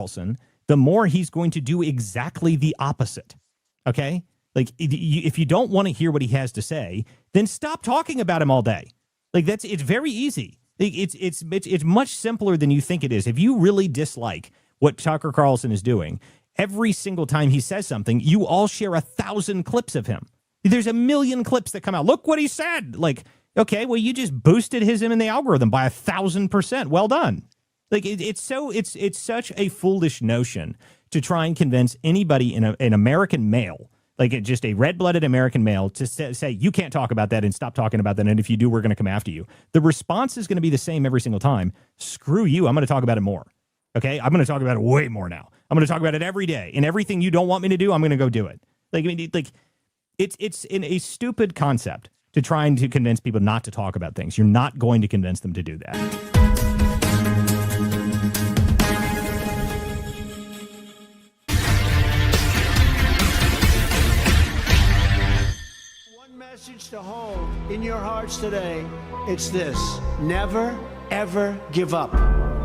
Carlson, the more he's going to do exactly the opposite. Okay? Like, if you don't want to hear what he has to say, then stop talking about him all day. Like, it's very easy. It's much simpler than you think it is. If you really dislike what Tucker Carlson is doing, every single time he says something, you all share 1,000 clips of him. There's 1 million clips that come out. Look what he said. Like, okay, well, you just boosted him in the algorithm by 1,000%. Well done. Like, it's such a foolish notion to try and convince anybody an American male, like just a red-blooded American male, to say you can't talk about that and stop talking about that, and if you do, we're going to come after you. The response is going to be the same every single time. Screw you. I'm going to talk about it more. Okay? I'm going to talk about it way more now. I'm going to talk about it every day, and everything you don't want me to do, I'm going to go do it. Like, I mean, like, it's in a stupid concept to trying to convince people not to talk about things. You're not going to convince them to do that. One message to hold in your hearts today, it's this: never, ever give up.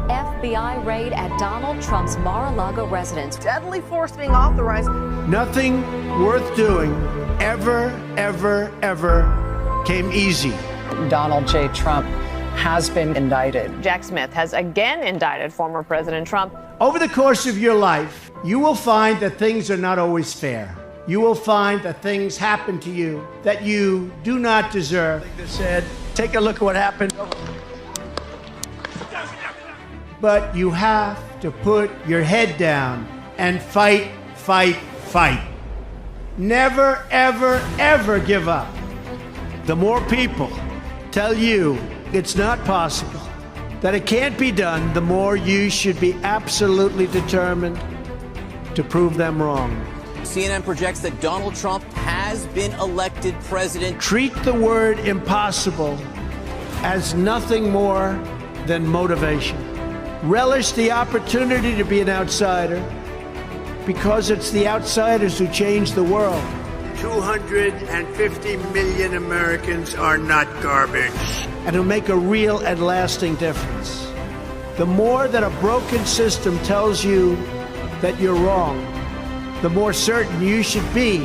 FBI raid at Donald Trump's Mar-a-Lago residence. Deadly force being authorized. Nothing worth doing ever, ever, ever came easy. Donald J. Trump has been indicted. Jack Smith has again indicted former President Trump. Over the course of your life, you will find that things are not always fair. You will find that things happen to you that you do not deserve. Like they said, take a look at what happened. But you have to put your head down and fight, fight, fight. Never, ever, ever give up. The more people tell you it's not possible, that it can't be done, the more you should be absolutely determined to prove them wrong. CNN projects that Donald Trump has been elected president. Treat the word impossible as nothing more than motivation. Relish the opportunity to be an outsider, because it's the outsiders who change the world. 250 million Americans are not garbage. And it'll make a real and lasting difference. The more that a broken system tells you that you're wrong, the more certain you should be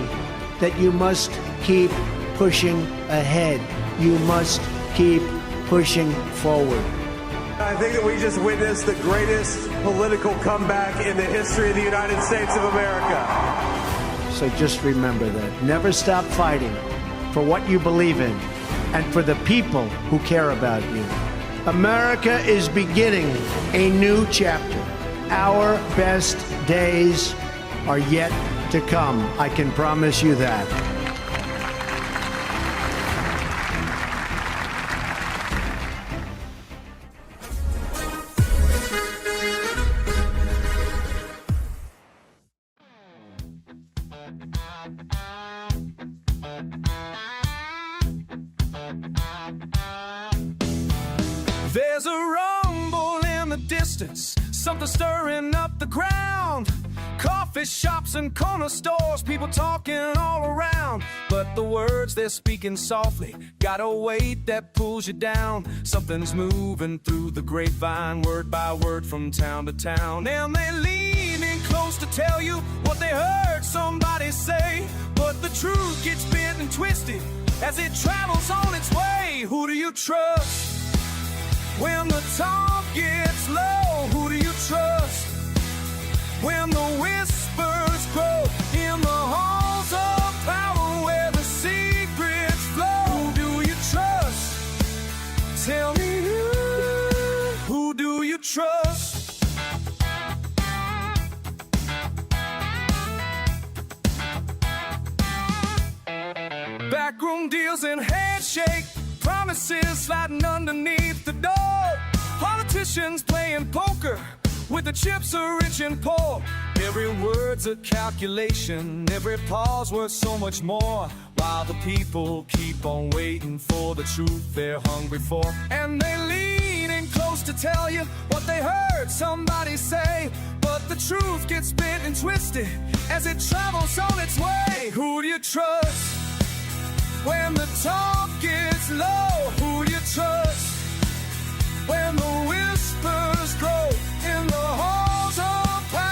that you must keep pushing ahead. You must keep pushing forward. I think that we just witnessed the greatest political comeback in the history of the United States of America. So just remember that. Never stop fighting for what you believe in and for the people who care about you. America is beginning a new chapter. Our best days are yet to come. I can promise you that. There's a rumble in the distance, something stirring up the ground. Coffee shops and corner stores, people talking all around. But the words they're speaking softly got a weight that pulls you down. Something's moving through the grapevine, word by word from town to town. And they lean in close to tell you what they heard somebody say. But the truth gets bent and twisted as it travels on its way. Who do you trust? When the talk gets low, who do you trust? When the whispers grow in the halls of power where the secrets flow, who do you trust? Tell me who do you trust? Backroom deals and handshake, promises sliding underneath the door. Politicians playing poker with the chips are rich and poor. Every word's a calculation, every pause worth so much more. While the people keep on waiting for the truth they're hungry for. And they lean in close to tell you what they heard somebody say. But the truth gets bent and twisted as it travels on its way. Who do you trust? When the talk gets low, who do you trust? When the whispers grow in the halls of power.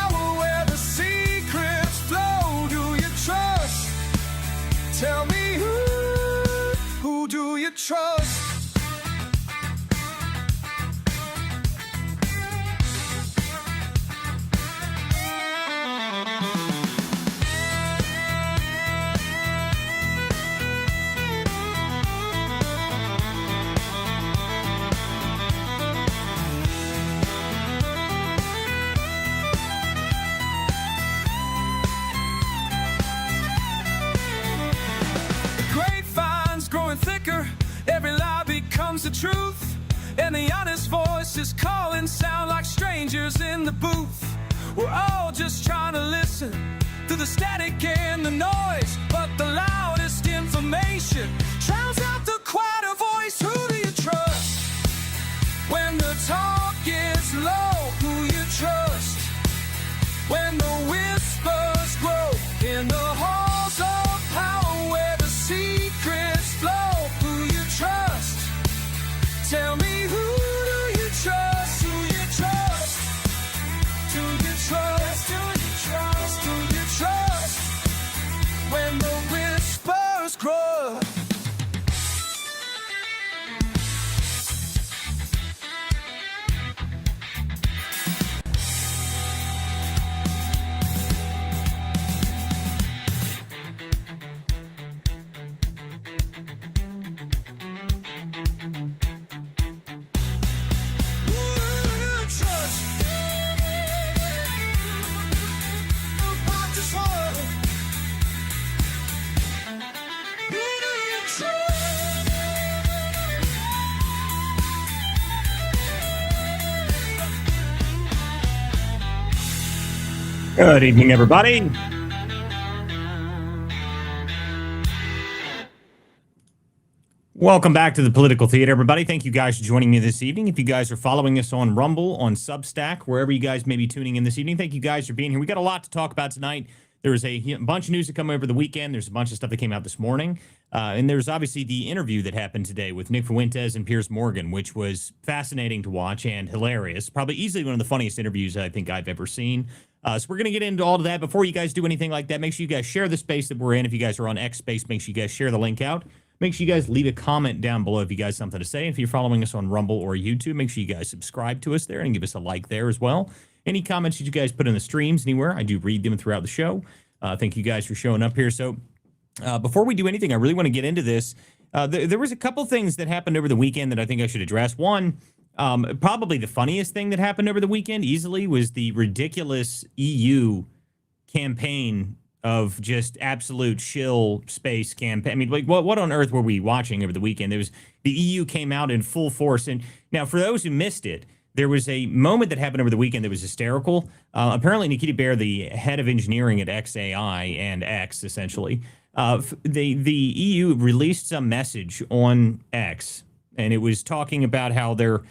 truth. And the honest voices calling sound like strangers in the booth. We're all just trying to listen to the static and the noise, but the loudest information drowns out the quieter voice. Who do you trust? When the talk is low, who you trust? When the whispers grow in the halls of power where the secrets flow, who you trust? Tell me, who do you trust? Who you trust? Do you trust? Do you trust? Do you trust? When the whispers grow. Good evening, everybody. Welcome back to the Political Theater, everybody. Thank you guys for joining me this evening. If you guys are following us on Rumble, on Substack, wherever you guys may be tuning in this evening, thank you guys for being here. We got a lot to talk about tonight. There was a bunch of news that come over the weekend. There's a bunch of stuff that came out this morning. And there's obviously the interview that happened today with Nick Fuentes and Piers Morgan, which was fascinating to watch and hilarious. Probably easily one of the funniest interviews I think I've ever seen. So we're going to get into all of that. Before you guys do anything like that, make sure you guys share the space that we're in. If you guys are on X Space, make sure you guys share the link out. Make sure you guys leave a comment down below if you guys have something to say. If you're following us on Rumble or YouTube, make sure you guys subscribe to us there and give us a like there as well. Any comments that you guys put in the streams anywhere, I do read them throughout the show. Thank you guys for showing up here. So before we do anything, I really want to get into this. There was a couple things that happened over the weekend that I think I should address. One, probably the funniest thing that happened over the weekend easily was the ridiculous EU campaign of just absolute shill space campaign. I mean, like, what on earth were we watching over the weekend? There was the EU came out in full force. And now, for those who missed it, there was a moment that happened over the weekend that was hysterical. Apparently, Nikita Baer, the head of engineering at XAI and X, essentially, the EU released some message on X, and it was talking about how they're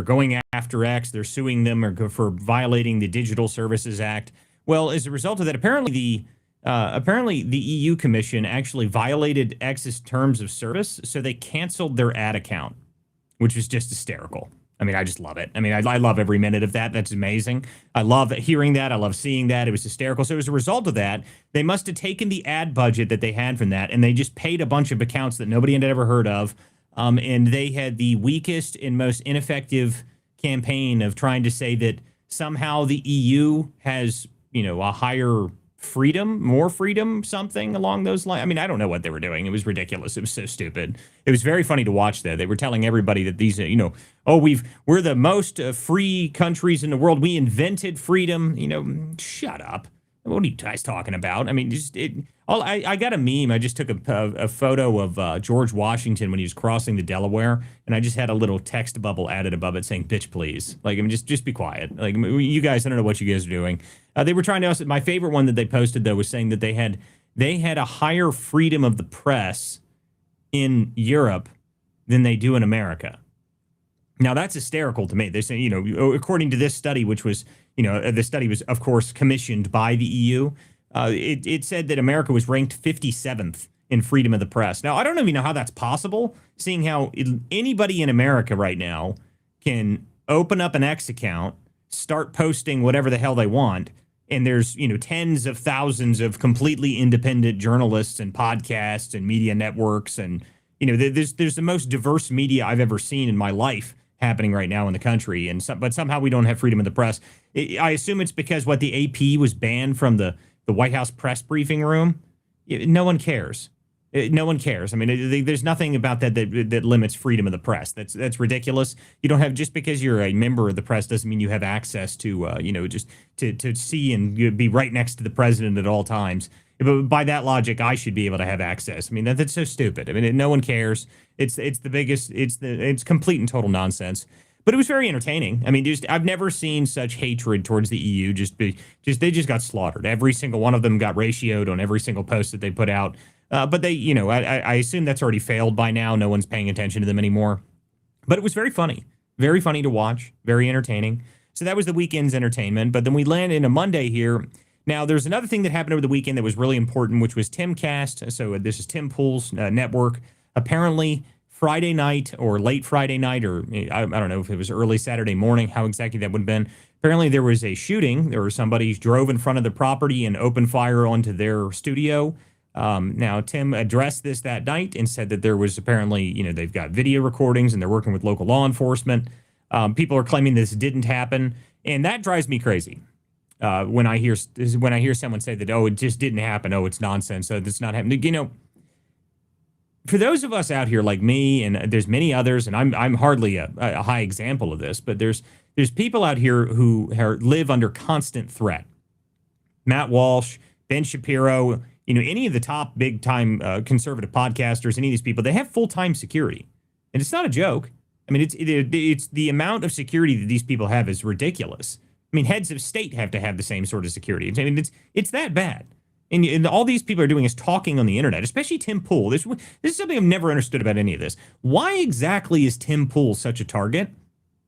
going after X, they're suing them for violating the Digital Services Act. Well, as a result of that, apparently the EU Commission actually violated X's terms of service, so they canceled their ad account, which was just hysterical. I mean, I just love it. I mean, I love every minute of that. That's amazing. I love hearing that. I love seeing that. It was hysterical. So as a result of that, they must have taken the ad budget that they had from that, and they just paid a bunch of accounts that nobody had ever heard of. And they had the weakest and most ineffective campaign of trying to say that somehow the EU has, a higher freedom, more freedom, something along those lines. I mean, I don't know what they were doing. It was ridiculous. It was so stupid. It was very funny to watch that. They were telling everybody that these, we're the most free countries in the world. We invented freedom. Shut up. What are you guys talking about? I mean, I got a meme. I just took a photo of George Washington when he was crossing the Delaware, and I just had a little text bubble added above it saying, "Bitch, please." Like, I mean, just be quiet. Like, you guys, I don't know what you guys are doing. They were trying to. My favorite one that they posted though was saying that they had a higher freedom of the press in Europe than they do in America. Now that's hysterical to me. They say, according to this study, which was, the study was, of course, commissioned by the EU. It said that America was ranked 57th in freedom of the press. Now, I don't even know how that's possible, seeing how anybody in America right now can open up an X account, start posting whatever the hell they want, and there's, tens of thousands of completely independent journalists and podcasts and media networks, and, there's the most diverse media I've ever seen in my life happening right now in the country, but somehow we don't have freedom of the press. I assume it's because the AP was banned from the White House press briefing room. No one cares. No one cares. I mean, there's nothing about that limits freedom of the press. That's ridiculous. You don't have, just because you're a member of the press doesn't mean you have access to, just to see and be right next to the president at all times. But by that logic, I should be able to have access. I mean, that's so stupid. I mean, no one cares. It's complete and total nonsense. But it was very entertaining. I mean, I've never seen such hatred towards the EU. They just got slaughtered. Every single one of them got ratioed on every single post that they put out. But they, I assume that's already failed by now. No one's paying attention to them anymore. But it was very funny to watch, very entertaining. So that was the weekend's entertainment. But then we land into Monday here. Now, there's another thing that happened over the weekend that was really important, which was Timcast. So this is Tim Pool's network. Apparently, Friday night or late Friday night, or I don't know if it was early Saturday morning, how exactly that would have been. Apparently, there was a shooting. There was somebody drove in front of the property and opened fire onto their studio. Now, Tim addressed this that night and said that there was apparently, they've got video recordings and they're working with local law enforcement. People are claiming this didn't happen, and that drives me crazy. When I hear someone say that, it just didn't happen. It's nonsense. It's not happening. For those of us out here like me, and there's many others, and I'm hardly a high example of this, but there's people out here who live under constant threat. Matt Walsh, Ben Shapiro, any of the top big time conservative podcasters, any of these people, they have full-time security. And it's not a joke. I mean, it's the amount of security that these people have is ridiculous. I mean, heads of state have to have the same sort of security. I mean, it's that bad. And all these people are doing is talking on the internet, especially Tim Pool. This is something I've never understood about any of this. Why exactly is Tim Pool such a target?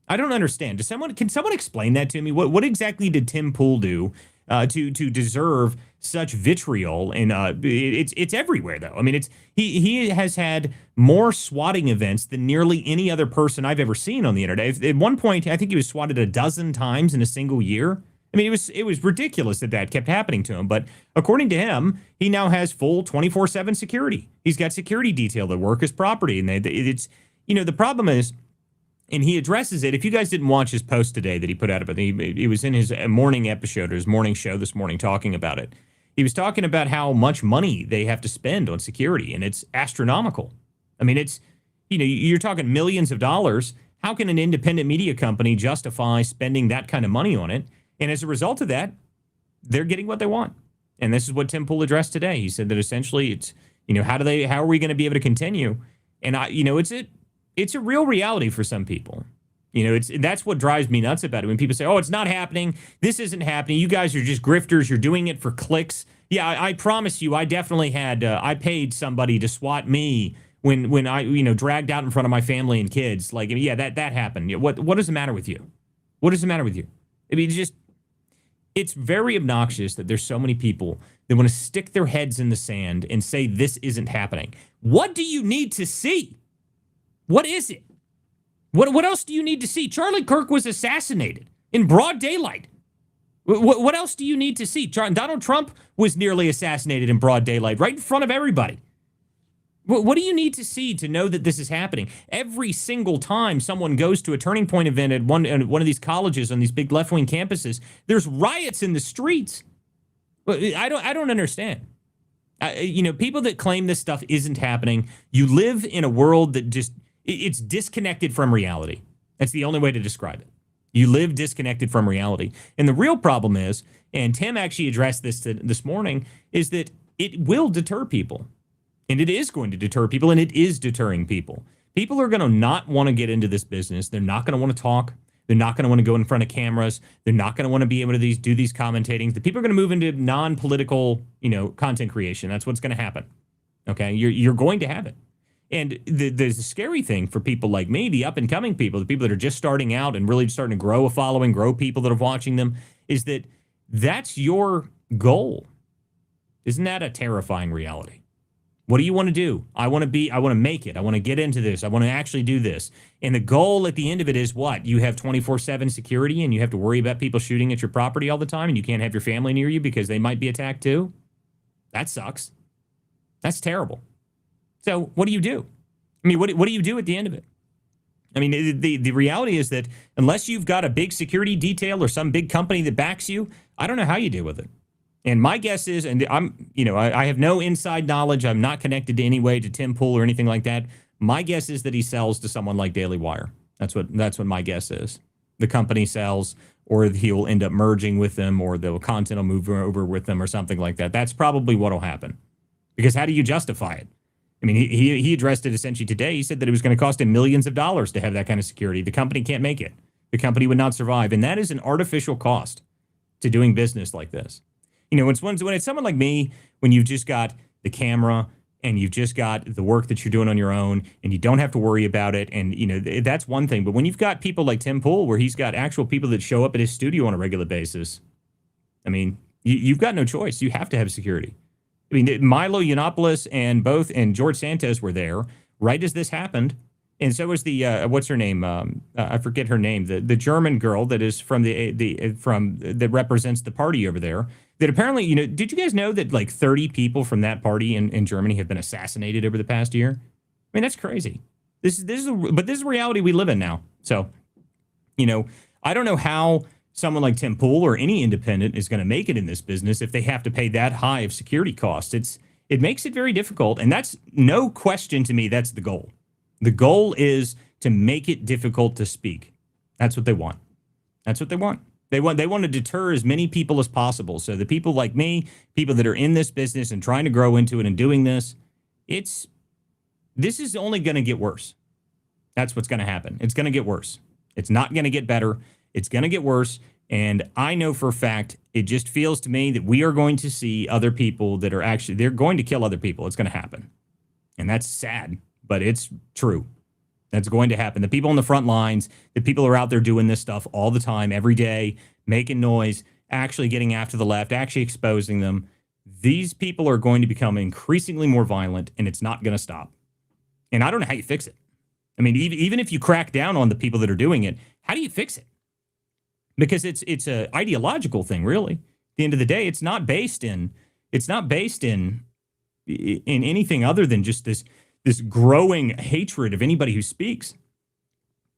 I don't understand. Can someone explain that to me? What exactly did Tim Pool do to deserve such vitriol? And it's everywhere, though. I mean, he has had more swatting events than nearly any other person I've ever seen on the internet. At one point, I think he was swatted 12 times in a single year. I mean, it was ridiculous that kept happening to him. But according to him, he now has full 24/7 security. He's got security detail that work his property, and the problem is. And he addresses it. If you guys didn't watch his post today that he put out, he was in his morning episode or his morning show this morning talking about it. He was talking about how much money they have to spend on security, and it's astronomical. I mean, you're talking millions of dollars. How can an independent media company justify spending that kind of money on it? And as a result of that, they're getting what they want. And this is what Tim Pool addressed today. He said that essentially it's, how are we going to be able to continue? And it's a real reality for some people. That's what drives me nuts about it. When people say, it's not happening. This isn't happening. You guys are just grifters. You're doing it for clicks. Yeah, I promise you, I definitely had, I paid somebody to swat me when I, dragged out in front of my family and kids. Like, yeah, that happened. What is the matter with you? What is the matter with you? I mean, it's very obnoxious that there's so many people that want to stick their heads in the sand and say this isn't happening. What do you need to see? What is it? What else do you need to see? Charlie Kirk was assassinated in broad daylight. What else do you need to see? Donald Trump was nearly assassinated in broad daylight, right in front of everybody. What do you need to see to know that this is happening? Every single time someone goes to a Turning Point event at one of these colleges on these big left-wing campuses, there's riots in the streets. I don't understand. People that claim this stuff isn't happening, you live in a world that it's disconnected from reality. That's the only way to describe it. You live disconnected from reality. And the real problem is, and Tim actually addressed this this morning, is that it will deter people. And it is going to deter people, and it is deterring people. People are going to not want to get into this business. They're not going to want to talk. They're not going to want to go in front of cameras. They're not going to want to be able to do these commentating. The people are going to move into non-political, content creation. That's what's going to happen. Okay, you're going to have it. And the scary thing for people like me, the up-and-coming people, the people that are just starting out and really starting to grow a following, grow people that are watching them, is that that's your goal. Isn't that a terrifying reality? What do you want to do? I want to make it. I want to get into this. I want to actually do this. And the goal at the end of it is what? You have 24/7 security and you have to worry about people shooting at your property all the time and you can't have your family near you because they might be attacked too? That sucks. That's terrible. So what do you do? I mean, what do you do at the end of it? I mean, the reality is that unless you've got a big security detail or some big company that backs you, I don't know how you deal with it. And my guess is, and I have no inside knowledge. I'm not connected to any way to Tim Pool or anything like that. My guess is that he sells to someone like Daily Wire. That's what my guess is. The company sells, or he'll end up merging with them, or the content will move over with them or something like that. That's probably what will happen. Because how do you justify it? I mean, he addressed it essentially today. He said that it was going to cost him millions of dollars to have that kind of security. The company can't make it. The company would not survive. And that is an artificial cost to doing business like this. When it's someone like me, when you've just got the camera and you've just got the work that you're doing on your own and you don't have to worry about it. And, that's one thing. But when you've got people like Tim Pool, where he's got actual people that show up at his studio on a regular basis, I mean, you've got no choice. You have to have security. I mean, Milo Yiannopoulos and George Santos were there right as this happened. And so was the, what's her name? I forget her name. The German girl that is from that represents the party over there. That apparently, did you guys know that like 30 people from that party in Germany have been assassinated over the past year? I mean, that's crazy. This is the reality we live in now. So, I don't know how someone like Tim Pool or any independent is going to make it in this business if they have to pay that high of security costs. It makes it very difficult. And that's no question to me. That's the goal. The goal is to make it difficult to speak. That's what they want. That's what they want. They want to deter as many people as possible. So the people like me, people that are in this business and trying to grow into it and doing this, this is only going to get worse. That's what's going to happen. It's going to get worse. It's not going to get better. It's going to get worse. And I know for a fact, it just feels to me that we are going to see other people that are they're going to kill other people. It's going to happen. And that's sad, but it's true. That's going to happen. The people on the front lines, the people who are out there doing this stuff all the time, every day, making noise, actually getting after the left, actually exposing them. These people are going to become increasingly more violent, and it's not going to stop. And I don't know how you fix it. I mean, even if you crack down on the people that are doing it, how do you fix it? Because it's a ideological thing, really. At the end of the day, it's not based in anything other than just this growing hatred of anybody who speaks.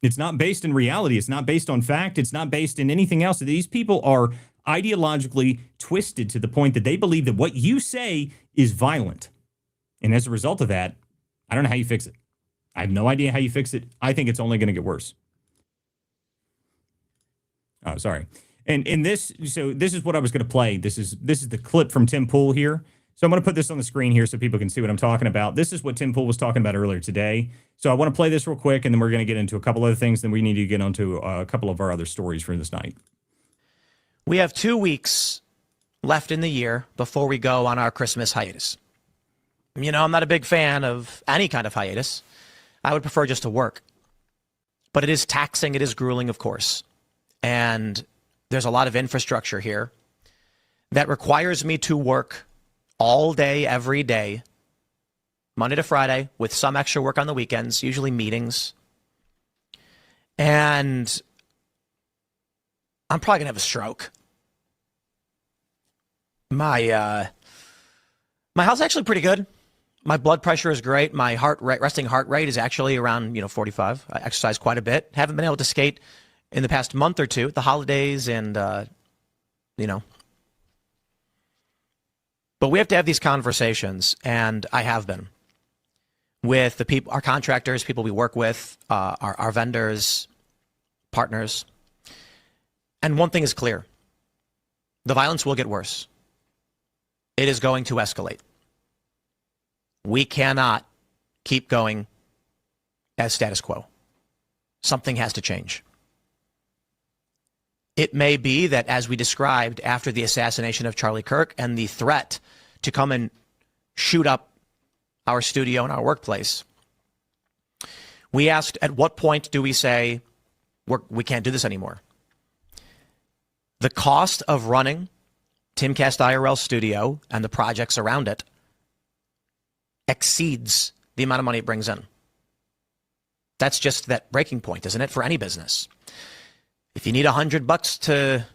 It's not based in reality. It's not based on fact. It's not based in anything else. These people are ideologically twisted to the point that they believe that what you say is violent. And as a result of that, I don't know how you fix it. I have no idea how you fix it. I think it's only going to get worse. Oh, sorry. And this is what I was going to play. This is the clip from Tim Pool here. So I'm going to put this on the screen here so people can see what I'm talking about. This is what Tim Pool was talking about earlier today. So I want to play this real quick, and then we're going to get into a couple other things. Then we need to get onto a couple of our other stories for this night. We have 2 weeks left in the year before we go on our Christmas hiatus. I'm not a big fan of any kind of hiatus. I would prefer just to work. But it is taxing. It is grueling, of course. And there's a lot of infrastructure here that requires me to work all day, every day, Monday to Friday, with some extra work on the weekends, usually meetings. And I'm probably going to have a stroke. My health's actually pretty good. My blood pressure is great. My resting heart rate is actually around 45. I exercise quite a bit. Haven't been able to skate in the past month or two, the holidays, and But we have to have these conversations, and I have been, with the people, our contractors, people we work with, our vendors, partners. And one thing is clear. The violence will get worse. It is going to escalate. We cannot keep going as status quo. Something has to change. It may be that, as we described after the assassination of Charlie Kirk and the threat to come and shoot up our studio and our workplace, we asked, at what point do we say we can't do this anymore? The cost of running Timcast IRL studio and the projects around it exceeds the amount of money it brings in. That's just that breaking point, isn't it, for any business? If you need $100 to,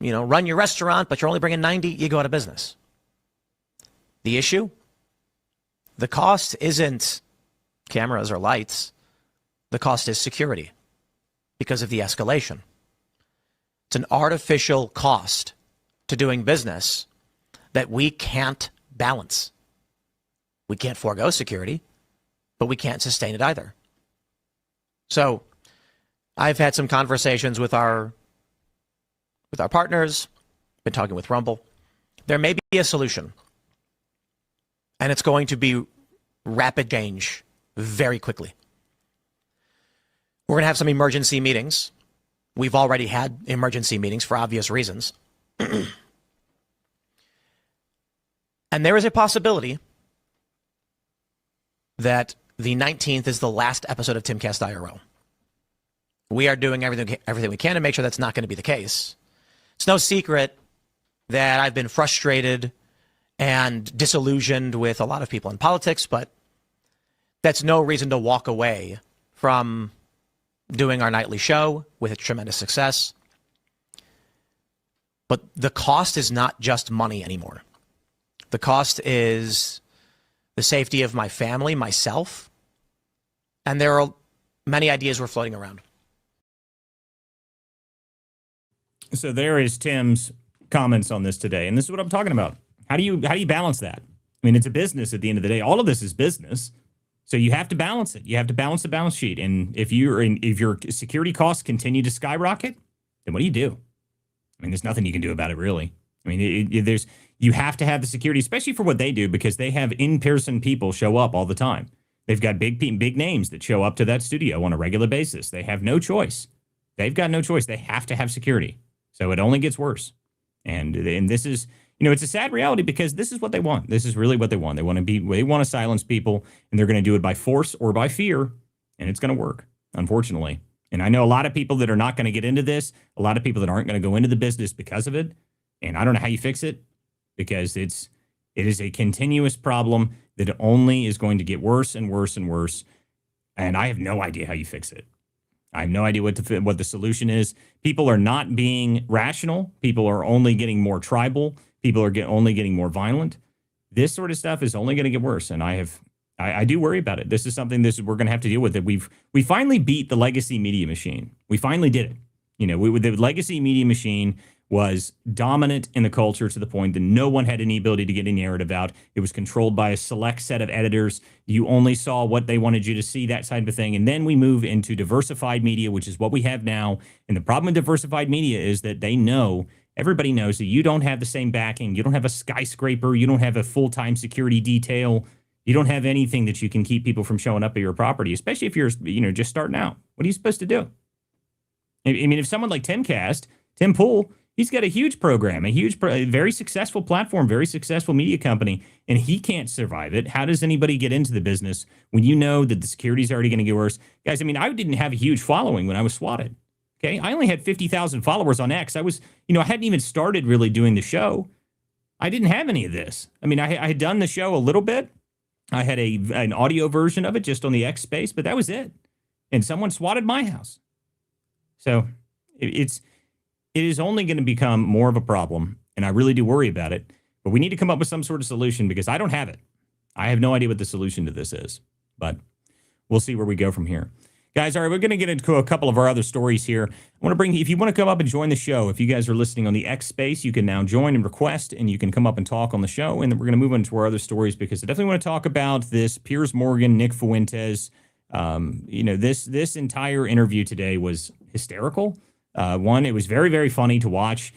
run your restaurant, but you're only bringing 90, you go out of business. The issue? The cost isn't cameras or lights. The cost is security because of the escalation. It's an artificial cost to doing business that we can't balance. We can't forego security, but we can't sustain it either. So I've had some conversations with our partners, been talking with Rumble. There may be a solution, and it's going to be rapid change very quickly. We're going to have some emergency meetings. We've already had emergency meetings for obvious reasons. And there is a possibility that the 19th is the last episode of Timcast IRL. We are doing everything we can to make sure that's not going to be the case. It's no secret that I've been frustrated and disillusioned with a lot of people in politics, but that's no reason to walk away from doing our nightly show with a tremendous success. But the cost is not just money anymore. The cost is the safety of my family, myself, and there are many ideas we're floating around. So there is Tim's comments on this today, and this is what I'm talking about. How do you balance that? I mean, it's a business at the end of the day. All of this is business, so you have to balance it. You have to balance the balance sheet, and if your security costs continue to skyrocket, then what do you do? I mean, there's nothing you can do about it, really. I mean, you have to have the security, especially for what they do, because they have in-person people show up all the time. They've got big names that show up to that studio on a regular basis. They have no choice. They've got no choice. They have to have security. So it only gets worse. And this is, it's a sad reality because this is what they want. This is really what they want. They want to silence people, and they're going to do it by force or by fear, and it's going to work, unfortunately. And I know a lot of people that are not going to get into this, a lot of people that aren't going to go into the business because of it. And I don't know how you fix it, because it is a continuous problem that only is going to get worse and worse and worse. And I have no idea how you fix it. I have no idea what the solution is. People are not being rational. People are only getting more tribal. People are only getting more violent. This sort of stuff is only going to get worse. And I do worry about it. This is something we're going to have to deal with. That we finally beat the legacy media machine. We finally did it. The legacy media machine was dominant in the culture to the point that no one had any ability to get a narrative out. It was controlled by a select set of editors. You only saw what they wanted you to see, that side of a thing. And then we move into diversified media, which is what we have now. And the problem with diversified media is that everybody knows that you don't have the same backing. You don't have a skyscraper. You don't have a full-time security detail. You don't have anything that you can keep people from showing up at your property, especially if you're, just starting out. What are you supposed to do? I mean, if someone like Timcast, Tim Pool, he's got a huge program, very successful platform, very successful media company, and he can't survive it. How does anybody get into the business when you know that the security is already going to get worse? Guys, I mean, I didn't have a huge following when I was swatted. Okay, I only had 50,000 followers on X. I hadn't even started really doing the show. I didn't have any of this. I mean, I had done the show a little bit. I had an audio version of it just on the X space, but that was it. And someone swatted my house. So it is only going to become more of a problem, and I really do worry about it. But we need to come up with some sort of solution because I don't have it. I have no idea what the solution to this is, but we'll see where we go from here. Guys, all right, we're going to get into a couple of our other stories here. If you want to come up and join the show, if you guys are listening on the X space, you can now join and request, and you can come up and talk on the show. And then we're going to move on to our other stories because I definitely want to talk about this Piers Morgan, Nick Fuentes. This entire interview today was hysterical. One, it was very, very funny to watch.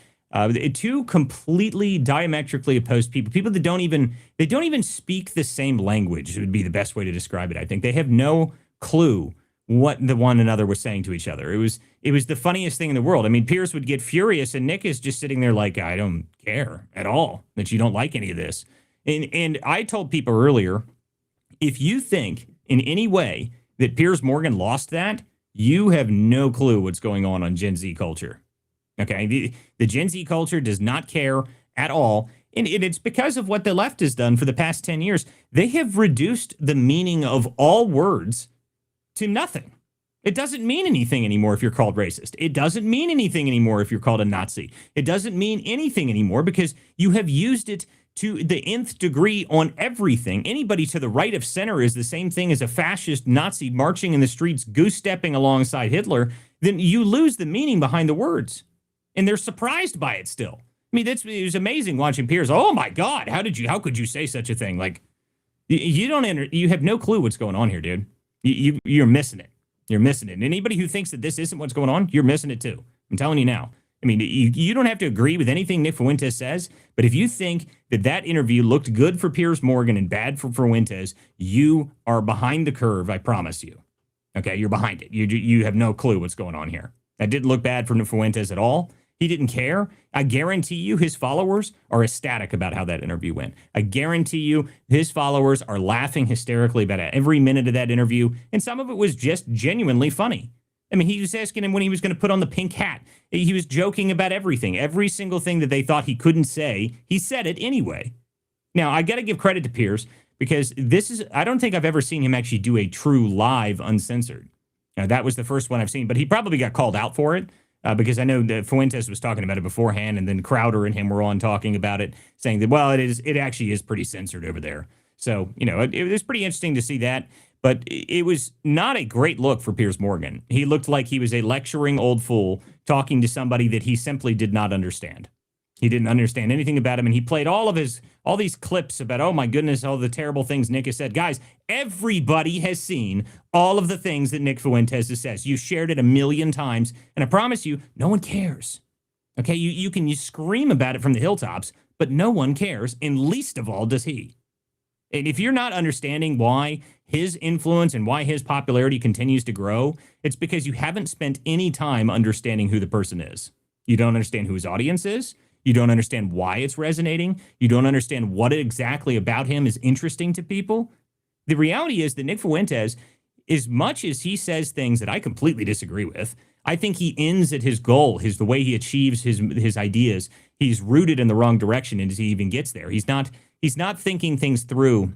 Two completely diametrically opposed people that don't even speak the same language would be the best way to describe it. I think they have no clue what the one another was saying to each other. It was the funniest thing in the world. I mean, Piers would get furious, and Nick is just sitting there like, I don't care at all that you don't like any of this. And I told people earlier, if you think in any way that Piers Morgan lost that, you have no clue what's going on Gen Z culture. Okay, the Gen Z culture does not care at all. And it's because of what the left has done for the past 10 years. They have reduced the meaning of all words to nothing. It doesn't mean anything anymore if you're called racist. It doesn't mean anything anymore if you're called a Nazi. It doesn't mean anything anymore because you have used it to the nth degree on everything. Anybody to the right of center is the same thing as a fascist Nazi marching in the streets, goose-stepping alongside Hitler. Then you lose the meaning behind the words. And they're surprised by it still. mean, it was amazing watching Piers. Oh my God, how could you say such a thing? Like, you have no clue what's going on here, dude. You're missing it. You're missing it. And anybody who thinks that this isn't what's going on, you're missing it too. I'm telling you now. I mean, you don't have to agree with anything Nick Fuentes says, but if you think that interview looked good for Piers Morgan and bad for Fuentes, you are behind the curve, I promise you. Okay, you're behind it. You have no clue what's going on here. That didn't look bad for Fuentes at all. He didn't care. I guarantee you his followers are ecstatic about how that interview went. I guarantee you his followers are laughing hysterically about every minute of that interview, and some of it was just genuinely funny. I mean, he was asking him when he was going to put on the pink hat. He was joking about everything. Every single thing that they thought he couldn't say, he said it anyway. Now, I got to give credit to Piers because I don't think I've ever seen him actually do a true live uncensored. Now, that was the first one I've seen, but he probably got called out for it because I know that Fuentes was talking about it beforehand, and then Crowder and him were on talking about it, saying that, well, it actually is pretty censored over there. So, it was pretty interesting to see that. But it was not a great look for Piers Morgan. He looked like he was a lecturing old fool talking to somebody that he simply did not understand. He didn't understand anything about him, and he played all these clips about, oh my goodness, all the terrible things Nick has said. Guys, everybody has seen all of the things that Nick Fuentes says. You shared it a million times, and I promise you, no one cares. Okay, you can scream about it from the hilltops, but no one cares, and least of all does he. And if you're not understanding why his influence and why his popularity continues to grow, it's because you haven't spent any time understanding who the person is. You don't understand who his audience is. You don't understand why it's resonating. You don't understand what exactly about him is interesting to people. The reality is that Nick Fuentes, as much as he says things that I completely disagree with, I think he ends at his goal, the way he achieves his ideas. He's rooted in the wrong direction as he even gets there. He's not thinking things through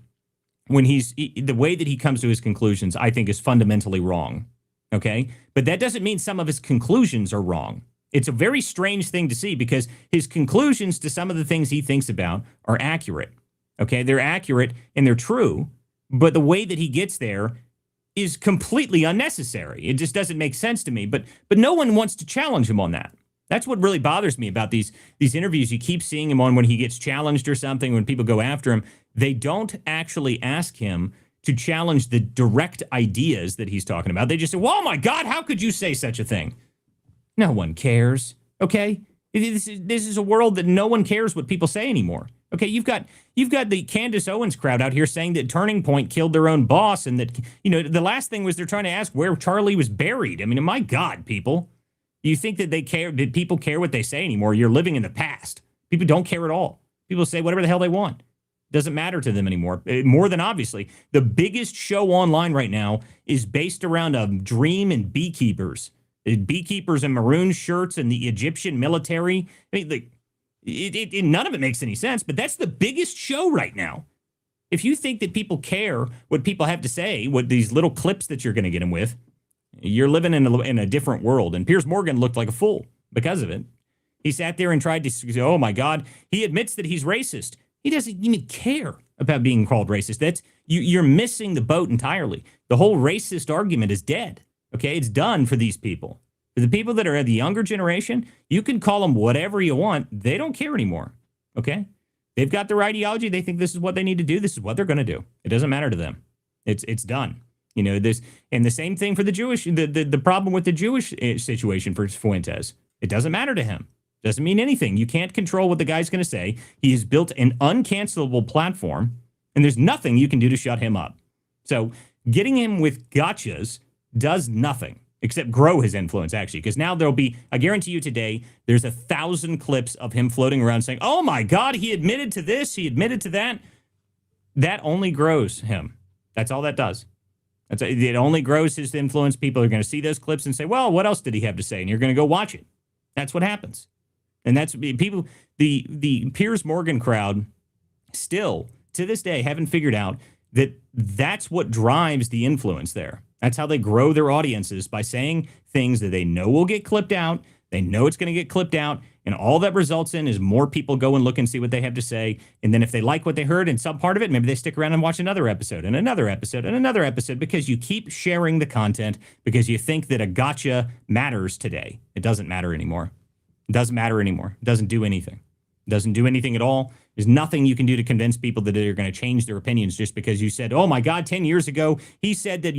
when the way that he comes to his conclusions, I think, is fundamentally wrong. Okay? But that doesn't mean some of his conclusions are wrong. It's a very strange thing to see because his conclusions to some of the things he thinks about are accurate. Okay? They're accurate and they're true, but the way that he gets there is completely unnecessary. It just doesn't make sense to me, but no one wants to challenge him on that. That's what really bothers me about these interviews. You keep seeing him on when he gets challenged or something, when people go after him. They don't actually ask him to challenge the direct ideas that he's talking about. They just say, well, oh my God, how could you say such a thing? No one cares, okay? This is a world that no one cares what people say anymore. Okay, you've got the Candace Owens crowd out here saying that Turning Point killed their own boss and that, the last thing was they're trying to ask where Charlie was buried. I mean, my God, people. You think that they care? Did people care what they say anymore? You're living in the past. People don't care at all. People say whatever the hell they want. Doesn't matter to them anymore. More than obviously. The biggest show online right now is based around a dream and beekeepers. Beekeepers in maroon shirts and the Egyptian military. I mean, none of it makes any sense, but that's the biggest show right now. If you think that people care what people have to say, what these little clips that you're going to get them with, you're living in a different world. And Piers Morgan looked like a fool because of it. He sat there and tried to say, oh, my God. He admits that he's racist. He doesn't even care about being called racist. You're missing the boat entirely. The whole racist argument is dead. Okay, it's done for these people. For the people that are the younger generation, you can call them whatever you want. They don't care anymore. Okay? They've got their ideology. They think this is what they need to do. This is what they're going to do. It doesn't matter to them. It's done. This, and the same thing for the Jewish, the problem with the Jewish situation for Fuentes. It doesn't matter to him. Doesn't mean anything. You can't control what the guy's going to say. He has built an uncancelable platform, and there's nothing you can do to shut him up. So getting him with gotchas does nothing except grow his influence, actually, because now there'll be, I guarantee you today, there's 1,000 clips of him floating around saying, oh my God, he admitted to this, he admitted to that. That only grows him. That's all that does. It only grows his influence. People are going to see those clips and say, well, what else did he have to say? And you're going to go watch it. That's what happens. And that's people, the Piers Morgan crowd still, to this day, haven't figured out that that's what drives the influence there. That's how they grow their audiences, by saying things that they know will get clipped out. They know it's going to get clipped out. And all that results in is more people go and look and see what they have to say. And then if they like what they heard in some part of it, maybe they stick around and watch another episode and another episode and another episode, because you keep sharing the content because you think that a gotcha matters today. It doesn't matter anymore. It doesn't matter anymore. It doesn't do anything. Doesn't do anything at all. There's nothing you can do to convince people that they're going to change their opinions just because you said, oh my God, 10 years ago, he said that,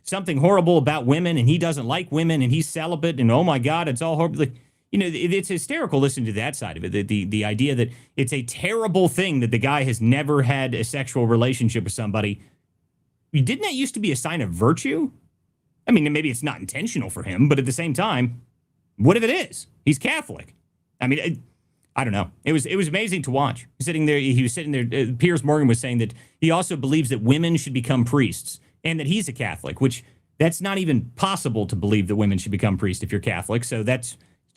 something horrible about women and he doesn't like women and he's celibate and oh my God, it's all horrible. It's hysterical listening to that side of it. The idea that it's a terrible thing that the guy has never had a sexual relationship with somebody. Didn't that used to be a sign of virtue? I mean, maybe it's not intentional for him, but at the same time, what if it is? He's Catholic. I mean, I don't know. It was amazing to watch. He was sitting there. Piers Morgan was saying that he also believes that women should become priests and that he's a Catholic, which that's not even possible to believe that women should become priests if you're Catholic. So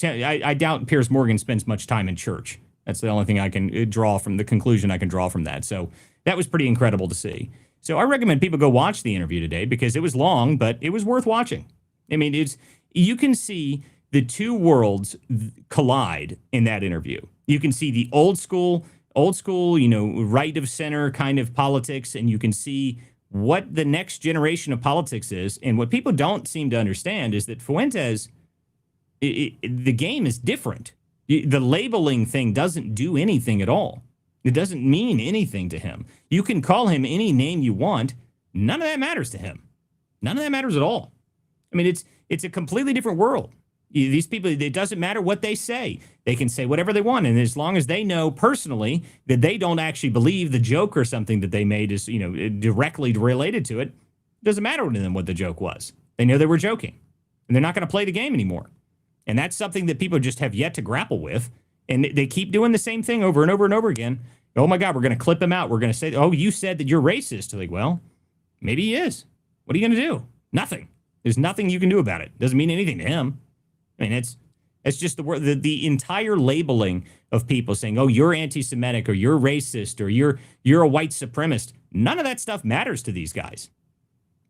I doubt Piers Morgan spends much time in church. That's the only thing I can draw from the conclusion I can draw from that. So that was pretty incredible to see. So I recommend people go watch the interview today because it was long, but it was worth watching. I mean, you can see the two worlds collide in that interview. You can see the old school, right of center kind of politics, and you can see what the next generation of politics is. And what people don't seem to understand is that Fuentes, the game is different. The labeling thing doesn't do anything at all. It doesn't mean anything to him. You can call him any name you want. None of that matters to him. None of that matters at all. I mean, it's a completely different world. These people, it doesn't matter what they say. They can say whatever they want. And as long as they know personally that they don't actually believe the joke or something that they made is, directly related to it, it doesn't matter to them what the joke was. They know they were joking. And they're not going to play the game anymore. And that's something that people just have yet to grapple with. And they keep doing the same thing over and over and over again. Oh, my God, we're going to clip him out. We're going to say, oh, you said that you're racist. Like, well, maybe he is. What are you going to do? Nothing. There's nothing you can do about it. Doesn't mean anything to him. I mean, it's just the entire labeling of people saying, oh, you're anti-Semitic or you're racist or you're a white supremacist. None of that stuff matters to these guys.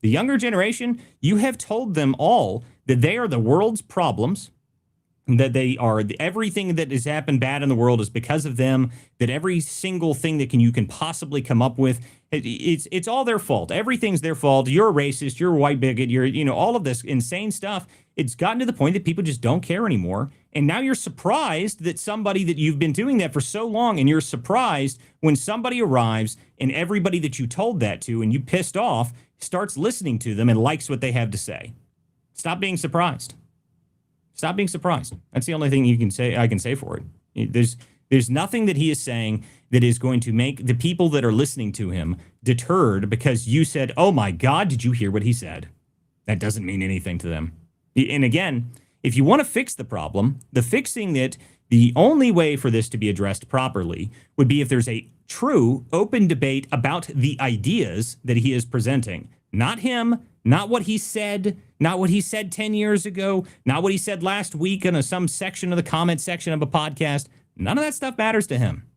The younger generation, you have told them all that they are the world's problems, that they are everything that has happened bad in the world is because of them, that every single thing that you can possibly come up with, it's all their fault. Everything's their fault. You're a racist. You're a white bigot. You're, all of this insane stuff. It's gotten to the point that people just don't care anymore. And now you're surprised that somebody that you've been doing that for so long, and you're surprised when somebody arrives and everybody that you told that to and you pissed off starts listening to them and likes what they have to say. Stop being surprised. Stop being surprised. That's the only thing I can say for it. There's nothing that he is saying that is going to make the people that are listening to him deterred because you said, oh my God, did you hear what he said? That doesn't mean anything to them. And again, if you want to fix the problem, the only way for this to be addressed properly would be if there's a true open debate about the ideas that he is presenting. Not him, not what he said, not what he said 10 years ago, not what he said last week in some section of the comment section of a podcast. None of that stuff matters to him.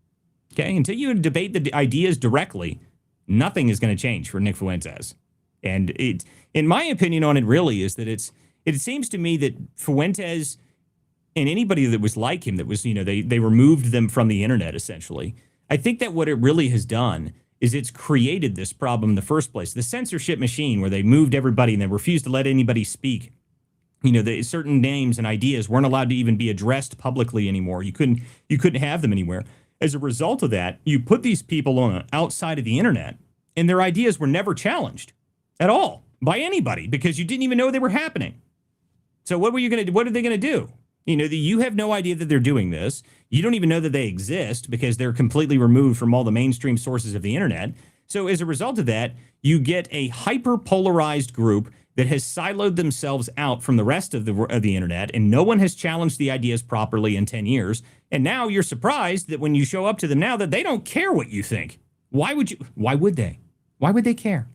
Okay? Until you debate the ideas directly, nothing is going to change for Nick Fuentes. And in my opinion on it really is that it seems to me that Fuentes and anybody that was like him, that was, they removed them from the internet essentially. I think that what it really has done is it's created this problem in the first place. The censorship machine where they moved everybody and they refused to let anybody speak. Certain names and ideas weren't allowed to even be addressed publicly anymore. You couldn't have them anywhere. As a result of that, you put these people on outside of the internet and their ideas were never challenged at all by anybody because you didn't even know they were happening. So what are they going to do? You have no idea that they're doing this. You don't even know that they exist because they're completely removed from all the mainstream sources of the internet. So as a result of that, you get a hyper-polarized group that has siloed themselves out from the rest of the internet, and no one has challenged the ideas properly in 10 years. And now you're surprised that when you show up to them now that they don't care what you think. Why would they? Why would they care?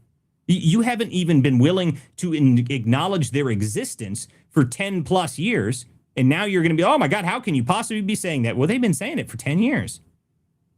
You haven't even been willing to acknowledge their existence for 10 plus years. And now you're going to be, oh my God, how can you possibly be saying that? Well, they've been saying it for 10 years.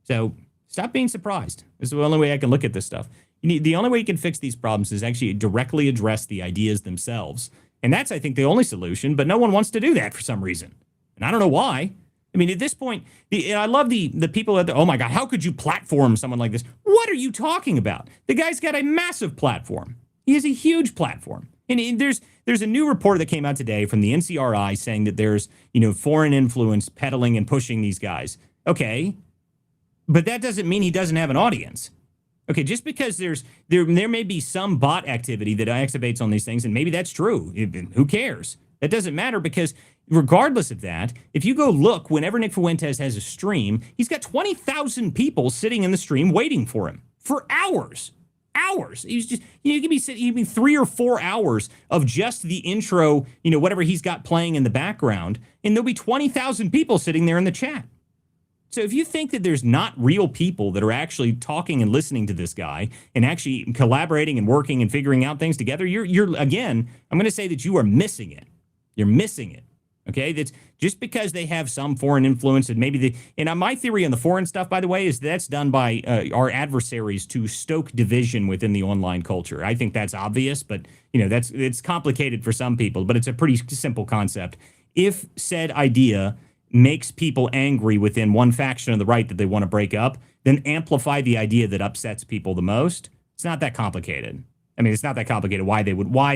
So stop being surprised. This is the only way I can look at this stuff. The only way you can fix these problems is actually directly address the ideas themselves. And that's, I think, the only solution. But no one wants to do that for some reason. And I don't know why. I mean, at this point, I love the people that, oh my God, how could you platform someone like this? What are you talking about? The guy's got a massive platform. He has a huge platform. And there's a new report that came out today from the NCRI saying that there's, foreign influence peddling and pushing these guys. Okay, but that doesn't mean he doesn't have an audience. Okay, just because there may be some bot activity that activates on these things, and maybe that's true. Who cares? That doesn't matter, because regardless of that, if you go look, whenever Nick Fuentes has a stream, he's got 20,000 people sitting in the stream waiting for him for hours. Hours. He's just, you could be 3 or 4 hours of just the intro, whatever he's got playing in the background, and there'll be 20,000 people sitting there in the chat. So if you think that there's not real people that are actually talking and listening to this guy and actually collaborating and working and figuring out things together, you're again, I'm going to say that you are missing it. You're missing it. Okay, that's just because they have some foreign influence, and maybe and my theory on the foreign stuff, by the way, is that's done by our adversaries to stoke division within the online culture. I think that's obvious, but it's complicated for some people, but it's a pretty simple concept. If said idea makes people angry within one faction of the right that they want to break up, then amplify the idea that upsets people the most. It's not that complicated. I mean, it's not that complicated why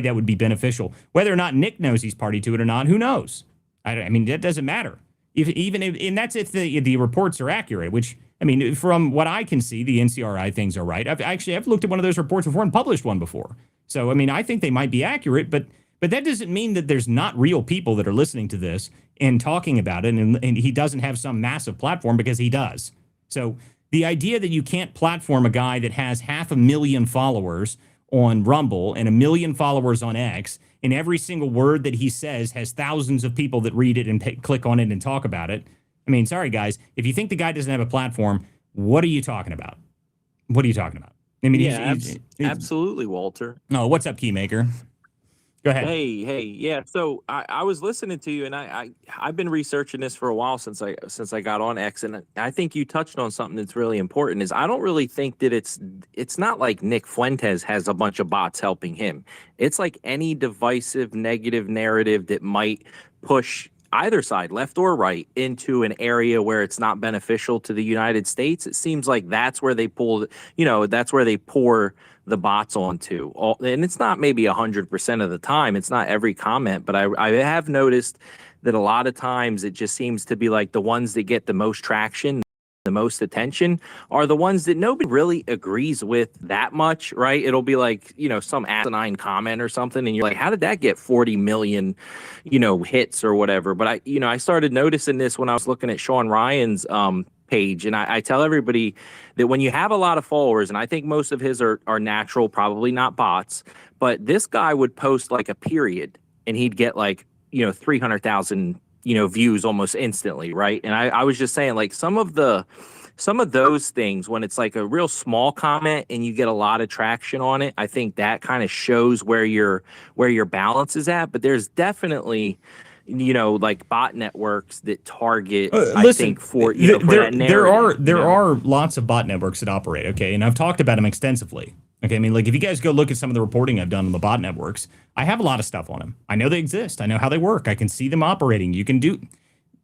that would be beneficial. Whether or not Nick knows he's party to it or not, who knows? I mean, that doesn't matter. And that's if the reports are accurate, which, I mean, from what I can see, the NCRI things are right. I've looked at one of those reports before and published one before. So, I mean, I think they might be accurate, but that doesn't mean that there's not real people that are listening to this and talking about it, and he doesn't have some massive platform, because he does. So the idea that you can't platform a guy that has 500,000 followers on Rumble and 1 million followers on X, and every single word that he says has thousands of people that read it and click on it and talk about it. I mean, sorry, guys, if you think the guy doesn't have a platform, what are you talking about? What are you talking about? I mean, he's absolutely, Walter. Oh, what's up, Keymaker? Go ahead. Hey, yeah. So I was listening to you, and I've been researching this for a while since I got on X, and I think you touched on something that's really important. Is I don't really think that it's not like Nick Fuentes has a bunch of bots helping him. It's like any divisive negative narrative that might push either side, left or right, into an area where it's not beneficial to the United States. It seems like that's where they pour the bots onto. And it's not maybe 100% of the time. It's not every comment, but I have noticed that a lot of times it just seems to be like the ones that get the most traction, the most attention, are the ones that nobody really agrees with that much, right? It'll be like, some asinine comment or something, and you're like, how did that get 40 million, hits or whatever? But I started noticing this when I was looking at Sean Ryan's page, and I tell everybody that when you have a lot of followers, and I think most of his are natural, probably not bots, but this guy would post like a period, and he'd get like 300,000 views almost instantly, right? And I was just saying, like, some of those things, when it's like a real small comment and you get a lot of traction on it, I think that kind of shows where your balance is at. But there's definitely like bot networks that target, I think, for that narrative. There are lots of bot networks that operate, okay? And I've talked about them extensively. Okay, I mean, like, if you guys go look at some of the reporting I've done on the bot networks, I have a lot of stuff on them. I know they exist. I know how they work. I can see them operating. You can do...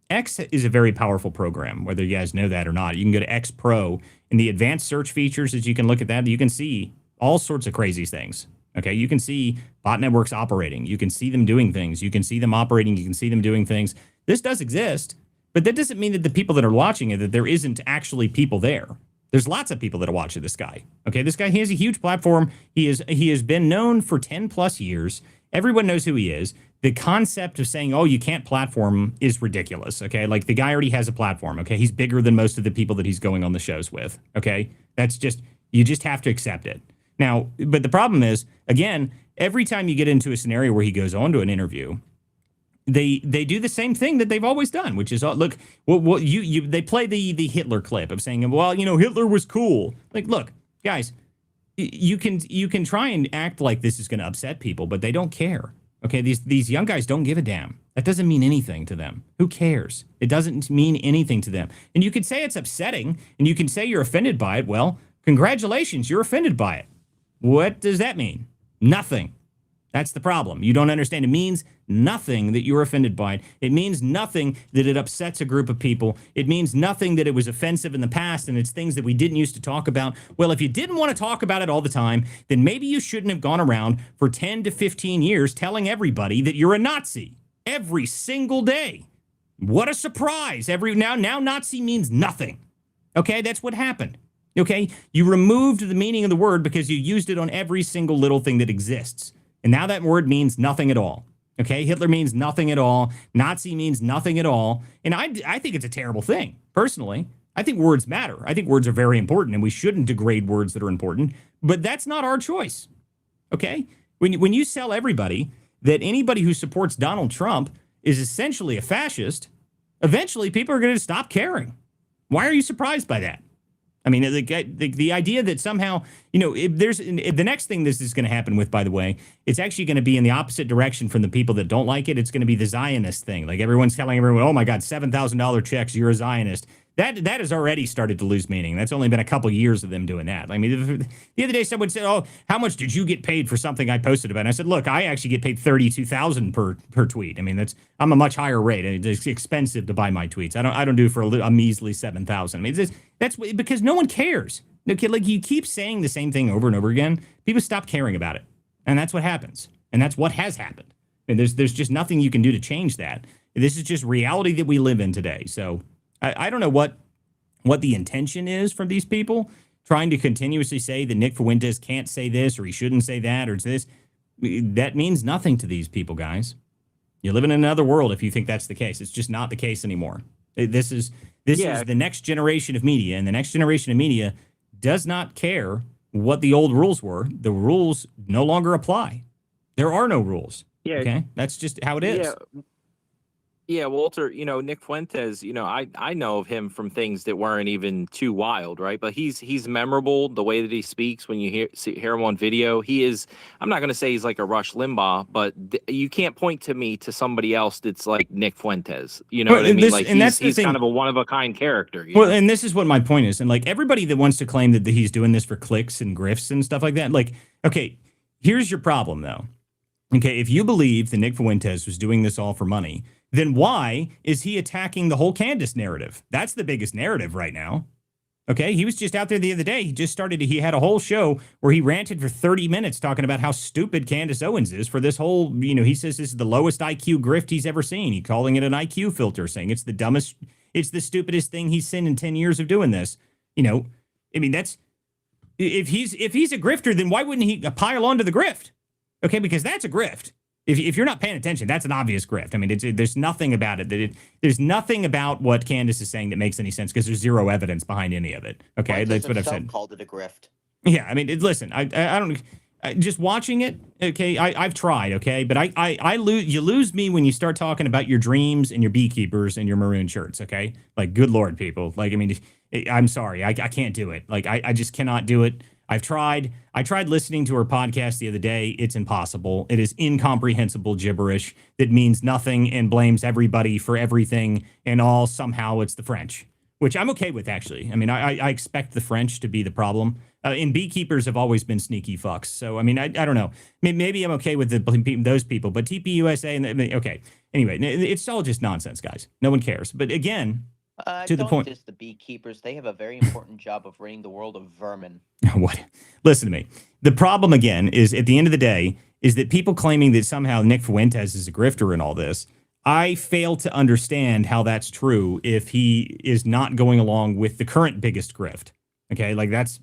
X is a very powerful program, whether you guys know that or not. You can go to X Pro, and the advanced search features, as you can look at that, you can see all sorts of crazy things. Okay, you can see bot networks operating. You can see them doing things. You can see them operating. You can see them doing things. This does exist, but that doesn't mean that the people that are watching it, that there isn't actually people there. There's lots of people that are watching this guy. Okay, this guy, he has a huge platform. He has been known for 10 plus years. Everyone knows who he is. The concept of saying, oh, you can't platform is ridiculous. Okay, like, the guy already has a platform. Okay, he's bigger than most of the people that he's going on the shows with. Okay, that's just, you just have to accept it. Now, but the problem is, again, every time you get into a scenario where he goes on to an interview, they do the same thing that they've always done, which is, look, they play the Hitler clip of saying, well, Hitler was cool. Like, look, guys, you can try and act like this is going to upset people, but they don't care. Okay, these young guys don't give a damn. That doesn't mean anything to them. Who cares? It doesn't mean anything to them. And you can say it's upsetting, and you can say you're offended by it. Well, congratulations, you're offended by it. What does that mean? Nothing. That's the problem. You don't understand. It means nothing that you're offended by it. It means nothing that it upsets a group of people. It means nothing that it was offensive in the past and it's things that we didn't used to talk about. Well, if you didn't want to talk about it all the time, then maybe you shouldn't have gone around for 10 to 15 years telling everybody that you're a Nazi every single day. What a surprise. Now Nazi means nothing. Okay, that's what happened. Okay, you removed the meaning of the word because you used it on every single little thing that exists. And now that word means nothing at all. Okay, Hitler means nothing at all. Nazi means nothing at all. And I think it's a terrible thing, personally. I think words matter. I think words are very important, and we shouldn't degrade words that are important. But that's not our choice. Okay? When you sell everybody that anybody who supports Donald Trump is essentially a fascist, eventually people are going to stop caring. Why are you surprised by that? I mean, the idea that somehow, if the next thing this is going to happen with, by the way, it's actually going to be in the opposite direction from the people that don't like it. It's going to be the Zionist thing. Like everyone's telling everyone, oh my God, $7,000 checks, you're a Zionist. That has already started to lose meaning. That's only been a couple years of them doing that. I mean, the other day someone said, "Oh, how much did you get paid for something I posted about?" And I said, "Look, I actually get paid $32,000 per tweet. I mean, I'm a much higher rate. It's expensive to buy my tweets. I don't do it for a measly $7,000. I mean, that's because no one cares. Okay, like you keep saying the same thing over and over again, people stop caring about it, and that's what happens, and that's what has happened. And there's just nothing you can do to change that. This is just reality that we live in today. So. I don't know what the intention is from these people trying to continuously say that Nick Fuentes can't say this or he shouldn't say that or this. That means nothing to these people, guys. You live in another world if you think that's the case. It's just not the case anymore. This is the next generation of media, and the next generation of media does not care what the old rules were. The rules no longer apply. There are no rules. Yeah. Okay? That's just how it is. Yeah. Yeah, Walter, Nick Fuentes, I know of him from things that weren't even too wild, right? But he's memorable, the way that he speaks when you hear him on video. He is, I'm not going to say he's like a Rush Limbaugh, but you can't point to me to somebody else that's like Nick Fuentes. You know what I mean? Like he's kind of a one-of-a-kind character. And this is what my point is. And like everybody that wants to claim that he's doing this for clicks and grifts and stuff like that, like, okay, here's your problem though. Okay, if you believe that Nick Fuentes was doing this all for money, then why is he attacking the whole Candace narrative? That's the biggest narrative right now. Okay, he was just out there the other day. He had a whole show where he ranted for 30 minutes talking about how stupid Candace Owens is for this whole, he says this is the lowest IQ grift he's ever seen. He's calling it an IQ filter, saying it's the dumbest, it's the stupidest thing he's seen in 10 years of doing this. I mean, that's, if he's a grifter, then why wouldn't he pile onto the grift? Okay, because that's a grift. If you're not paying attention, that's an obvious grift. I mean, there's nothing about it. There's nothing about what Candace is saying that makes any sense because there's zero evidence behind any of it. Okay, that's what I've said. Called it a grift. Yeah, I mean, listen, I don't. Just watching it, okay. I've tried, okay, but I lose. You lose me when you start talking about your dreams and your beekeepers and your maroon shirts. Okay, like good Lord, people. Like, I mean, I'm sorry, I can't do it. Like, I just cannot do it. I've tried. I tried listening to her podcast the other day. It's impossible. It is incomprehensible gibberish that means nothing and blames everybody for everything and all. Somehow it's the French, which I'm okay with, actually. I mean, I expect the French to be the problem. And beekeepers have always been sneaky fucks. So, I mean, I don't know. Maybe I'm okay with those people, but TPUSA, okay. Anyway, it's all just nonsense, guys. No one cares. But again, to the point. Just the beekeepers, they have a very important job of ridding the world of vermin. What? Listen to me. The problem, again, is at the end of the day, is that people claiming that somehow Nick Fuentes is a grifter in all this. I fail to understand how that's true if he is not going along with the current biggest grift. Okay, like that's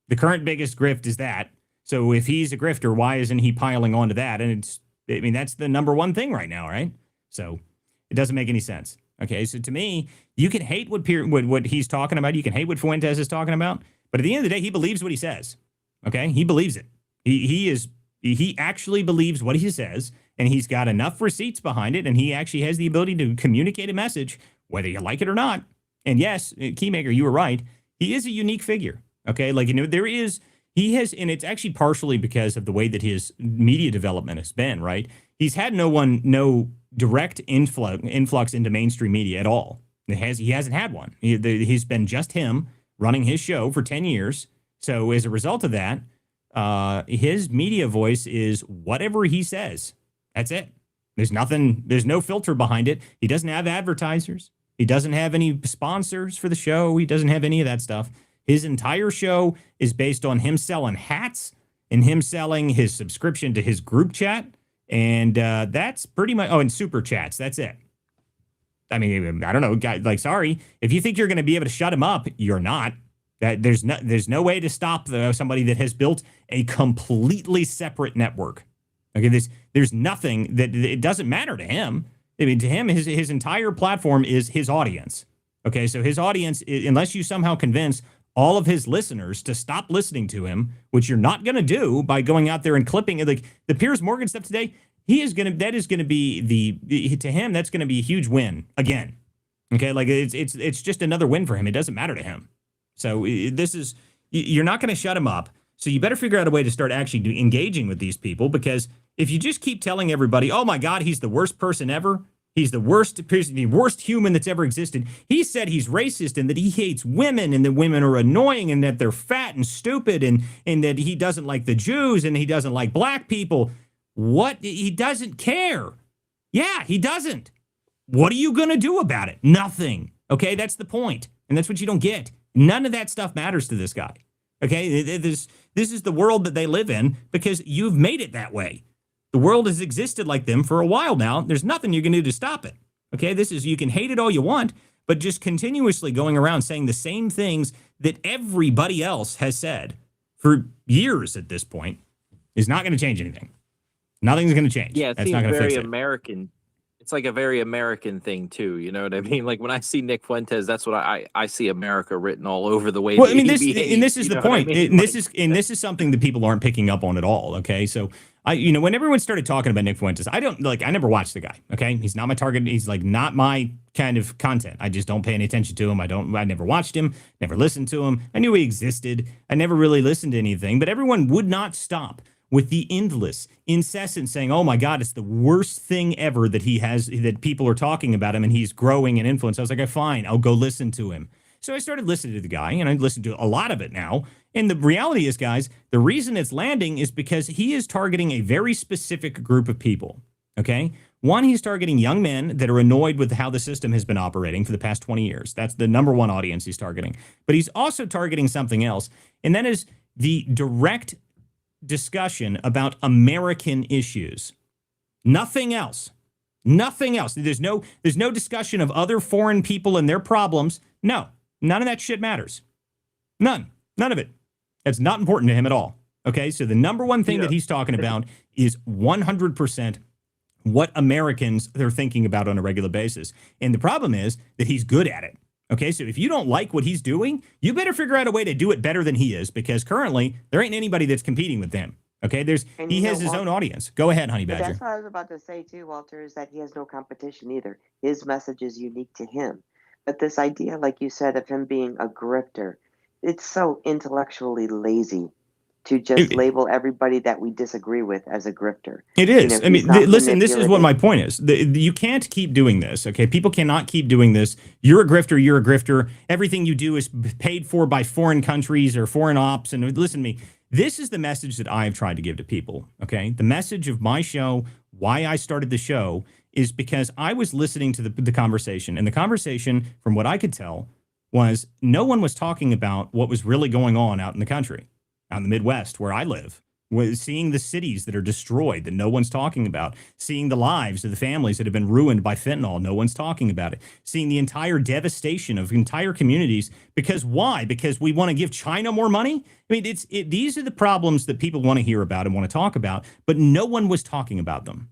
the current biggest grift is that. So if he's a grifter, why isn't he piling onto that? And that's the number one thing right now, right? So it doesn't make any sense. Okay, so to me, you can hate what he's talking about. You can hate what Fuentes is talking about. But at the end of the day, he believes what he says. Okay, he believes it. He actually believes what he says, and he's got enough receipts behind it, and he actually has the ability to communicate a message, whether you like it or not. And yes, Keymaker, you were right. He is a unique figure. Okay, like, he has, and it's actually partially because of the way that his media development has been, right? He's had no direct influx into mainstream media at all. He hasn't had one. He's been just him running his show for 10 years. So as a result of that, his media voice is whatever he says. That's it. There's no filter behind it. He doesn't have advertisers. He doesn't have any sponsors for the show. He doesn't have any of that stuff. His entire show is based on him selling hats and him selling his subscription to his group chat. And that's pretty much, and super chats. That's it. I mean, I don't know, guy, like, sorry, if you think you're going to be able to shut him up, you're not. That there's no way to stop somebody that has built a completely separate network. Okay, there's nothing that it doesn't matter to him. I mean, to him, his entire platform is his audience. Okay, so his audience, unless you somehow convince all of his listeners to stop listening to him, which you're not going to do by going out there and clipping it, like the Piers Morgan stuff today, that is going to be to him, that's going to be a huge win again. Okay, like it's just another win for him. It doesn't matter to him. So you're not going to shut him up. So you better figure out a way to start actually engaging with these people, because if you just keep telling everybody, oh my God, he's the worst person ever, he's the worst human that's ever existed. He said he's racist and that he hates women and that women are annoying and that they're fat and stupid and that he doesn't like the Jews and he doesn't like black people. What? He doesn't care. Yeah, he doesn't. What are you going to do about it? Nothing. Okay, that's the point. And that's what you don't get. None of that stuff matters to this guy. Okay, this is the world that they live in because you've made it that way. The world has existed like them for a while now. There's nothing you can do to stop it. Okay, you can hate it all you want, but just continuously going around saying the same things that everybody else has said for years at this point is not going to change anything. Nothing's going to change. Yeah, it That's seems not going to very fix it. American. It's like a very American thing too. You know what I mean? Like when I see Nick Fuentes, that's what I see America written all over the way. Well, I mean, this is the point. I mean? This is something that people aren't picking up on at all. Okay, so when everyone started talking about Nick Fuentes, I never watched the guy. Okay, he's not my target. He's like not my kind of content. I just don't pay any attention to him. I never watched him, never listened to him. I knew he existed. I never really listened to anything, but everyone would not stop with the endless, incessant saying, oh my God, it's the worst thing ever that people are talking about him and he's growing in influence. I was like, fine, I'll go listen to him. So I started listening to the guy and I listen to a lot of it now. And the reality is, guys, the reason it's landing is because he is targeting a very specific group of people. Okay. One, he's targeting young men that are annoyed with how the system has been operating for the past 20 years. That's the number one audience he's targeting. But he's also targeting something else. And that is the direct discussion about American issues. Nothing else. Nothing else. There's no discussion of other foreign people and their problems. No, none of that shit matters. None of it. That's not important to him at all. Okay, so the number one thing that he's talking about is 100% what Americans are thinking about on a regular basis. And the problem is that he's good at it. Okay, so if you don't like what he's doing, you better figure out a way to do it better than he is, because currently there ain't anybody that's competing with him. Okay, he has his own audience. Go ahead, Honey Badger. That's what I was about to say too, Walter, is that he has no competition either. His message is unique to him. But this idea, like you said, of him being a grifter, it's so intellectually lazy to just label everybody that we disagree with as a grifter. It is. I mean, listen, this is what my point is. You can't keep doing this, okay? People cannot keep doing this. You're a grifter, you're a grifter. Everything you do is paid for by foreign countries or foreign ops. And listen to me, this is the message that I've tried to give to people, okay? The message of my show, why I started the show, is because I was listening to the conversation. And the conversation, from what I could tell, was no one was talking about what was really going on out in the country. Out in the Midwest, where I live, seeing the cities that are destroyed that no one's talking about, seeing the lives of the families that have been ruined by fentanyl, no one's talking about it, seeing the entire devastation of entire communities. Because why? Because we want to give China more money? I mean, these are the problems that people want to hear about and want to talk about, but no one was talking about them.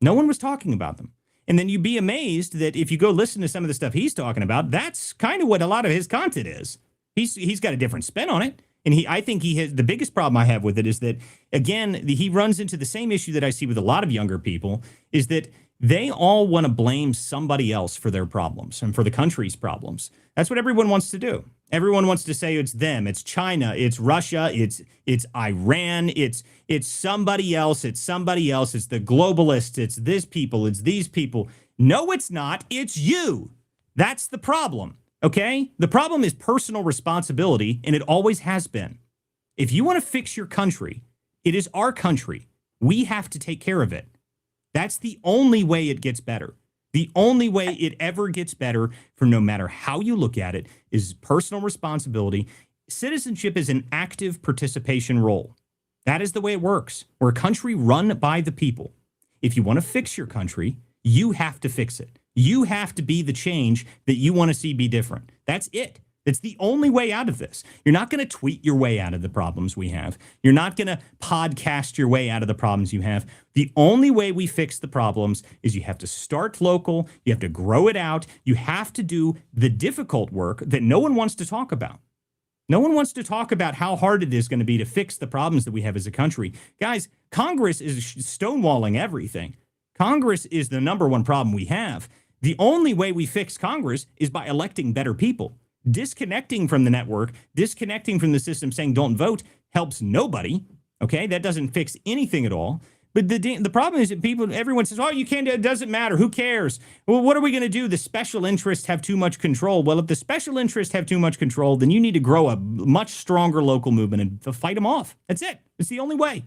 No one was talking about them. And then you'd be amazed that if you go listen to some of the stuff he's talking about, that's kind of what a lot of his content is. He's got a different spin on it. And I think he has the biggest problem I have with it is that, again, he runs into the same issue that I see with a lot of younger people, is that they all want to blame somebody else for their problems and for the country's problems. That's what everyone wants to do. Everyone wants to say it's them, it's China, it's Russia, it's Iran, it's somebody else, it's somebody else, it's the globalists, it's this people, it's these people. No, it's not. It's you. That's the problem. Okay? The problem is personal responsibility, and it always has been. If you want to fix your country, it is our country. We have to take care of it. That's the only way it gets better. The only way it ever gets better, for no matter how you look at it, is personal responsibility. Citizenship is an active participation role. That is the way it works. We're a country run by the people. If you want to fix your country, you have to fix it. You have to be the change that you want to see be different. That's it. It's the only way out of this. You're not going to tweet your way out of the problems we have. You're not going to podcast your way out of the problems you have. The only way we fix the problems is you have to start local. You have to grow it out. You have to do the difficult work that no one wants to talk about. No one wants to talk about how hard it is going to be to fix the problems that we have as a country. Guys, Congress is stonewalling everything. Congress is the number one problem we have. The only way we fix Congress is by electing better people. Disconnecting from the network, disconnecting from the system, saying don't vote helps nobody. Okay, that doesn't fix anything at all. But the problem is that everyone says, oh, you can't, it doesn't matter. Who cares? Well, what are we going to do? The special interests have too much control. Well, if the special interests have too much control, then you need to grow a much stronger local movement and fight them off. That's it. It's the only way.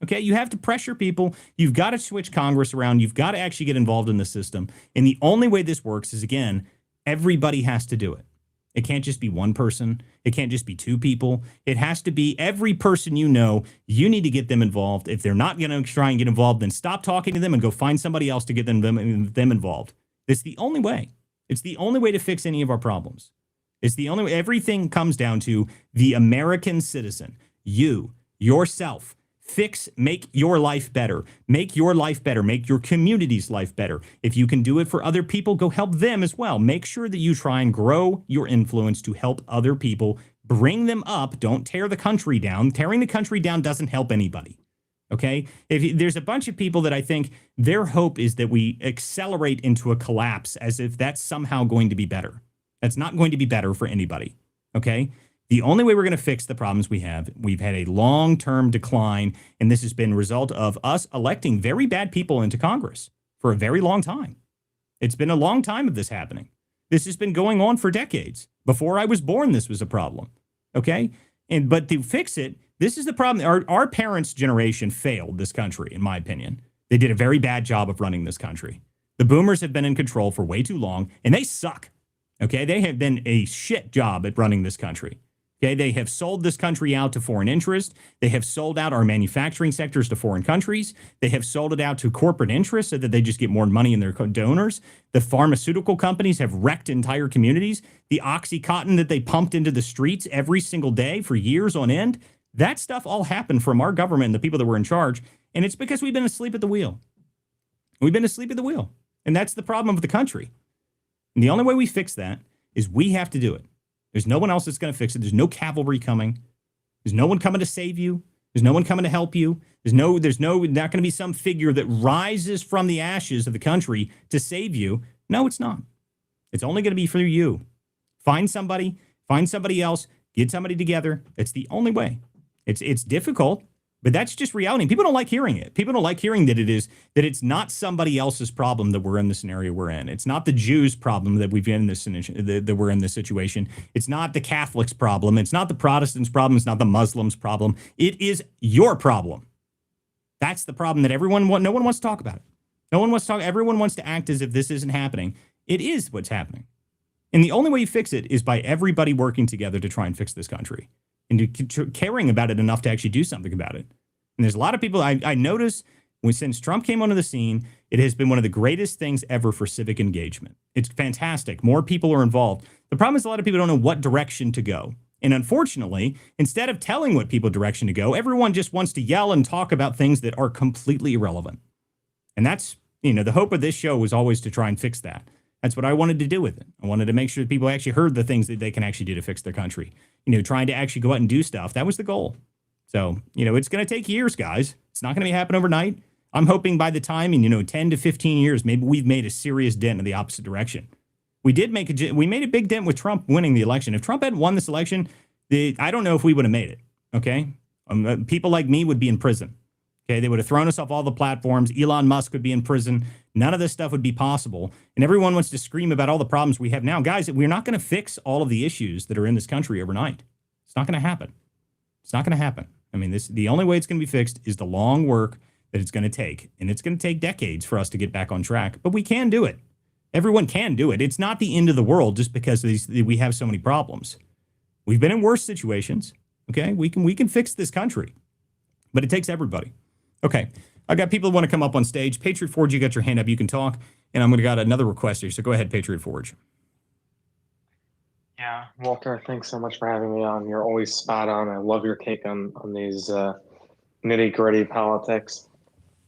Okay, you have to pressure people. You've got to switch Congress around. You've got to actually get involved in the system. And the only way this works is, again, everybody has to do it. It can't just be one person. It can't just be two people. It has to be every person you know. You need to get them involved. If they're not going to try and get involved, then stop talking to them and go find somebody else to get them involved. It's the only way. It's the only way to fix any of our problems. It's the only way. Everything comes down to the American citizen. You, yourself. Make your life better. Make your life better. Make your community's life better. If you can do it for other people, go help them as well. Make sure that you try and grow your influence to help other people. Bring them up. Don't tear the country down. Tearing the country down doesn't help anybody. Okay? There's a bunch of people that I think their hope is that we accelerate into a collapse as if that's somehow going to be better. That's not going to be better for anybody. Okay? The only way we're going to fix the problems we've had a long-term decline, and this has been a result of us electing very bad people into Congress for a very long time. It's been a long time of this happening. This has been going on for decades. Before I was born, this was a problem. Okay? But to fix it, this is the problem. Our parents' generation failed this country, in my opinion. They did a very bad job of running this country. The boomers have been in control for way too long, and they suck. Okay? They have been a shit job at running this country. Okay, they have sold this country out to foreign interests. They have sold out our manufacturing sectors to foreign countries. They have sold it out to corporate interests so that they just get more money in their donors. The pharmaceutical companies have wrecked entire communities. The Oxycontin that they pumped into the streets every single day for years on end, that stuff all happened from our government and the people that were in charge. And it's because we've been asleep at the wheel. We've been asleep at the wheel. And that's the problem of the country. And the only way we fix that is we have to do it. There's no one else that's going to fix it. There's no cavalry coming. There's no one coming to save you. There's no one coming to help you. There's not going to be some figure that rises from the ashes of the country to save you. No, it's not. It's only going to be for you. Find somebody else, get somebody together. It's the only way. It's difficult, but that's just reality. People don't like hearing it. People don't like hearing that it's not somebody else's problem that we're in the scenario we're in. It's not the Jews' problem that we're in this situation. It's not the Catholics' problem. It's not the Protestants' problem. It's not the Muslims' problem. It is your problem. That's the problem that no one wants to talk about it. No one wants to talk. Everyone wants to act as if this isn't happening. It is what's happening. And the only way you fix it is by everybody working together to try and fix this country and caring about it enough to actually do something about it. And there's a lot of people I notice since Trump came onto the scene, it has been one of the greatest things ever for civic engagement. It's fantastic. More people are involved. The problem is a lot of people don't know what direction to go. And unfortunately, instead of telling what people direction to go, everyone just wants to yell and talk about things that are completely irrelevant. And that's, the hope of this show was always to try and fix that. That's what I wanted to do with it. I wanted to make sure that people actually heard the things that they can actually do to fix their country. Trying to actually go out and do stuff. That was the goal. So, it's going to take years, guys. It's not going to happen overnight. I'm hoping by the time in, 10 to 15 years, maybe we've made a serious dent in the opposite direction. We made a big dent with Trump winning the election. If Trump had won this election, I don't know if we would have made it. Okay. People like me would be in prison. Okay. They would have thrown us off all the platforms. Elon Musk would be in prison. None of this stuff would be possible. And everyone wants to scream about all the problems we have now. Guys, we're not going to fix all of the issues that are in this country overnight. It's not going to happen. It's not going to happen. I mean, the only way it's going to be fixed is the long work that it's going to take. And it's going to take decades for us to get back on track. But we can do it. Everyone can do it. It's not the end of the world just because we have so many problems. We've been in worse situations. Okay, we can fix this country. But it takes everybody. Okay, I got people who want to come up on stage. Patriot Ford, you got your hand up. You can talk. And I'm going to got another request here. So go ahead, Patriot Forge. Yeah, Walter, thanks so much for having me on. You're always spot on. I love your take on these nitty gritty politics.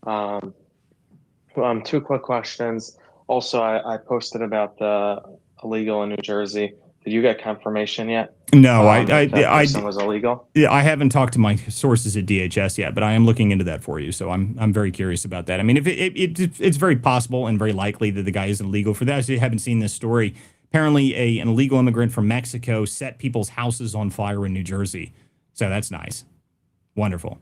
Two quick questions. Also, I posted about the illegal in New Jersey. Did you get confirmation yet? No, that person was illegal. I haven't talked to my sources at DHS yet, but I am looking into that for you. So I'm very curious about that. I mean, if it's very possible and very likely that the guy is illegal. For those who haven't seen this story, apparently an illegal immigrant from Mexico set people's houses on fire in New Jersey. So that's nice, wonderful.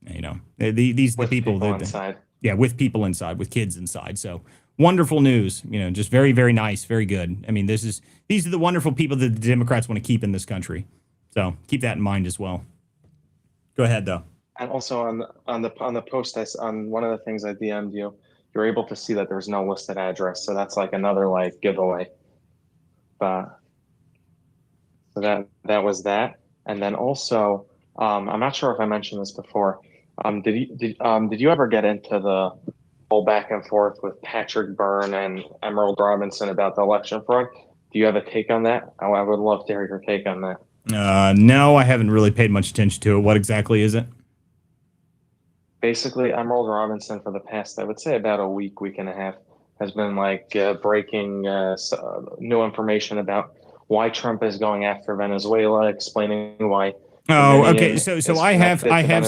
You know, these the people that inside. Yeah, with people inside, with kids inside. So wonderful news. You know, just very, very nice, very good. I mean, these are the wonderful people that the Democrats want to keep in this country. So keep that in mind as well. Go ahead, though. And also on the post, on one of the things I DM'd you, you're able to see that there's no listed address. So that's like another like giveaway. But so that was that. And then also, I'm not sure if I mentioned this before. Did you ever get into the whole back and forth with Patrick Byrne and Emerald Robinson about the election fraud? Do you have a take on that? I would love to hear your take on that. No, I haven't really paid much attention to it. What exactly is it? Basically, Emerald Robinson for the past, I would say about a week and a half, has been like breaking new information about why Trump is going after Venezuela, explaining why. Oh, okay. So I have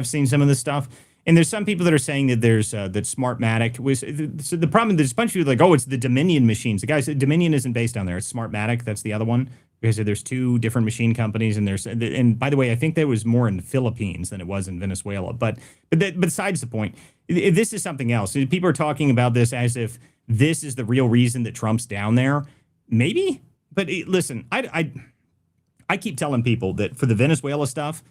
seen some of this stuff, and there's some people that are saying that there's that Smartmatic was. So the problem, there's a bunch of people like, oh, it's the Dominion machines. The guys, Dominion isn't based down there. It's Smartmatic. That's the other one, because there's two different machine companies, and by the way, I think that was more in the Philippines than it was in Venezuela. But besides the point, this is something else. People are talking about this as if this is the real reason that Trump's down there. Maybe, but listen, I keep telling people that for the Venezuela stuff,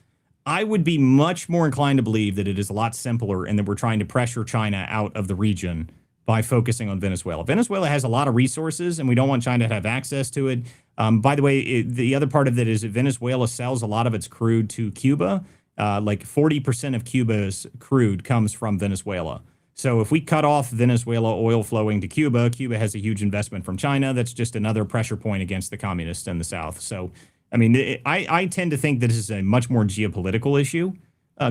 I would be much more inclined to believe that it is a lot simpler and that we're trying to pressure China out of the region by focusing on Venezuela. Venezuela has a lot of resources, and we don't want China to have access to it. By the way, the other part of that is that Venezuela sells a lot of its crude to Cuba. Like 40% of Cuba's crude comes from Venezuela. So if we cut off Venezuela oil flowing to Cuba, Cuba has a huge investment from China. That's just another pressure point against the communists in the South. So I mean, I tend to think that this is a much more geopolitical issue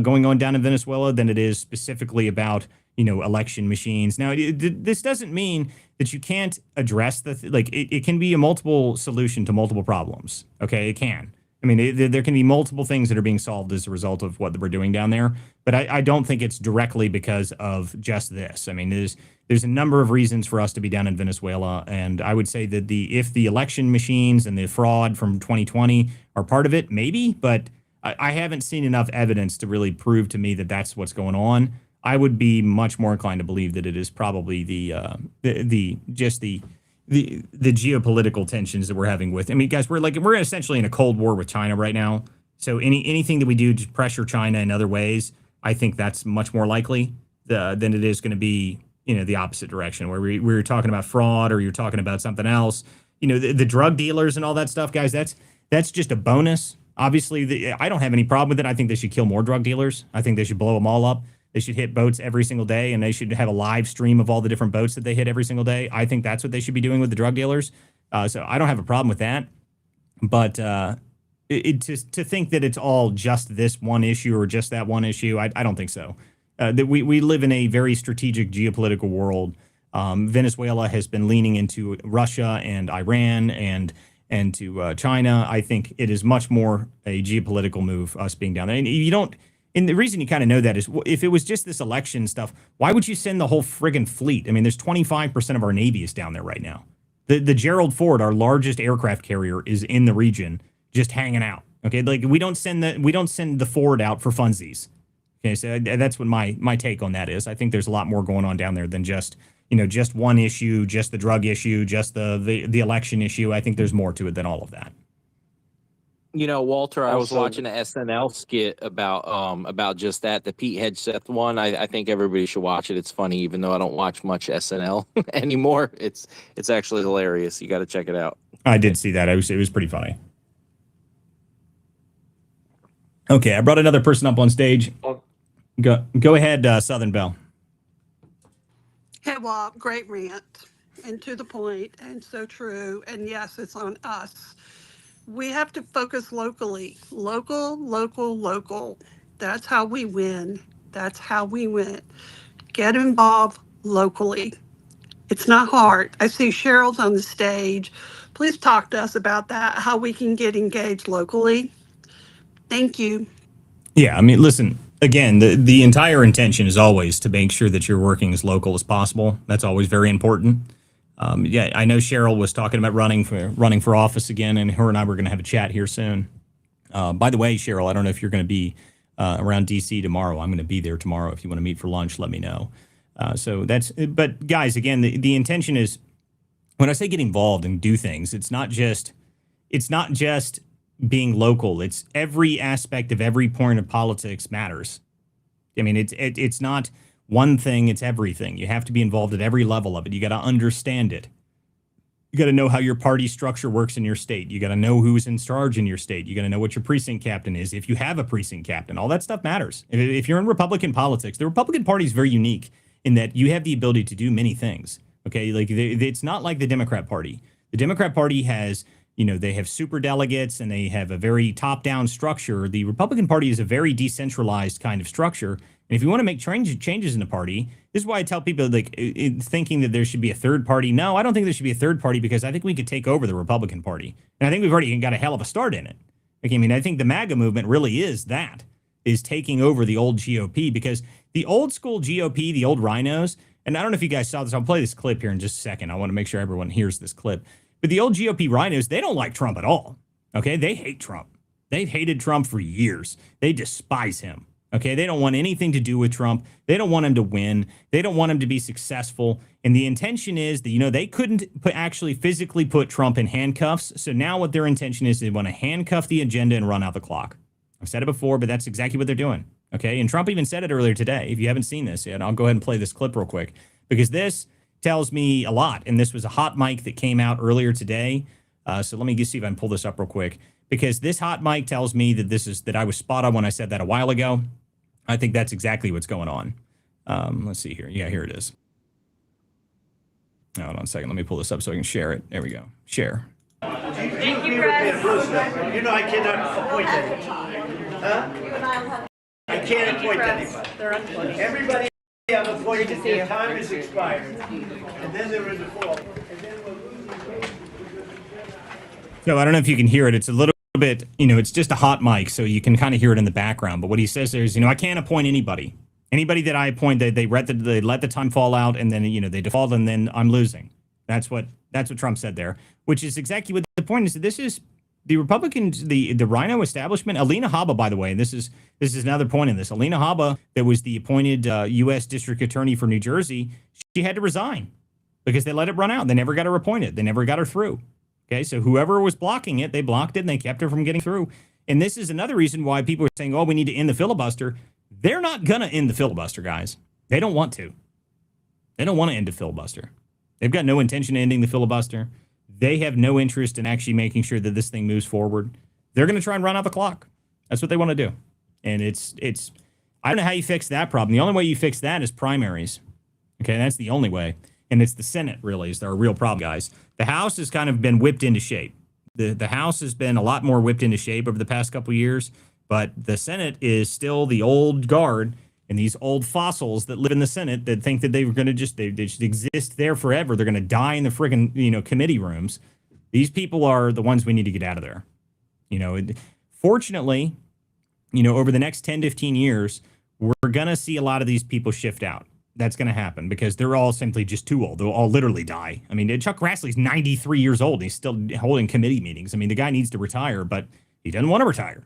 going on down in Venezuela than it is specifically about, election machines. Now, this doesn't mean that you can't address it can be a multiple solution to multiple problems. Okay, it can. I mean, there can be multiple things that are being solved as a result of what we're doing down there. But I don't think it's directly because of just this. I mean, there's a number of reasons for us to be down in Venezuela. And I would say that if the election machines and the fraud from 2020 are part of it, maybe. But I haven't seen enough evidence to really prove to me that that's what's going on. I would be much more inclined to believe that it is probably the geopolitical tensions that we're having with. I mean, guys, we're essentially in a Cold War with China right now. So anything that we do to pressure China in other ways, I think that's much more likely than it is going to be, the opposite direction, where we're talking about fraud or you're talking about something else. The drug dealers and all that stuff, guys. That's just a bonus. Obviously, I don't have any problem with it. I think they should kill more drug dealers. I think they should blow them all up. They should hit boats every single day, and they should have a live stream of all the different boats that they hit every single day. I think that's what they should be doing with the drug dealers. So I don't have a problem with that. But to think that it's all just this one issue or just that one issue, I don't think so. That we live in a very strategic geopolitical world. Venezuela has been leaning into Russia and Iran and to China. I think it is much more a geopolitical move, us being down there. And you don't. And the reason you kind of know that is if it was just this election stuff, why would you send the whole friggin' fleet? I mean, there's 25% of our Navy is down there right now. The Gerald Ford, our largest aircraft carrier, is in the region just hanging out. Okay, like we don't send the Ford out for funsies. Okay, so that's what my take on that is. I think there's a lot more going on down there than just one issue, just the drug issue, just the election issue. I think there's more to it than all of that. Walter, I was watching an SNL skit about just that, the Pete Hegseth one. I think everybody should watch it. It's funny, even though I don't watch much SNL anymore. It's actually hilarious. You got to check it out. I did see that. It was pretty funny. Okay, I brought another person up on stage. Go ahead, Southern Belle. Hey, well, great rant and to the point and so true. And yes, it's on us. We have to focus locally. Local, local, local. That's how we win. That's how we win. Get involved locally. It's not hard. I see Cheryl's on the stage. Please talk to us about that, how we can get engaged locally. Thank you. Yeah, I mean, listen, again, the entire intention is always to make sure that you're working as local as possible. That's always very important. Yeah, I know Cheryl was talking about running for office again, and her and I were going to have a chat here soon. By the way, Cheryl, I don't know if you're going to be around DC tomorrow. I'm going to be there tomorrow. If you want to meet for lunch, let me know. But guys, again, the intention is when I say get involved and do things, it's not just being local. It's every aspect of every point of politics matters. I mean, it's not one thing, it's everything. You have to be involved at every level of it. You got to understand it. You got to know how your party structure works in your state. You got to know who's in charge in your state. You got to know what your precinct captain is. If you have a precinct captain, all that stuff matters. If you're in Republican politics, the Republican Party is very unique in that you have the ability to do many things. Okay, like it's not like the Democrat Party. The Democrat Party has, they have super delegates and they have a very top-down structure. The Republican Party is a very decentralized kind of structure. And if you want to make changes in the party, this is why I tell people, thinking that there should be a third party. No, I don't think there should be a third party because I think we could take over the Republican Party. And I think we've already got a hell of a start in it. Okay, I mean, I think the MAGA movement really is taking over the old GOP because the old school GOP, the old rhinos, and I don't know if you guys saw this. I'll play this clip here in just a second. I want to make sure everyone hears this clip. But the old GOP rhinos, they don't like Trump at all. Okay, they hate Trump. They've hated Trump for years. They despise him. Okay, they don't want anything to do with Trump. They don't want him to win. They don't want him to be successful. And the intention is that, they couldn't actually physically put Trump in handcuffs. So now what their intention is, they want to handcuff the agenda and run out the clock. I've said it before, but that's exactly what they're doing. Okay, and Trump even said it earlier today. If you haven't seen this yet, I'll go ahead and play this clip real quick because this tells me a lot. And this was a hot mic that came out earlier today. So let me just see if I can pull this up real quick because this hot mic tells me that I was spot on when I said that a while ago. I think that's exactly what's going on. Let's see here. Yeah, here it is. Hold on a second. Let me pull this up so I can share it. There we go. Share. Thank you, Chris. I cannot appoint anyone. Huh? I can't appoint anyone. They're unappointed. Everybody I've appointed, their time is expired. And then they're in default. So I don't know if you can hear it. It's a little bit, it's just a hot mic, so you can kind of hear it in the background. But what he says there is, I can't appoint anybody. Anybody that I appoint, they let the time fall out, and then they default, and then I'm losing. That's what Trump said there, which is exactly what the point is. This is the Republicans, the Rhino establishment. Alina Habba, by the way, and this is another point in this. Alina Habba, that was the appointed U.S. District Attorney for New Jersey, she had to resign because they let it run out. They never got her appointed. They never got her through. Okay, so whoever was blocking it, they blocked it and they kept her from getting through. And this is another reason why people are saying, oh, we need to end the filibuster. They're not going to end the filibuster, guys. They don't want to. They don't want to end the filibuster. They've got no intention of ending the filibuster. They have no interest in actually making sure that this thing moves forward. They're going to try and run out the clock. That's what they want to do. And it's I don't know how you fix that problem. The only way you fix that is primaries. Okay, that's the only way. And it's the Senate, really, is our real problem, guys. The House has kind of been whipped into shape. The House has been a lot more whipped into shape over the past couple of years, but the Senate is still the old guard and these old fossils that live in the Senate that think that they were going to they just exist there forever. They're going to die in the friggin' committee rooms. These people are the ones we need to get out of there. Fortunately, over the next 10, 15 years, we're going to see a lot of these people shift out. That's going to happen because they're all simply just too old. They'll all literally die. I mean, Chuck Grassley's 93 years old. And he's still holding committee meetings. I mean, the guy needs to retire, but he doesn't want to retire.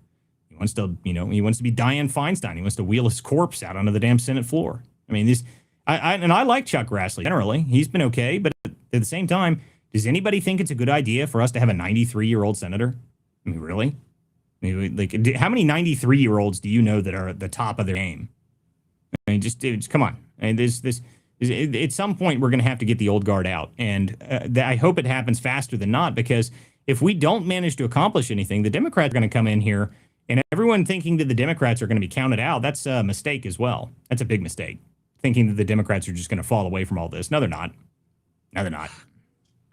He wants to, he wants to be Dianne Feinstein. He wants to wheel his corpse out onto the damn Senate floor. I mean, I like Chuck Grassley generally. He's been okay, but at the same time, does anybody think it's a good idea for us to have a 93-year-old senator? I mean, really? I mean, how many 93-year-olds do you know that are at the top of their game? I mean, just come on. And at some point, we're going to have to get the old guard out. And I hope it happens faster than not, because if we don't manage to accomplish anything, the Democrats are going to come in here, and everyone thinking that the Democrats are going to be counted out, that's a mistake as well. That's a big mistake. thinking that the Democrats are just going to fall away from all this. No, they're not. No, they're not.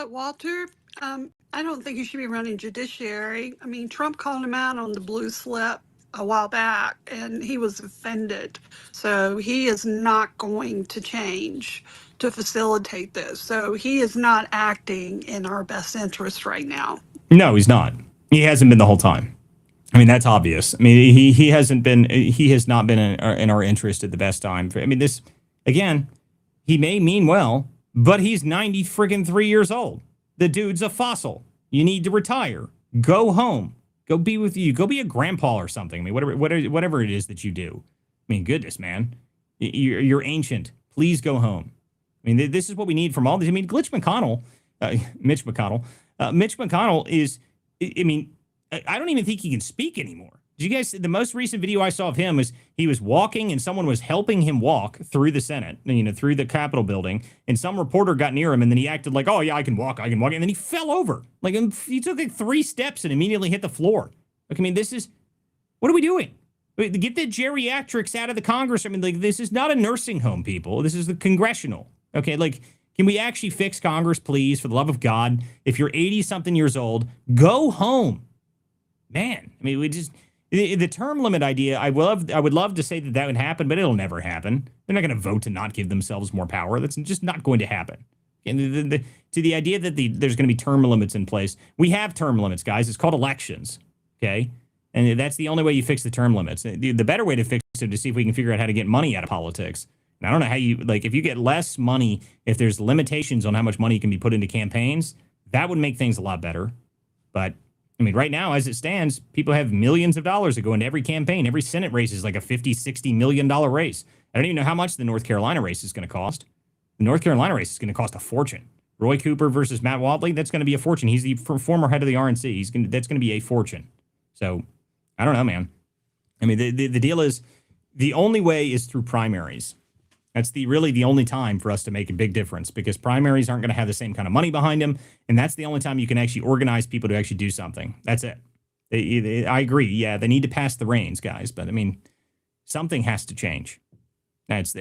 Walter, I don't think he should be running judiciary. I mean, Trump called him out on the blue slip a while back, and he was offended. So he is not going to change to facilitate this. So he is not acting in our best interest right now. No, he's not. He hasn't been the whole time. I mean, that's obvious. I mean, he hasn't been. He has not been in our interest at the best time. I mean, this again. He may mean well, but he's 90 friggin' 3 years old. The dude's a fossil. You need to retire. Go home. Go be with you. Go be a grandpa or something. I mean, whatever it is that you do. I mean, goodness, man. You're ancient. Please go home. I mean, this is what we need from all these. I mean, Mitch McConnell is, I mean, I don't even think he can speak anymore. Did you guys, the most recent video I saw of him was he was walking and someone was helping him walk through the Senate, through the Capitol building, and some reporter got near him and then he acted like, oh yeah, I can walk. And then he fell over. Like he took like 3 steps and immediately hit the floor. Like, I mean, what are we doing? Get the geriatrics out of the Congress. I mean, like, this is not a nursing home, people. This is the congressional. Okay, like, can we actually fix Congress, please, for the love of God? If you're 80-something years old, go home. Man, I mean, the term limit idea, I would love to say that would happen, but it'll never happen. They're not going to vote to not give themselves more power. That's just not going to happen. And to the idea that there's going to be term limits in place, we have term limits, guys. It's called elections, okay? And that's the only way you fix the term limits. The better way to fix it is to see if we can figure out how to get money out of politics. And I don't know how if you get less money, if there's limitations on how much money can be put into campaigns, that would make things a lot better. But I mean, right now, as it stands, people have millions of dollars that go into every campaign. Every Senate race is like a $50-60 million race. I don't even know how much the North Carolina race is going to cost. The North Carolina race is going to cost a fortune. Roy Cooper versus Matt Wadley, that's going to be a fortune. He's the former head of the RNC. That's going to be a fortune. So, I don't know, man. I mean, the deal is, the only way is through primaries. That's really the only time for us to make a big difference, because primaries aren't going to have the same kind of money behind them. And that's the only time you can actually organize people to actually do something. That's it. I agree. Yeah, they need to pass the reins, guys. But I mean, something has to change. That's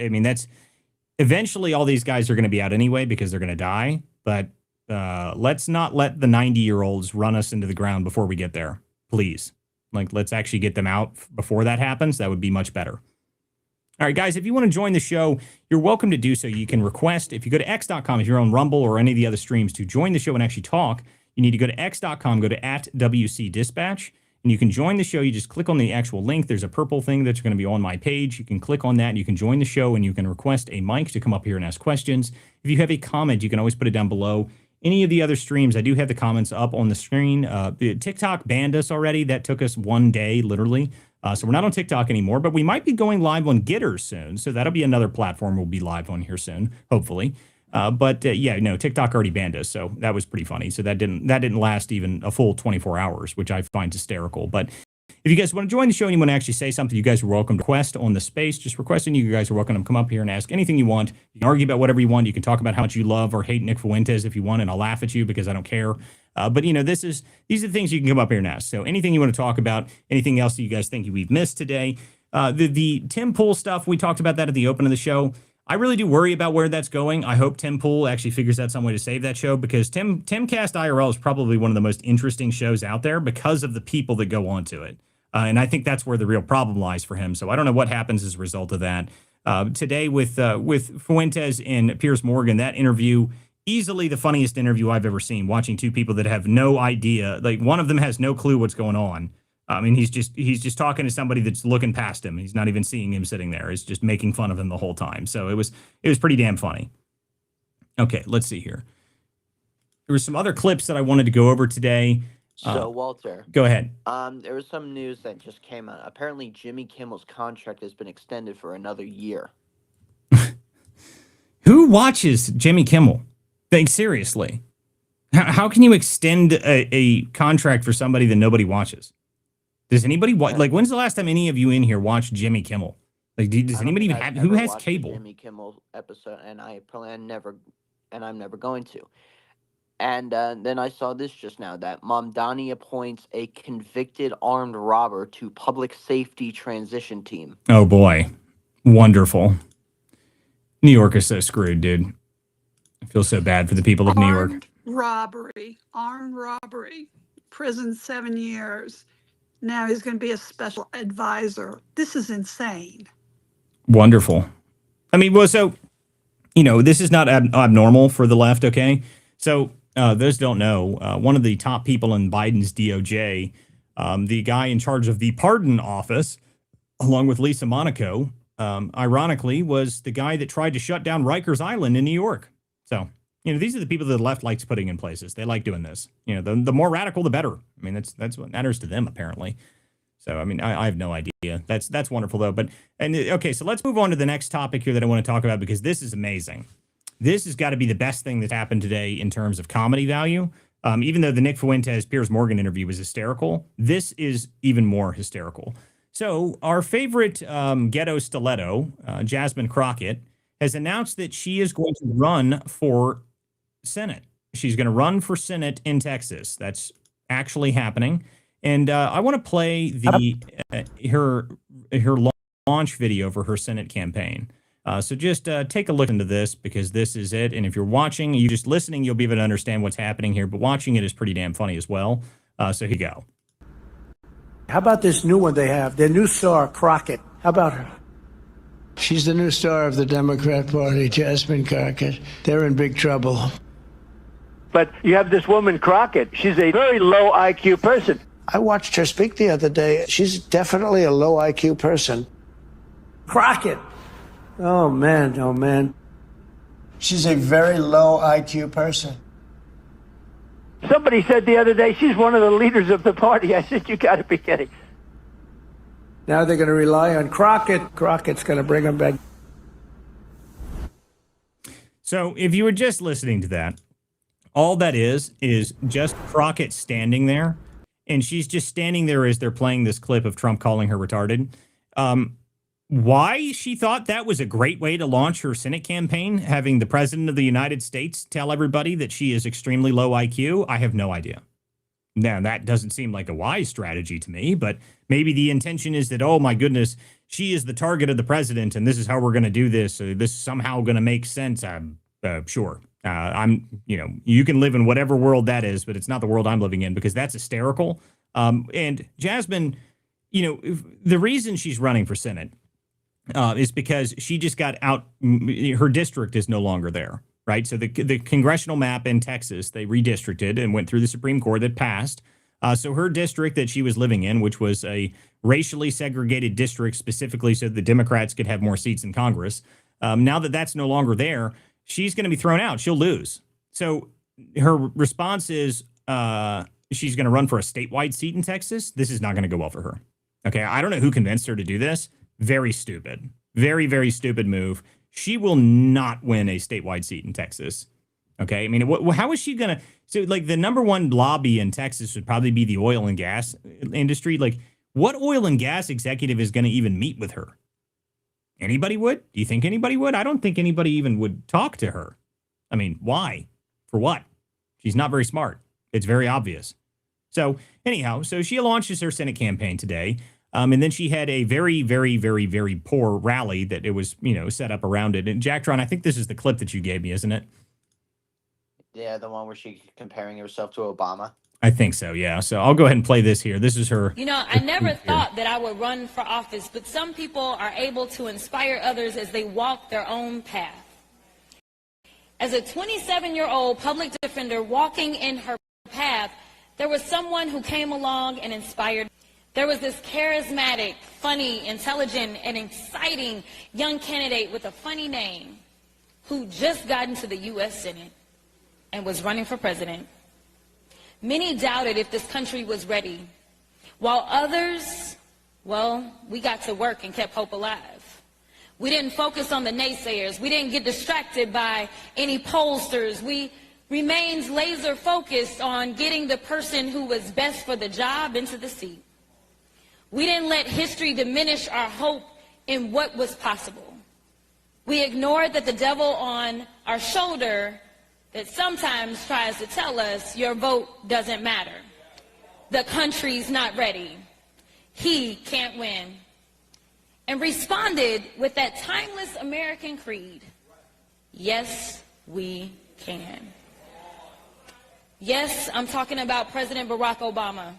eventually all these guys are going to be out anyway because they're going to die. But let's not let the 90-year-olds run us into the ground before we get there. Please. Like, let's actually get them out before that happens. That would be much better. All right, guys, if you want to join the show, you're welcome to do so. You can request, if you go to x.com, if you're on Rumble or any of the other streams, to join the show and actually talk, you need to go to x.com, go to @WCDispatch, and you can join the show. You just click on the actual link. There's a purple thing that's going to be on my page. You can click on that, and you can join the show, and you can request a mic to come up here and ask questions. If you have a comment, you can always put it down below. Any of the other streams, I do have the comments up on the screen. TikTok banned us already. That took us 1 day, literally. So we're not on TikTok anymore, but we might be going live on Gettr soon. So that'll be another platform we'll be live on here soon, hopefully. TikTok already banned us, so that was pretty funny. So that didn't last even a full 24 hours, which I find hysterical. But if you guys want to join the show and you want to actually say something, you guys are welcome to request on the space. Just requesting, you guys are welcome to come up here and ask anything you want. You can argue about whatever you want. You can talk about how much you love or hate Nick Fuentes if you want, and I'll laugh at you because I don't care. But these are the things you can come up here and ask. So anything you want to talk about, anything else that you guys think we've missed today. The Tim Pool stuff, we talked about that at the open of the show. I really do worry about where that's going. I hope Tim Pool actually figures out some way to save that show, because Timcast IRL is probably one of the most interesting shows out there because of the people that go onto it. And I think that's where the real problem lies for him. So I don't know what happens as a result of that. Today with Fuentes and Piers Morgan, that interview, easily the funniest interview I've ever seen, watching two people that have no idea. Like, one of them has no clue what's going on. I mean, he's just talking to somebody that's looking past him. He's not even seeing him sitting there. He's just making fun of him the whole time. So it was pretty damn funny. Okay, let's see here. There were some other clips that I wanted to go over today. So, Walter. Go ahead. There was some news that just came out. Apparently, Jimmy Kimmel's contract has been extended for another year. Who watches Jimmy Kimmel? Like, seriously. How can you extend a contract for somebody that nobody watches? Does anybody watch? Like, when's the last time any of you in here watched Jimmy Kimmel? Like, does anybody even have? Who has cable? Jimmy Kimmel episode, and I'm never going to. And then I saw this just now, that Mamdani appoints a convicted armed robber to public safety transition team. Oh boy, wonderful. New York is so screwed, dude. I feel so bad for the people of New York. Armed robbery, prison 7 years. Now he's going to be a special advisor. This is insane. Wonderful. I mean, well, so, this is not abnormal for the left, okay? So those don't know, one of the top people in Biden's DOJ, the guy in charge of the pardon office, along with Lisa Monaco, ironically, was the guy that tried to shut down Rikers Island in New York. So, these are the people that the left likes putting in places. They like doing this. The more radical, the better. I mean, that's what matters to them, apparently. So, I mean, I have no idea. That's wonderful, though. Okay, so let's move on to the next topic here that I want to talk about, because this is amazing. This has got to be the best thing that's happened today in terms of comedy value. Even though the Nick Fuentes Piers Morgan interview was hysterical, this is even more hysterical. So our favorite ghetto stiletto, Jasmine Crockett, has announced that she is going to run for Senate. She's going to run for Senate in Texas. That's actually happening. And I want to play her launch video for her Senate campaign. So just take a look into this, because this is it. And if you're watching, you just listening, you'll be able to understand what's happening here. But watching it is pretty damn funny as well. So here you go. How about this new one they have? Their new star, Crockett. How about her? She's the new star of the Democrat Party, Jasmine Crockett. They're in big trouble. But you have this woman, Crockett. She's a very low IQ person. I watched her speak the other day. She's definitely a low IQ person. Crockett. Oh, man. Oh, man. She's a very low IQ person. Somebody said the other day she's one of the leaders of the party. I said, you got to be kidding. Now they're going to rely on Crockett. Crockett's going to bring them back. So if you were just listening to that, all that is just Crockett standing there, and she's just standing there as they're playing this clip of Trump calling her retarded. Why she thought that was a great way to launch her Senate campaign, having the president of the United States tell everybody that she is extremely low IQ, I have no idea. Now, that doesn't seem like a wise strategy to me, but maybe the intention is that, oh my goodness, she is the target of the president, and this is how we're going to do this. This is somehow going to make sense. Sure. You can live in whatever world that is, but it's not the world I'm living in, because that's hysterical. And Jasmine, the reason she's running for Senate is because she just got out. Her district is no longer there, right? So the congressional map in Texas, they redistricted and went through the Supreme Court that passed. So her district that she was living in, which was a racially segregated district specifically so the Democrats could have more seats in Congress, now that that's no longer there, she's going to be thrown out. She'll lose. So her response is she's going to run for a statewide seat in Texas. This is not going to go well for her. Okay, I don't know who convinced her to do this. Very stupid. Very, very stupid move. She will not win a statewide seat in Texas. Okay, I mean, how is she going to... So, like, the number one lobby in Texas would probably be the oil and gas industry. Like, what oil and gas executive is going to even meet with her? Anybody would? Do you think anybody would? I don't think anybody even would talk to her. I mean, why? For what? She's not very smart. It's very obvious. So, anyhow, so she launches her Senate campaign today. And then she had a very, very, very, very poor rally that it was, set up around it. And Jacktron, I think this is the clip that you gave me, isn't it? Yeah, the one where she's comparing herself to Obama. I think so, yeah. So I'll go ahead and play this here. This is her. I never thought that I would run for office, but some people are able to inspire others as they walk their own path. As a 27-year-old public defender walking in her path, there was someone who came along and inspired. There was this charismatic, funny, intelligent, and exciting young candidate with a funny name who just got into the U.S. Senate and was running for president. Many doubted if this country was ready, while others, we got to work and kept hope alive. We didn't focus on the naysayers. We didn't get distracted by any pollsters. We remained laser focused on getting the person who was best for the job into the seat. We didn't let history diminish our hope in what was possible. We ignored that the devil on our shoulder that sometimes tries to tell us your vote doesn't matter. The country's not ready. He can't win. And responded with that timeless American creed. Yes, we can. Yes, I'm talking about President Barack Obama.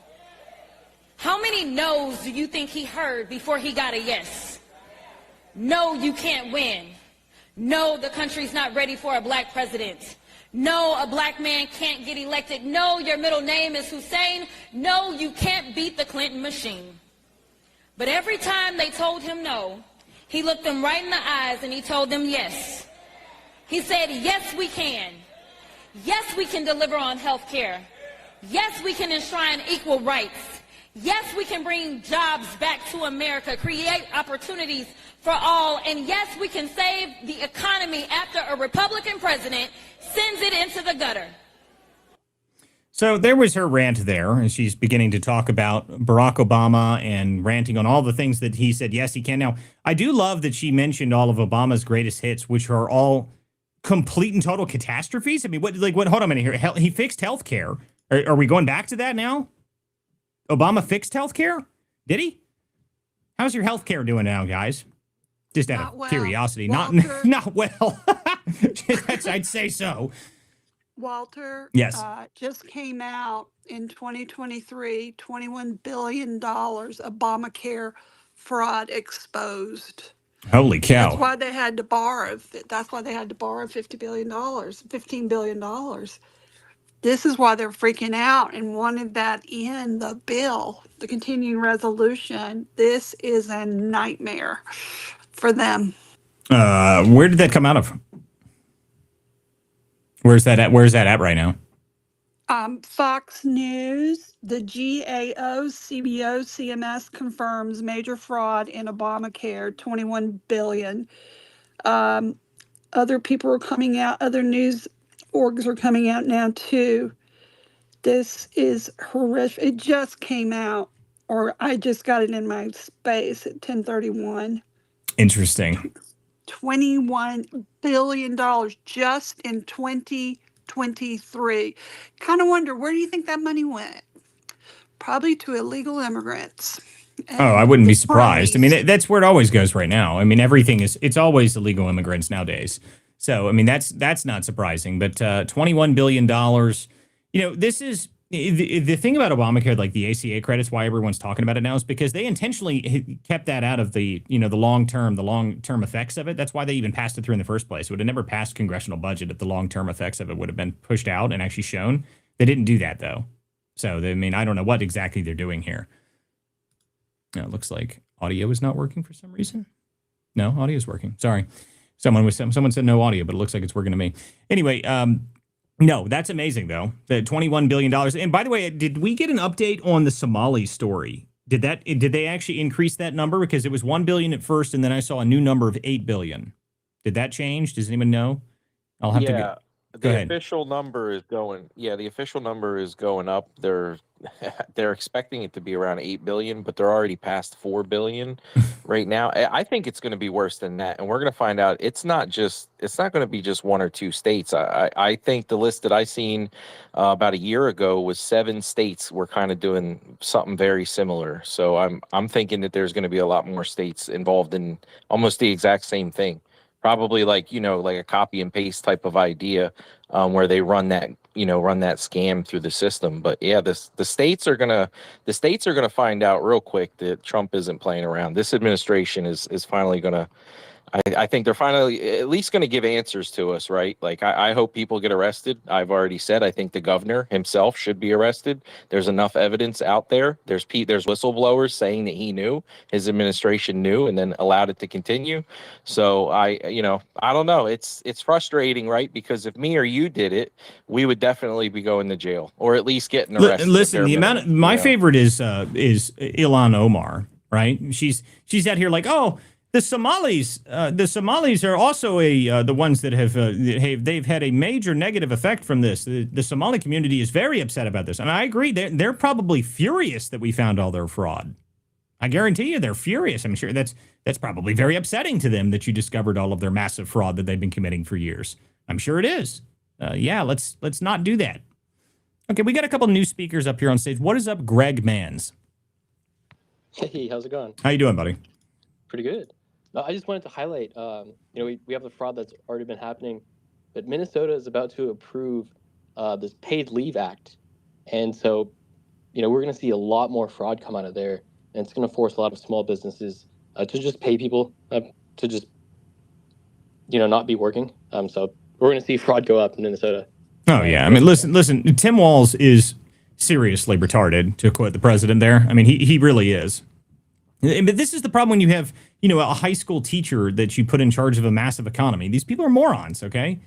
How many no's do you think he heard before he got a yes? No, you can't win. No, the country's not ready for a black president. No, a black man can't get elected. No, your middle name is Hussein. No, you can't beat the Clinton machine. But every time they told him no, he looked them right in the eyes and he told them yes. He said, yes, we can. Yes, we can deliver on health care. Yes, we can enshrine equal rights. Yes, we can bring jobs back to America, create opportunities for all. And yes, we can save the economy after a Republican president sends it into the gutter. So there was her rant there, and she's beginning to talk about Barack Obama and ranting on all the things that he said, yes, he can. Now, I do love that she mentioned all of Obama's greatest hits, which are all complete and total catastrophes. I mean, what, hold on a minute here. He fixed health care. Are we going back to that now? Obama fixed health care? Did he? How's your health care doing now, guys? Just out of curiosity. Walter, not well. I'd say so. Walter, yes. Just came out in 2023, $21 billion Obamacare fraud exposed. Holy cow. That's why they had to borrow. That's why they had to borrow $15 billion. This is why they're freaking out and wanted that in the bill, the continuing resolution. This is a nightmare for them. Where did that come out of? Where's that at? Where's that at right now? Fox News, the GAO, CBO, CMS confirms major fraud in Obamacare, $21 billion. Other people are coming out, other news orgs are coming out now too. This is horrific. It just came out, or I just got it in my space at 10:31. Interesting. $21 billion just in 2023. Kind of wonder, where do you think that money went? Probably to illegal immigrants. I wouldn't be surprised. I mean, that's where it always goes right now. I mean, it's always illegal immigrants nowadays. So, I mean, that's not surprising. But $21 billion, this is the thing about Obamacare, like the ACA credits, why everyone's talking about it now is because they intentionally kept that out of the long-term effects of it. That's why they even passed it through in the first place. It would have never passed congressional budget if the long-term effects of it would have been pushed out and actually shown. They didn't do that, though. So, I mean, I don't know what exactly they're doing here. It looks like audio is not working for some reason. No, audio is working. Sorry. Someone said no audio, but it looks like it's working to me. Anyway, no, that's amazing, though. The $21 billion. And by the way, did we get an update on the Somali story? Did they actually increase that number? Because it was $1 billion at first, and then I saw a new number of $8 billion. Did that change? Does anyone know? I'll have to go ahead. The official number is going. Yeah, the official number is going up. They're expecting it to be around 8 billion, but they're already past 4 billion right now. I think it's going to be worse than that, and we're going to find out. It's not going to be just one or two states. I think the list that I seen about a year ago was 7 states were kind of doing something very similar. So I'm thinking that there's going to be a lot more states involved in almost the exact same thing. Probably like a copy and paste type of idea where they run that scam through the system. But yeah, the states are gonna find out real quick that Trump isn't playing around. This administration is finally gonna. I think they're finally at least going to give answers to us, right? Like, I hope people get arrested. I've already said I think the governor himself should be arrested. There's enough evidence out there. There's whistleblowers saying that he knew, his administration knew, and then allowed it to continue. So I don't know. It's frustrating, right? Because if me or you did it, we would definitely be going to jail or at least getting arrested. Listen, my favorite is Ilhan Omar, right? She's out here like, oh, the Somalis are also the ones that they've had a major negative effect from this. The Somali community is very upset about this, and I agree. They're probably furious that we found all their fraud. I guarantee you, they're furious. I'm sure that's probably very upsetting to them that you discovered all of their massive fraud that they've been committing for years. I'm sure it is. Let's not do that. Okay, we got a couple new speakers up here on stage. What is up, Greg Manns? Hey, how's it going? How you doing, buddy? Pretty good. I just wanted to highlight, we have the fraud that's already been happening, but Minnesota is about to approve this Paid Leave Act. And so, we're going to see a lot more fraud come out of there. And it's going to force a lot of small businesses to just pay people to just, not be working. So we're going to see fraud go up in Minnesota. Oh, yeah. I mean, listen, Tim Walz is seriously retarded, to quote the president there. I mean, he really is. But this is the problem when you have, a high school teacher that you put in charge of a massive economy. These people are morons, okay?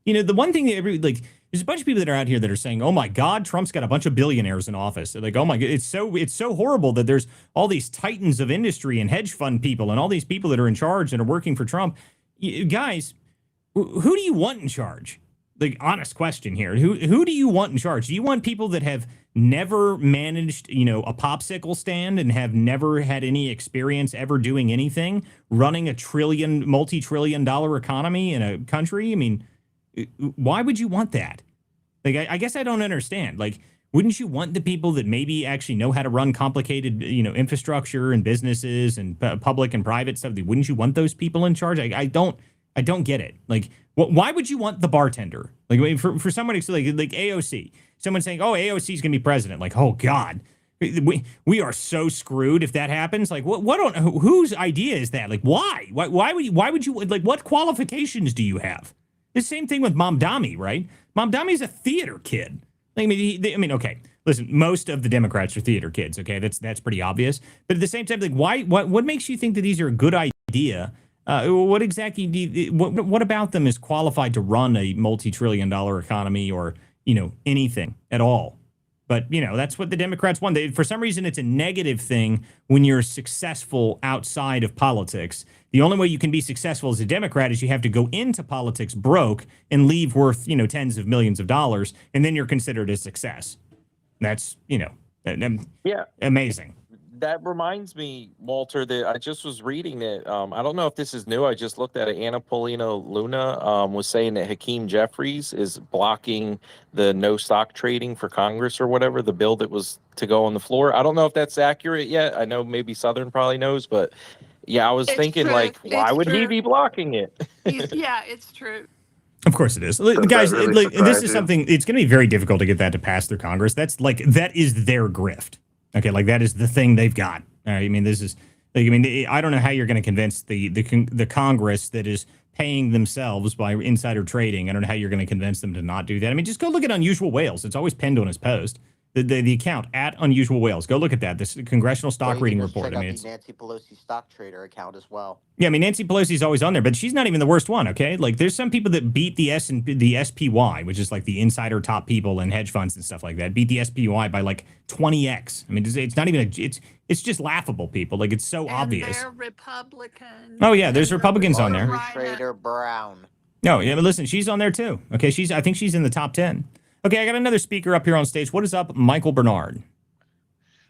The one thing that there's a bunch of people that are out here that are saying, oh my God, Trump's got a bunch of billionaires in office. They're like, oh my God, it's so horrible that there's all these titans of industry and hedge fund people and all these people that are in charge and are working for Trump. Guys, who do you want in charge? The honest question here. Who do you want in charge? Do you want people that have never managed, a popsicle stand and have never had any experience ever doing anything, running a multi-trillion dollar economy in a country? I mean, why would you want that? Like, I guess I don't understand. Like, wouldn't you want the people that maybe actually know how to run complicated, infrastructure and businesses and public and private stuff? Wouldn't you want those people in charge? I don't get it. Like, why would you want the bartender? Like, for someone like AOC, someone saying, "Oh, AOC is going to be president." Like, oh God, we are so screwed if that happens. Like, whose idea is that? Like, why would you like? What qualifications do you have? The same thing with Mamdani, right? Mamdani's a theater kid. I mean, okay. Listen, most of the Democrats are theater kids. Okay, that's pretty obvious. But at the same time, like, what makes you think that these are a good idea? What exactly? What about them is qualified to run a multi-trillion-dollar economy or anything at all? But that's what the Democrats want. For some reason, it's a negative thing when you're successful outside of politics. The only way you can be successful as a Democrat is you have to go into politics broke and leave worth tens of millions of dollars, and then you're considered a success. That's amazing. That reminds me, Walter, that I just was reading it. I don't know if this is new. I just looked at it. Anna Polino Luna was saying that Hakeem Jeffries is blocking the no stock trading for Congress or whatever, the bill that was to go on the floor. I don't know if that's accurate yet. I know maybe Southern probably knows, but yeah, I was thinking, true. like, why would he be blocking it? Yeah, it's true. Of course it is. Guys, really this is something, it's going to be very difficult to get that to pass through Congress. That is their grift. Okay, like that is the thing they've got. All right, I mean, I don't know how you're going to convince the Congress that is paying themselves by insider trading. I don't know how you're going to convince them to not do that. I mean, just go look at Unusual Whales. It's always pinned on his post. The account at Unusual Whales. Go look at that. This Congressional Stock Reading Report. Check out the Nancy Pelosi stock trader account as well. Yeah, I mean, Nancy Pelosi's always on there, but she's not even the worst one. Okay, like there's some people that beat the SPY, which is like the insider top people and hedge funds and stuff like that. Beat the SPY by like 20x. I mean, it's not even it's just laughable. People like it's so obvious. They're Republicans. Oh yeah, there's Republicans on there. Trader Brown. No, yeah, but listen, she's on there too. Okay, I think she's in the top 10. Okay, I got another speaker up here on stage. What is up, Michael Bernard?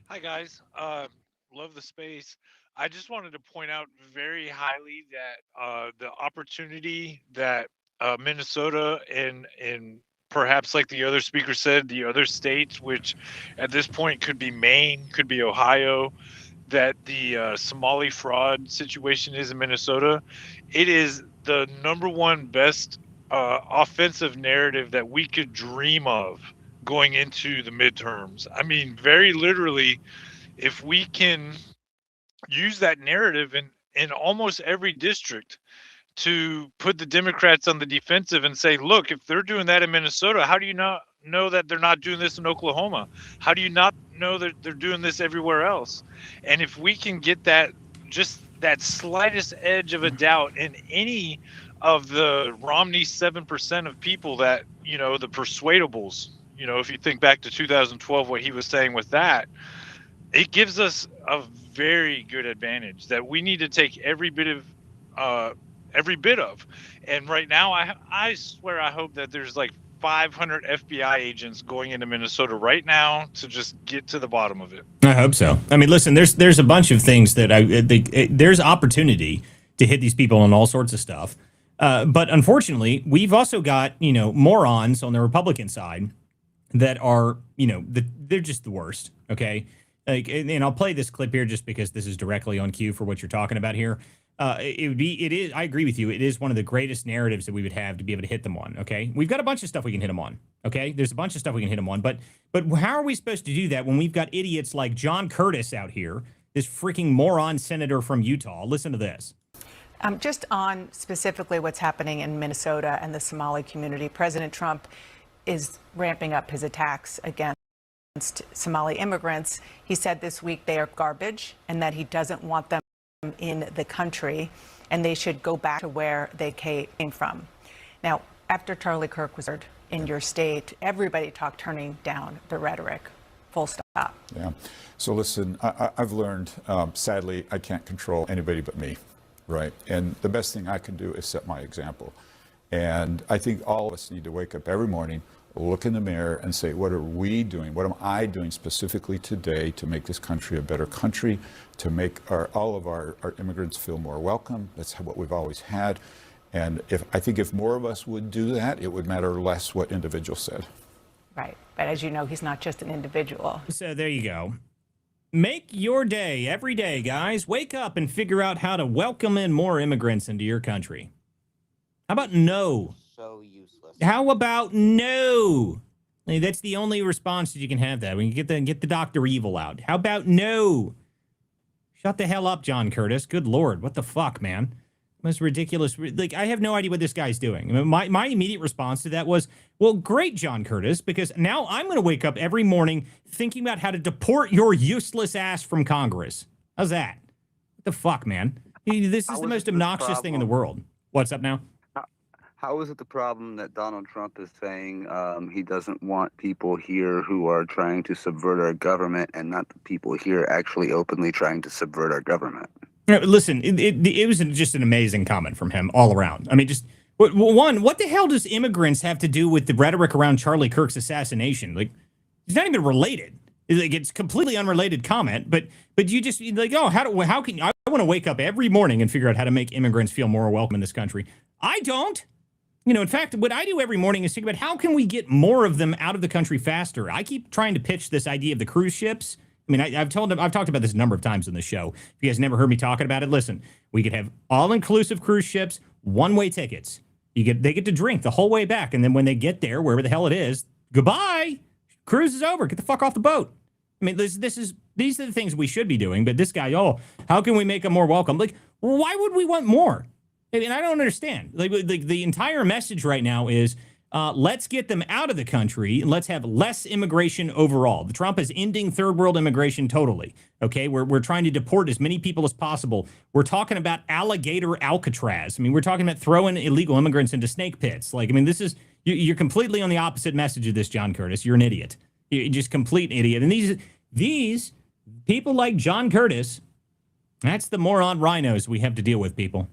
Hi, guys. Love the space. I just wanted to point out very highly that the opportunity that Minnesota and perhaps, like the other speaker said, the other states, which at this point could be Maine, could be Ohio, that the Somali fraud situation is in Minnesota. It is the number one best offensive narrative that we could dream of going into the midterms. I mean, very literally, if we can use that narrative in almost every district to put the Democrats on the defensive and say, look, if they're doing that in Minnesota, how do you not know that they're not doing this in Oklahoma? How do you not know that they're doing this everywhere else? And if we can get that, just that slightest edge of a doubt in any of the Romney 7% of people that, the persuadables, if you think back to 2012, what he was saying with that, it gives us a very good advantage that we need to take every bit of. And right now, I swear, I hope that there's like 500 FBI agents going into Minnesota right now to just get to the bottom of it. I hope so. I mean, listen, there's a bunch of things that there's opportunity to hit these people on all sorts of stuff. But unfortunately, we've also got, morons on the Republican side that are, they're just the worst. OK, and I'll play this clip here just because this is directly on cue for what you're talking about here. It is. I agree with you. It is one of the greatest narratives that we would have to be able to hit them on. Okay, we've got a bunch of stuff we can hit them on. Okay, there's a bunch of stuff we can hit them on. But how are we supposed to do that when we've got idiots like John Curtis out here, this freaking moron senator from Utah? Listen to this. Just on specifically what's happening in Minnesota and the Somali community, President Trump is ramping up his attacks against Somali immigrants. He said this week they are garbage and that he doesn't want them in the country and they should go back to where they came from. Now, after Charlie Kirk was in your state, everybody talked turning down the rhetoric. Full stop. Yeah. So listen, I've learned, sadly, I can't control anybody but me. Right. And the best thing I can do is set my example. And I think all of us need to wake up every morning, look in the mirror and say, what are we doing? What am I doing specifically today to make this country a better country, to make all of our immigrants feel more welcome? That's what we've always had. And I think if more of us would do that, it would matter less what individual said. Right. But as you know, he's not just an individual. So there you go. Make your day every day, guys. Wake up and figure out how to welcome in more immigrants into your country. How about no? So useless. How about no? I mean, that's the only response that you can have. That we can get the Dr. Evil out. How about no? Shut the hell up, John Curtis. Good Lord, what the fuck, man? Most ridiculous. Like, I have no idea what this guy's doing. I mean, my immediate response to that was, well, great, John Curtis, because now I'm going to wake up every morning thinking about how to deport your useless ass from Congress. How's that? What the fuck, man? This is the most obnoxious thing in the world. What's up now? How is it the problem that Donald Trump is saying he doesn't want people here who are trying to subvert our government and not the people here actually openly trying to subvert our government? Listen, it was just an amazing comment from him all around. I mean, just one, what the hell does immigrants have to do with the rhetoric around Charlie Kirk's assassination? Like, it's not even related. Like, it's completely unrelated comment, but you just like, oh, how can I want to wake up every morning and figure out how to make immigrants feel more welcome in this country? I don't. You know, in fact, what I do every morning is think about how can we get more of them out of the country faster. I keep trying to pitch this idea of the cruise ships. I mean, I've talked about this a number of times on the show. If you guys never heard me talking about it, listen, we could have all-inclusive cruise ships, one-way tickets. They get to drink the whole way back, and then when they get there, wherever the hell it is, goodbye. Cruise is over. Get the fuck off the boat. I mean, these are the things we should be doing. But this guy, oh, how can we make them more welcome? Like, why would we want more? I mean, I don't understand. Like the entire message right now is, let's get them out of the country and let's have less immigration overall. The Trump is ending third world immigration totally. Okay, we're trying to deport as many people as possible. We're talking about alligator Alcatraz. I mean, we're talking about throwing illegal immigrants into snake pits. Like, I mean, you're completely on the opposite message of this, John Curtis. You're an idiot. You're just complete idiot. And these people like John Curtis, that's the moron rhinos we have to deal with, people.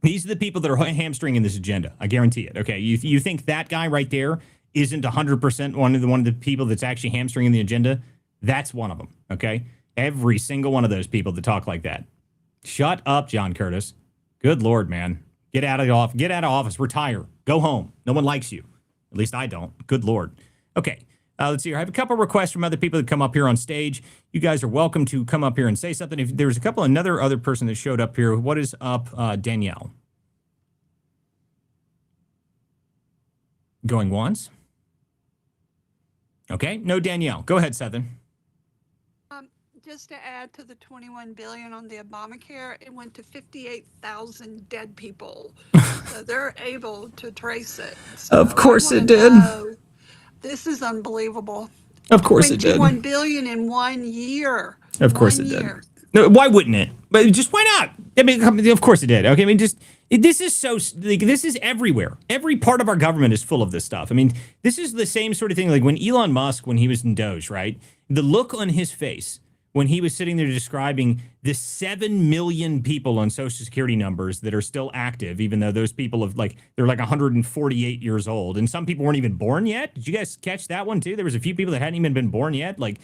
These are the people that are hamstringing this agenda. I guarantee it. Okay, you think that guy right there isn't 100% one of the people that's actually hamstringing the agenda? That's one of them. Okay, every single one of those people that talk like that. Shut up, John Curtis. Good Lord, man. Get out of office. Retire. Go home. No one likes you. At least I don't. Good Lord. Okay. Let's see here. I have a couple requests from other people that come up here on stage. You guys are welcome to come up here and say something. If there's another other person that showed up here. What is up, Danielle? Going once? Okay. No, Danielle. Go ahead, Southern. Just to add to the $21 billion on the Obamacare, it went to 58,000 dead people. So they're able to trace it. So of course it did. This is unbelievable. Of course it did. $21 billion in 1 year. Of course it did. No, why wouldn't it? But just why not? I mean, of course it did. Okay, I mean, this is everywhere. Every part of our government is full of this stuff. I mean, this is the same sort of thing like when Elon Musk, when he was in Doge, right? The look on his face when he was sitting there describing the 7 million people on Social Security numbers that are still active, even though those people they're like 148 years old, and some people weren't even born yet. Did you guys catch that one too? There was a few people that hadn't even been born yet. Like,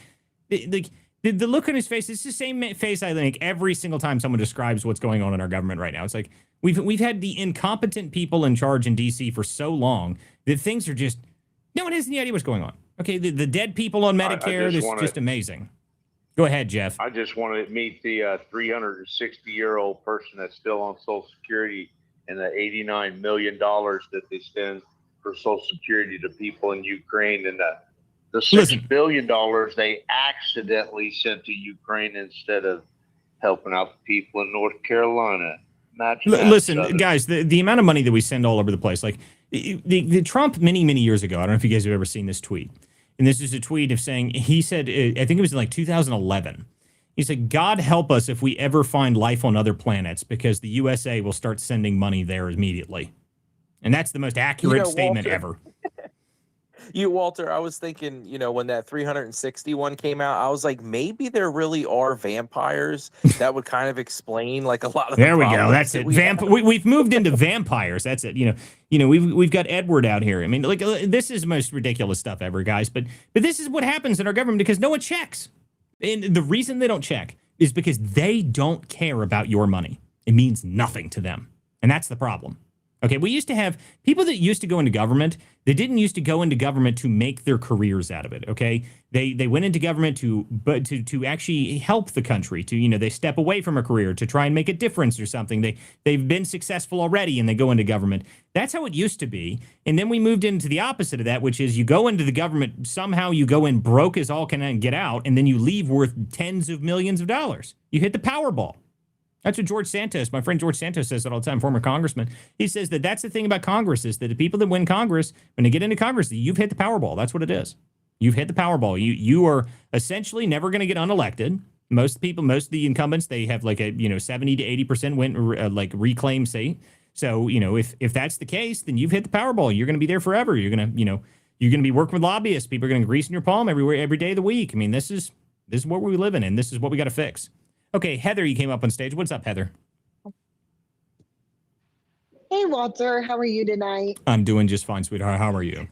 the look on his face, it's the same face I think every single time someone describes what's going on in our government right now. It's like we've had the incompetent people in charge in D.C. for so long that things are just, no one has any idea what's going on. Okay, the dead people on Medicare, this is just amazing. Go ahead, Jeff. I just want to meet the 360-year-old person that's still on Social Security and the $89 million that they spend for Social Security to people in Ukraine, and the $6 billion they accidentally sent to Ukraine instead of helping out the people in North Carolina. Listen, guys, the amount of money that we send all over the place, like the Trump many years ago, I don't know if you guys have ever seen this tweet. And this is a tweet of saying, he said, I think it was in like 2011. He said, God help us if we ever find life on other planets, because the USA will start sending money there immediately. And that's the most accurate statement ever. Walter, I was thinking, when that 361 came out, I was like, maybe there really are vampires that would kind of explain like a lot of there we go. That's it. We've moved into vampires. That's it. We've got Edward out here. I mean, like, this is the most ridiculous stuff ever, guys. But this is what happens in our government because no one checks. And the reason they don't check is because they don't care about your money. It means nothing to them. And that's the problem. Okay, we used to have people that used to go into government. They didn't used to go into government to make their careers out of it. Okay, they went into government to actually help the country. They step away from a career to try and make a difference or something. They've been successful already and they go into government. That's how it used to be. And then we moved into the opposite of that, which is you go into the government, somehow you go in broke as all can get out, and then you leave worth tens of millions of dollars. You hit the Powerball. That's what George Santos, my friend George Santos, says that all the time, former congressman. He says that that's the thing about Congress is that the people that win Congress, when they get into Congress, you've hit the Powerball. That's what it is. You've hit the Powerball. You are essentially never going to get unelected. Most of the incumbents, they have like a 70 to 80% win like reclaim seat. So if that's the case, then you've hit the Powerball. You're going to be there forever. You're going to be working with lobbyists. People are going to grease in your palm every day of the week. I mean, this is what we live in, and this is what we got to fix. Okay, Heather, you came up on stage. What's up, Heather? Hey, Walter. How are you tonight? I'm doing just fine, sweetheart. How are you?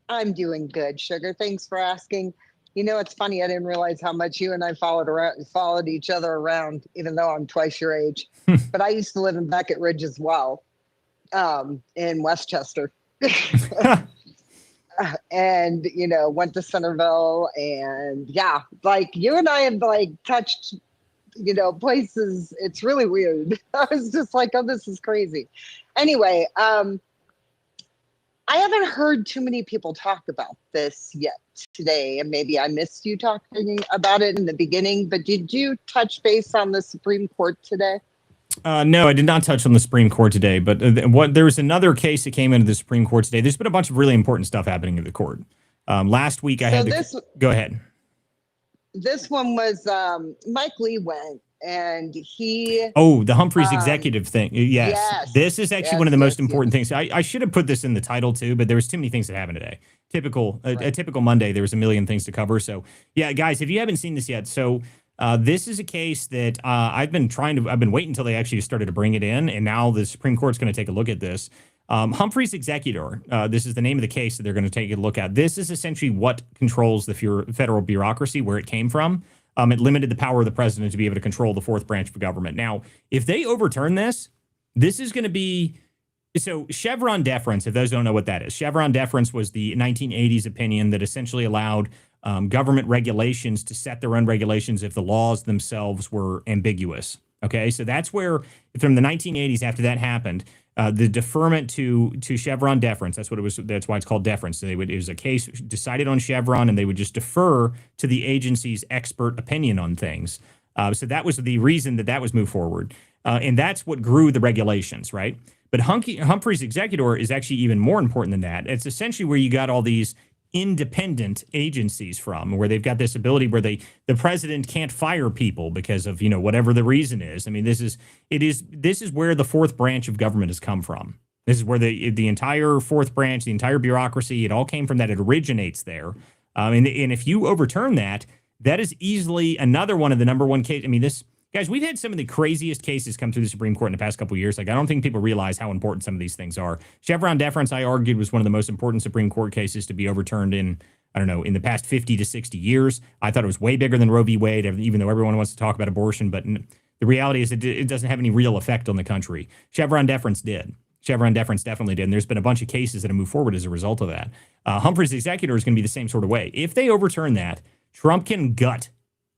I'm doing good, sugar. Thanks for asking. It's funny. I didn't realize how much you and I followed each other around, even though I'm twice your age. But I used to live in Beckett Ridge as well, in Westchester. And, went to Centerville. And, yeah, like you and I have, like, touched places. It's really weird. I was just like, oh, this is crazy. Anyway, I haven't heard too many people talk about this yet today, and maybe I missed you talking about it in the beginning, but did you touch base on the Supreme Court today? No, I did not touch on the Supreme Court today, but there was another case that came into the Supreme Court today. There's been a bunch of really important stuff happening in the court. Last week, go ahead. This one was Mike Lee went, and he... Oh, the Humphreys executive thing. Yes. This is actually one of the most important things. I should have put this in the title too, but there was too many things that happened today. A typical Monday, there was a million things to cover. So, yeah, guys, if you haven't seen this yet, this is a case that I've been waiting until they actually started to bring it in, and now the Supreme Court's going to take a look at this. Humphrey's executor, this is the name of the case that they're going to take a look at. This is essentially what controls the federal bureaucracy, where it came from. It limited the power of the president to be able to control the fourth branch of government. Now, if they overturn this is going to be... So Chevron deference, if those don't know what that is, Chevron deference was the 1980s opinion that essentially allowed government regulations to set their own regulations if the laws themselves were ambiguous. Okay, so that's where, from the 1980s, after that happened, the deferment to Chevron deference, that's what it was. That's why it's called deference. So it was a case decided on Chevron, and they would just defer to the agency's expert opinion on things. So that was the reason that was moved forward. And that's what grew the regulations, right? But Humphrey's executor is actually even more important than that. It's essentially where you got all these independent agencies from, where they've got this ability where the president can't fire people because of whatever the reason is. I mean, this is where the fourth branch of government has come from. This is where the entire fourth branch, the entire bureaucracy, it all came from that. It originates there. And if you overturn that is easily another one of the number one case. I mean, guys, we've had some of the craziest cases come through the Supreme Court in the past couple of years. Like, I don't think people realize how important some of these things are. Chevron deference, I argued, was one of the most important Supreme Court cases to be overturned in the past 50 to 60 years. I thought it was way bigger than Roe v. Wade, even though everyone wants to talk about abortion. But the reality is it doesn't have any real effect on the country. Chevron deference did. Chevron deference definitely did. And there's been a bunch of cases that have moved forward as a result of that. Humphrey's executor is going to be the same sort of way. If they overturn that, Trump can gut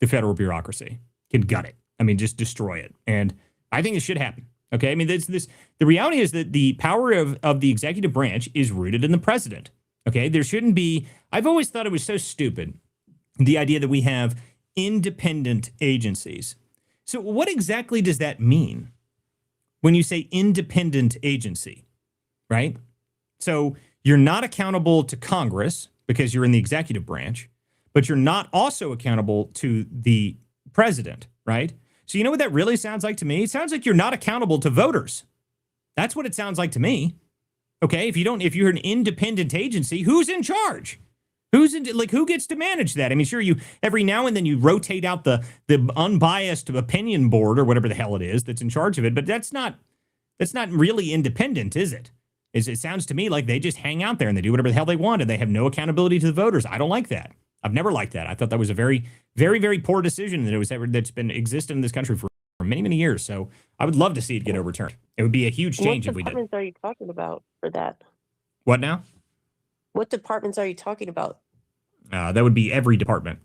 the federal bureaucracy, can gut it. I mean, just destroy it. And I think it should happen. Okay. I mean, the reality is that the power of the executive branch is rooted in the president. Okay. There shouldn't be, I've always thought it was so stupid, the idea that we have independent agencies. So what exactly does that mean when you say independent agency, right? So you're not accountable to Congress because you're in the executive branch, but you're not also accountable to the president, right? So you know what that really sounds like to me? It sounds like you're not accountable to voters. That's what it sounds like to me. Okay, if you're an independent agency, who's in charge? Who gets to manage that? I mean, sure, you every now and then you rotate out the unbiased opinion board or whatever the hell it is that's in charge of it, but that's not really independent, is it? It sounds to me like they just hang out there and they do whatever the hell they want and they have no accountability to the voters. I don't like that. I've never liked that. I thought that was a very, very, very poor decision that's been existed in this country for many, many years. So I would love to see it get overturned. It would be a huge change if we did. What departments are you talking about for that? What now? What departments are you talking about? That would be every department.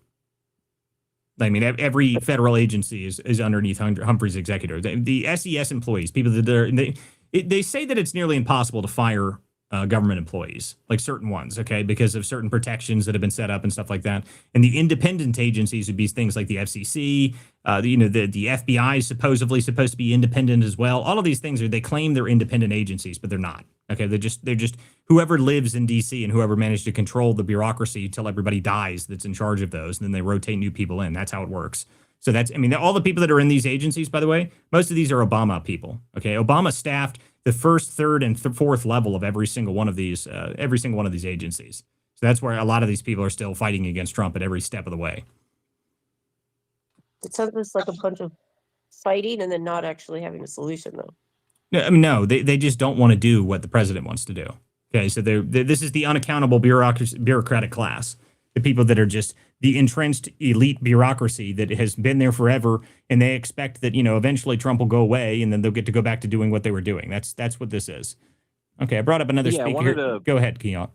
I mean, every federal agency is underneath Humphrey's executive. The SES employees, people that they say that it's nearly impossible to fire government employees, like certain ones, okay, because of certain protections that have been set up and stuff like that. And the independent agencies would be things like the FCC, the FBI is supposedly supposed to be independent as well. All of these things they claim they're independent agencies, but they're not. Okay, they're just whoever lives in DC and whoever managed to control the bureaucracy till everybody dies that's in charge of those, and then they rotate new people in. That's how it works. So all the people that are in these agencies, by the way, most of these are Obama people. Okay, Obama staffed the first, third, and fourth level of every single one of these agencies. So that's where a lot of these people are still fighting against Trump at every step of the way. It sounds just like a bunch of fighting and then not actually having a solution, though. No, they just don't want to do what the president wants to do. Okay, so this is the unaccountable bureaucratic class, the people that are just the entrenched elite bureaucracy that has been there forever, and they expect that eventually Trump will go away, and then they'll get to go back to doing what they were doing. That's what this is. Okay, I brought up another speaker. Go ahead, Keon.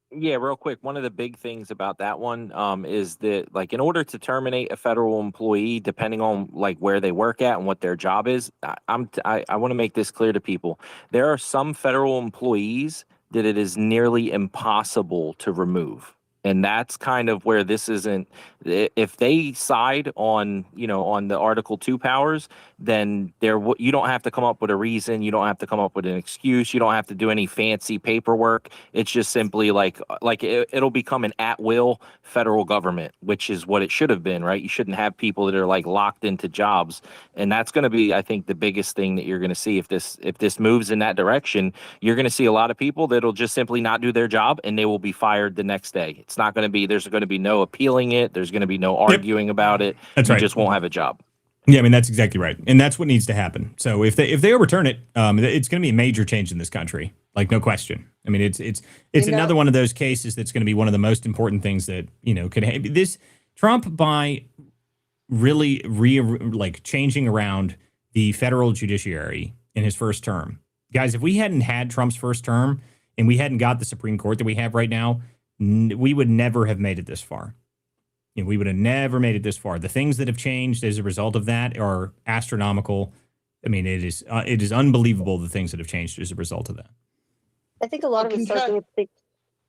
Real quick. One of the big things about that one is that, like, in order to terminate a federal employee, depending on like where they work at and what their job is, I want to make this clear to people. There are some federal employees that it is nearly impossible to remove. And that's kind of where this isn't. If they side on the Article 2 powers, then you don't have to come up with a reason. You don't have to come up with an excuse. You don't have to do any fancy paperwork. It's just simply it'll become an at-will federal government, which is what it should have been, right? You shouldn't have people that are like locked into jobs. And that's going to be, I think, the biggest thing that you're going to see if this moves in that direction. You're going to see a lot of people that'll just simply not do their job and they will be fired the next day. It's not going to be, there's going to be no appealing it. There's going to be no arguing about it. That's you right. just won't have a job. Yeah, I mean, that's exactly right. And that's what needs to happen. So if they overturn it, it's going to be a major change in this country. Like, no question. I mean, it's another one of those cases that's going to be one of the most important things that, could happen. This Trump, by really changing around the federal judiciary in his first term. Guys, if we hadn't had Trump's first term and we hadn't got the Supreme Court that we have right now, we would never have made it this far. We would have never made it this far. The things that have changed as a result of that are astronomical. I mean, it is unbelievable the things that have changed as a result of that. I think a lot of it's starting with big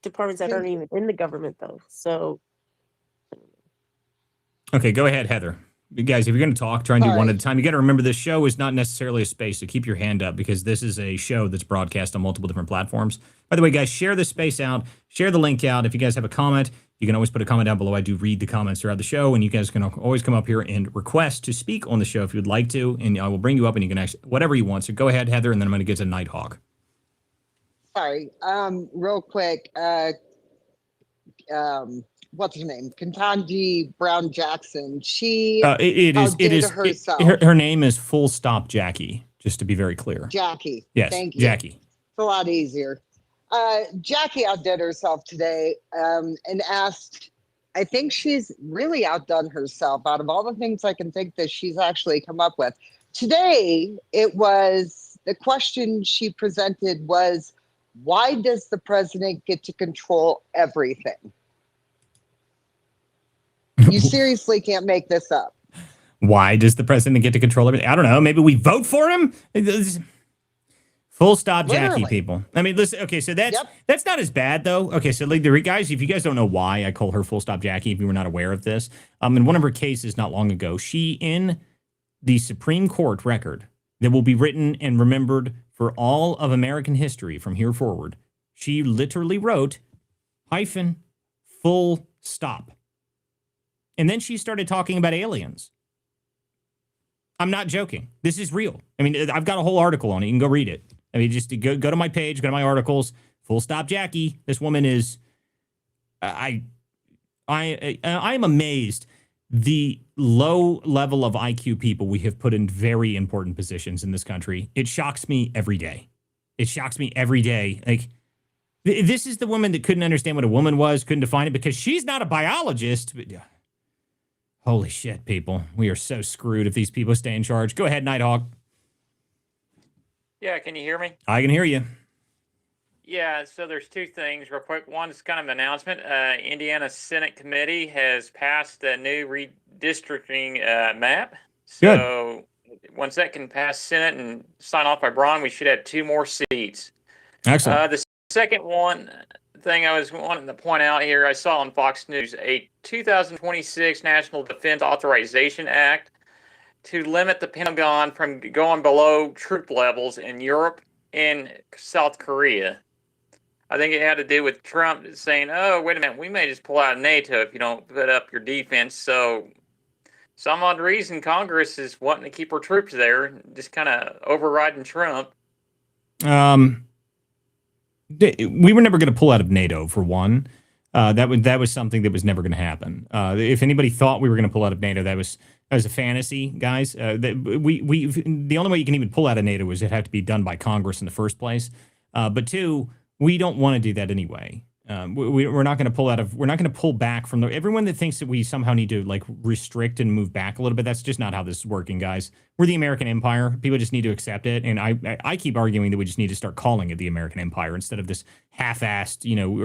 departments that aren't even in the government, though. So, okay, go ahead, Heather. You guys, if you're going to talk, try and do one at a time. You got to remember this show is not necessarily a space, so keep your hand up because this is a show that's broadcast on multiple different platforms. By the way, guys, share this space out, share the link out. If you guys have a comment, you can always put a comment down below. I do read the comments throughout the show, and you guys can always come up here and request to speak on the show if you'd like to, and I will bring you up and you can ask whatever you want. So go ahead, Heather, and then I'm going to get to Nighthawk. Sorry, real quick. What's her name? Ketanji Brown Jackson. She herself. Her name is Full Stop Jackie, just to be very clear. Jackie. Yes, thank you. Jackie. It's a lot easier. Jackie outdid herself today and asked, I think she's really outdone herself out of all the things I can think that she's actually come up with. Today, the question she presented was, why does the president get to control everything? You seriously can't make this up. Why does the president get to control everything? I don't know. Maybe we vote for him? Full stop, Jackie, Literally. people. I mean, listen. Okay, so that's not as bad though. Okay, so like the guys, if you guys don't know why I call her Full Stop Jackie, if you were not aware of this, in one of her cases not long ago, she in the Supreme Court record that will be written and remembered for all of American history from here forward, she literally wrote hyphen full stop, and then she started talking about aliens. I'm not joking. This is real. I mean, I've got a whole article on it. You can go read it. I mean, just go to my page, go to my articles. Full stop, Jackie. This woman is. I am amazed the low level of IQ people we have put in very important positions in this country. It shocks me every day. It shocks me every day. Like, this is the woman that couldn't understand what a woman was, couldn't define it because she's not a biologist. But, holy shit, people. We are so screwed if these people stay in charge. Go ahead, Nighthawk. Yeah, can you hear me? I can hear you. Yeah, so there's two things real quick. One is kind of an announcement. Indiana Senate Committee has passed a new redistricting map. So once that can pass Senate and sign off by Braun, we should have 2 more seats. Excellent. The second thing I was wanting to point out here, I saw on Fox News, a 2026 National Defense Authorization Act to limit the Pentagon from going below troop levels in Europe and South Korea. I think it had to do with Trump saying, oh, wait a minute, we may just pull out of NATO if you don't put up your defense. So some odd reason Congress is wanting to keep our troops there, just kind of overriding Trump. We were never going to pull out of NATO, for one. That was something that was never going to happen. If anybody thought we were going to pull out of NATO, that was a fantasy, guys. The only way you can even pull out of NATO is it had to be done by Congress in the first place. But two, we don't want to do that anyway. We're not going to pull out of. We're not going to pull back from everyone that thinks that we somehow need to like restrict and move back a little bit. That's just not how this is working, guys. We're the American empire. People just need to accept it. And I keep arguing that we just need to start calling it the American empire instead of this half-assed.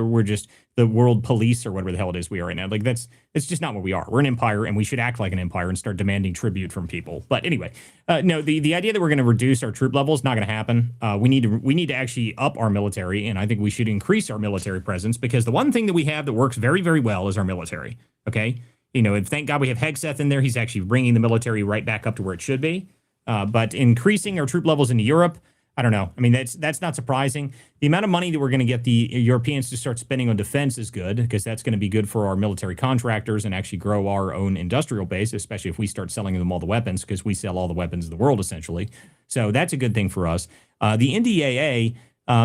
We're just the world police or whatever the hell it is we are right now. Like it's just not what we are. We're an empire, and we should act like an empire and start demanding tribute from people. But anyway, no, the idea that we're going to reduce our troop level is not going to happen. We need to actually up our military, and I think we should increase our military presence because the one thing that we have that works very, very well is our military. Okay, and thank God we have Hegseth in there. He's actually bringing the military right back up to where it should be. But increasing our troop levels into Europe, I don't know. I mean, that's not surprising. The amount of money that we're going to get the Europeans to start spending on defense is good because that's going to be good for our military contractors and actually grow our own industrial base, especially if we start selling them all the weapons because we sell all the weapons in the world, essentially. So that's a good thing for us. The NDAA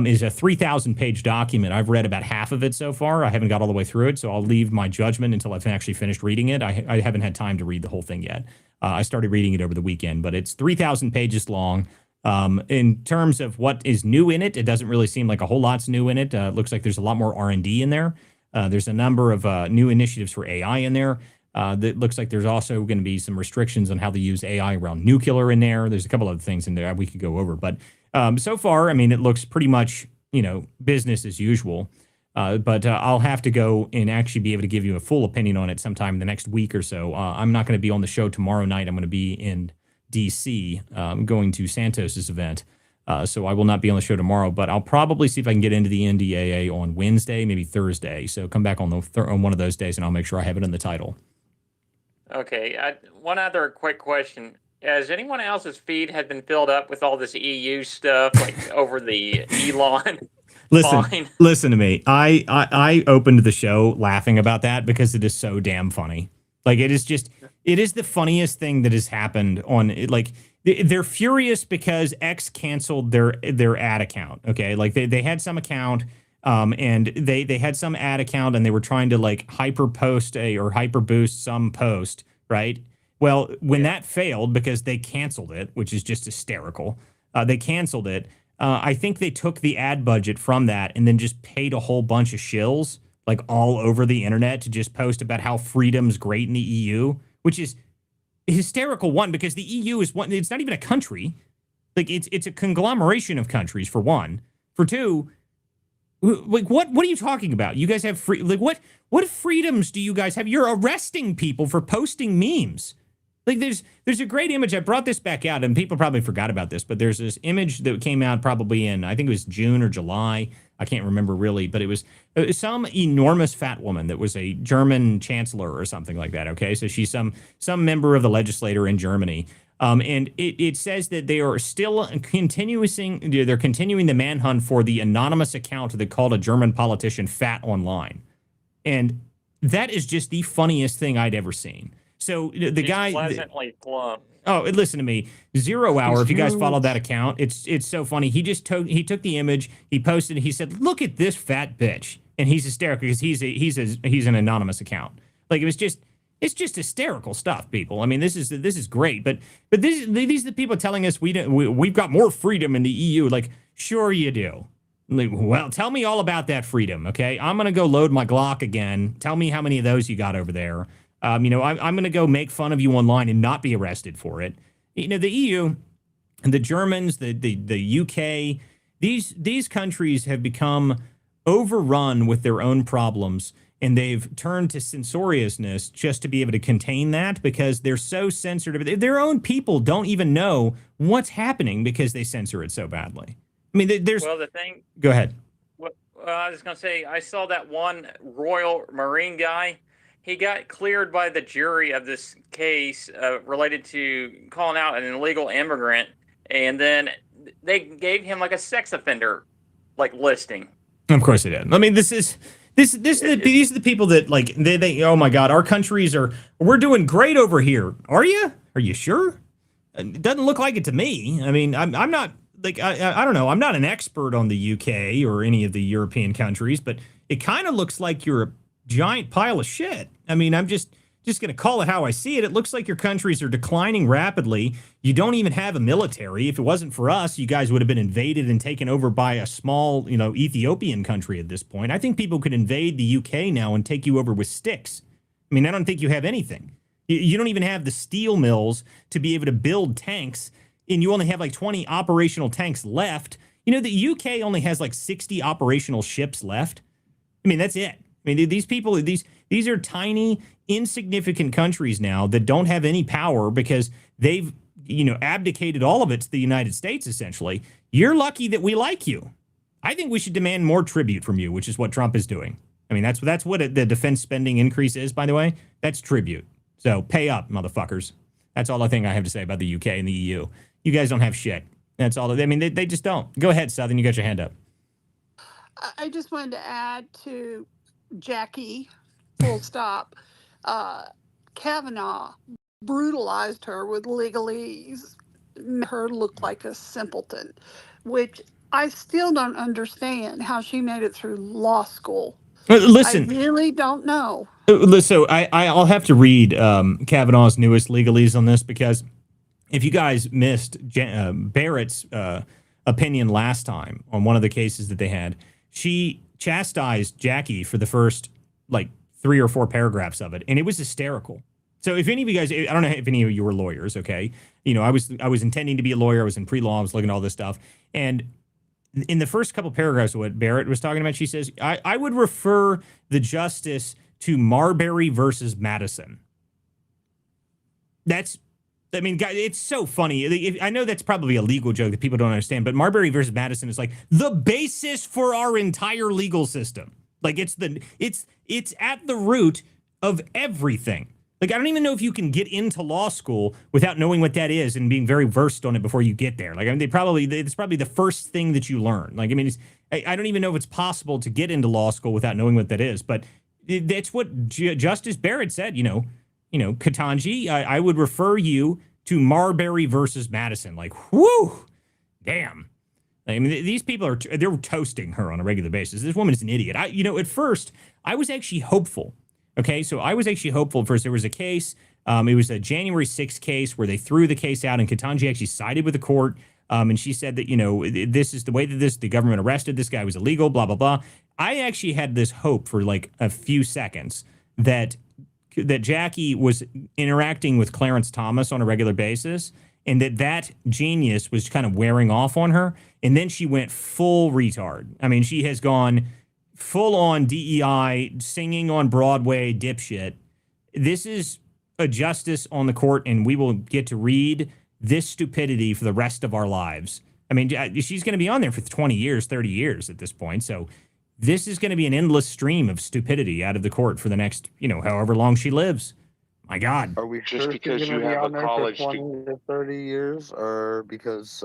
is a 3,000-page document. I've read about half of it so far. I haven't got all the way through it, so I'll leave my judgment until I've actually finished reading it. I haven't had time to read the whole thing yet. I started reading it over the weekend, but it's 3,000 pages long. In terms of what is new in it, it doesn't really seem like a whole lot's new in it. It looks like there's a lot more R&D in there. There's a number of new initiatives for AI in there. That looks like there's also going to be some restrictions on how to use AI around nuclear in there. There's a couple other things in there we could go over. But so far, I mean, it looks pretty much, business as usual. But I'll have to go and actually be able to give you a full opinion on it sometime in the next week or so. I'm not going to be on the show tomorrow night. I'm going to be in D.C. Going to Santos's event. So I will not be on the show tomorrow, but I'll probably see if I can get into the NDAA on Wednesday, maybe Thursday. So come back on on one of those days, and I'll make sure I have it in the title. Okay. One other quick question. Has anyone else's feed had been filled up with all this EU stuff, like over the Elon? Listen to me. I opened the show laughing about that because it is so damn funny. Like it is the funniest thing that has happened on like they're furious because X canceled their ad account. Okay. Like they had some account and they had some ad account and they were trying to like hyper boost some post. Right. Well, when that failed because they canceled it, which is just hysterical. They canceled it. I think they took the ad budget from that and then just paid a whole bunch of shills like all over the internet to just post about how freedom's great in the EU, which is a hysterical one because the EU is one. It's not even a country. Like it's a conglomeration of countries for one. For two, Like, what are you talking about? You guys have free, like, what freedoms do you guys have? You're arresting people for posting memes. Like, there's a great image. I brought this back out, and people probably forgot about this, but there's this image that came out probably in, I think it was June or July. I can't remember really, but it was some enormous fat woman that was a German chancellor or something like that. Okay, so she's some member of the legislature in Germany. And it says that they are still they're continuing the manhunt for the anonymous account that called a German politician fat online. And that is just the funniest thing I'd ever seen. So the guy pleasantly plump. Oh, listen to me. 0 Hour. If you guys follow that account, it's so funny. He took the image, he posted it, he said, "Look at this fat bitch," and he's hysterical because he's an anonymous account. Like, it's just hysterical stuff, people. I mean, this is great, but these are the people telling us we've got more freedom in the EU. Like, sure you do. Like, well, tell me all about that freedom, okay? I'm gonna go load my Glock again. Tell me how many of those you got over there. I'm going to go make fun of you online and not be arrested for it. The EU and the Germans, the UK, these countries have become overrun with their own problems, and they've turned to censoriousness just to be able to contain that because they're so censored. Their own people don't even know what's happening because they censor it so badly. I mean, there's... Well, the thing... Go ahead. I was going to say, I saw that one Royal Marine guy. He got cleared by the jury of this case related to calling out an illegal immigrant, and then they gave him like a sex offender listing. Of course they did. I mean, these are the people that like they oh my God, our countries we're doing great over here. Are you? Are you sure? It doesn't look like it to me. I mean, I'm not like I don't know. I'm not an expert on the UK or any of the European countries, but it kind of looks like you're a giant pile of shit. I mean, I'm just going to call it how I see it. It looks like your countries are declining rapidly. You don't even have a military. If it wasn't for us, you guys would have been invaded and taken over by a small, Ethiopian country at this point. I think people could invade the UK now and take you over with sticks. I mean, I don't think you have anything. You don't even have the steel mills to be able to build tanks, and you only have like 20 operational tanks left. The UK only has like 60 operational ships left. I mean, that's it. I mean, these people, these are tiny, insignificant countries now that don't have any power because they've, abdicated all of it to the United States, essentially. You're lucky that we like you. I think we should demand more tribute from you, which is what Trump is doing. I mean, that's what the defense spending increase is, by the way. That's tribute. So pay up, motherfuckers. That's all I think I have to say about the UK and the EU. You guys don't have shit. That's all. I mean, they just don't. Go ahead, Southern. You got your hand up. I just wanted to add to Jackie, full stop. Kavanaugh brutalized her with legalese, made her look like a simpleton, which I still don't understand how she made it through law school. Listen, I really don't know. So I'll have to read Kavanaugh's newest legalese on this because if you guys missed Barrett's opinion last time on one of the cases that they had, she chastised Jackie for the first 3 or 4 paragraphs of it, and it was hysterical. So if any of you guys, I don't know if any of you were lawyers, okay? I was intending to be a lawyer. I was in pre-law. I was looking at all this stuff, and in the first couple paragraphs of what Barrett was talking about, she says, I would refer the justice to Marbury versus Madison. It's so funny. I know that's probably a legal joke that people don't understand, but Marbury versus Madison is like the basis for our entire legal system. Like it's at the root of everything. Like, I don't even know if you can get into law school without knowing what that is and being very versed on it before you get there. Like, I mean, it's probably the first thing that you learn. Like, I mean, I don't even know if it's possible to get into law school without knowing what that is. But that's what Justice Barrett said. Ketanji, I would refer you to Marbury versus Madison. Like, whoo, damn. I mean, these people they're toasting her on a regular basis. This woman is an idiot. At first, I was actually hopeful. Okay, so I was actually hopeful. First, there was a case. It was a January 6th case where they threw the case out, and Ketanji actually sided with the court. And she said that, this is the way that the government arrested this guy was illegal, blah, blah, blah. I actually had this hope for a few seconds that Jackie was interacting with Clarence Thomas on a regular basis, and that genius was kind of wearing off on her. And then she went full retard. I mean, she has gone full on DEI, singing on Broadway, dipshit. This is a justice on the court, and we will get to read this stupidity for the rest of our lives. I mean, she's going to be on there for 20 years, 30 years at this point. So this is going to be an endless stream of stupidity out of the court for the next, however long she lives. My God. Are we Just sure because she's you going to be have a on there for college 20 to 30 years? Or because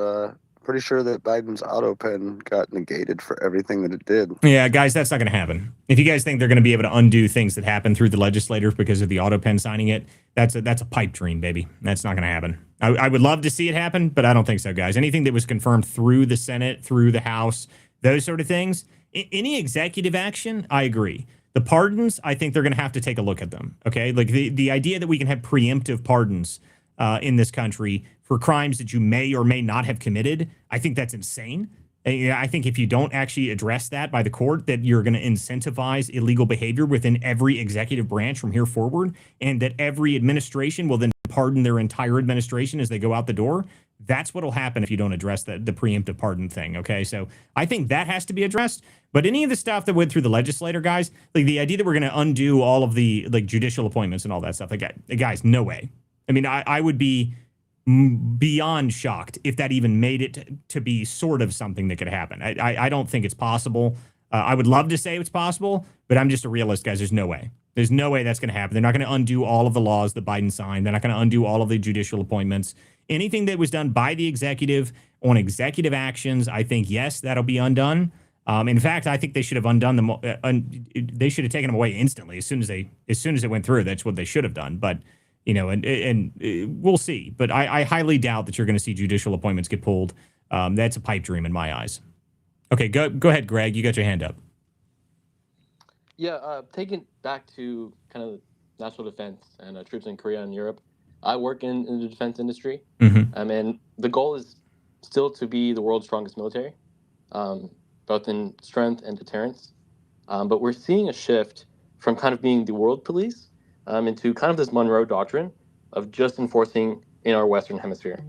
pretty sure that Biden's auto pen got negated for everything that it did. Yeah, guys, that's not going to happen. If you guys think they're going to be able to undo things that happen through the legislators because of the auto pen signing it, that's a pipe dream, baby. That's not going to happen. I would love to see it happen, but I don't think so, guys. Anything that was confirmed through the Senate, through the House, those sort of things, any executive action, I agree. The pardons, I think they're going to have to take a look at them, okay? Like the idea that we can have preemptive pardons in this country for crimes that you may or may not have committed, I think that's insane. I think if you don't actually address that by the court, that you're going to incentivize illegal behavior within every executive branch from here forward, and that every administration will then pardon their entire administration as they go out the door. That's what will happen if you don't address the preemptive pardon thing, okay? So I think that has to be addressed. But any of the stuff that went through the legislator, guys, like the idea that we're going to undo all of the judicial appointments and all that stuff, like, guys, no way. I mean, I would be beyond shocked if that even made it to be sort of something that could happen. I don't think it's possible. I would love to say it's possible, but I'm just a realist, guys. There's no way. There's no way that's going to happen. They're not going to undo all of the laws that Biden signed. They're not going to undo all of the judicial appointments. Anything that was done by the executive on executive actions, I think, yes, that'll be undone. In fact, I think they should have undone them. They should have taken them away instantly as soon as it went through. That's what they should have done. But and we'll see. But I highly doubt that you're going to see judicial appointments get pulled. That's a pipe dream in my eyes. Okay, go ahead, Greg. You got your hand up. Yeah, taking back to kind of national defense and troops in Korea and Europe. I work in the defense industry, and the goal is still to be the world's strongest military, both in strength and deterrence. But we're seeing a shift from kind of being the world police into kind of this Monroe Doctrine of just enforcing in our Western Hemisphere.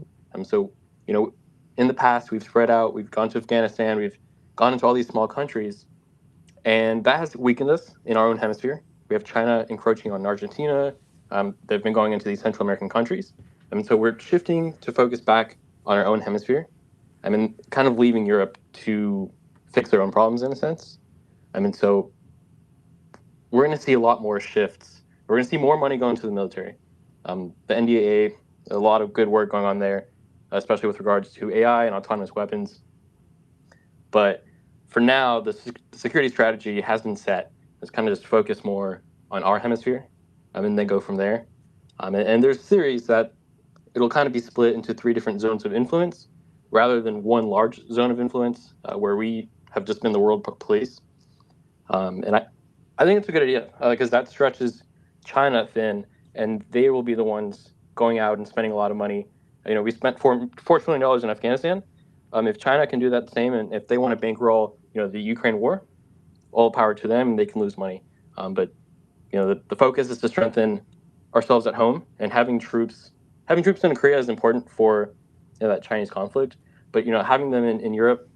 So, in the past, we've spread out, we've gone to Afghanistan, we've gone into all these small countries, and that has weakened us in our own hemisphere. We have China encroaching on Argentina. They've been going into these Central American countries. And so we're shifting to focus back on our own hemisphere. Kind of leaving Europe to fix their own problems in a sense. So we're going to see a lot more shifts. We're going to see more money going to the military. The NDAA, a lot of good work going on there, especially with regards to AI and autonomous weapons. But for now, the security strategy has been set. It's kind of just focus more on our hemisphere, and then go from there. And there's theories that it'll kind of be split into 3 different zones of influence, rather than one large zone of influence where we have just been the world police. And I think it's a good idea because that stretches China thin, and they will be the ones going out and spending a lot of money. We spent $4 trillion in Afghanistan. If China can do that the same, and if they want to bankroll, the Ukraine war, all power to them, and they can lose money. But the focus is to strengthen ourselves at home, and having troops in Korea is important for that Chinese conflict. But having them in Europe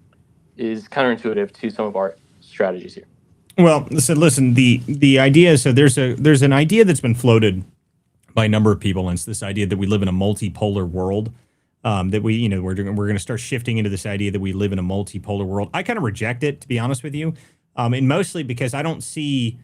is counterintuitive to some of our strategies here. Well, so listen, the idea. So there's an idea that's been floated by a number of people, and it's this idea that we live in a multipolar world. That we're going to start shifting into this idea that we live in a multipolar world. I kind of reject it, to be honest with you, and mostly because I don't see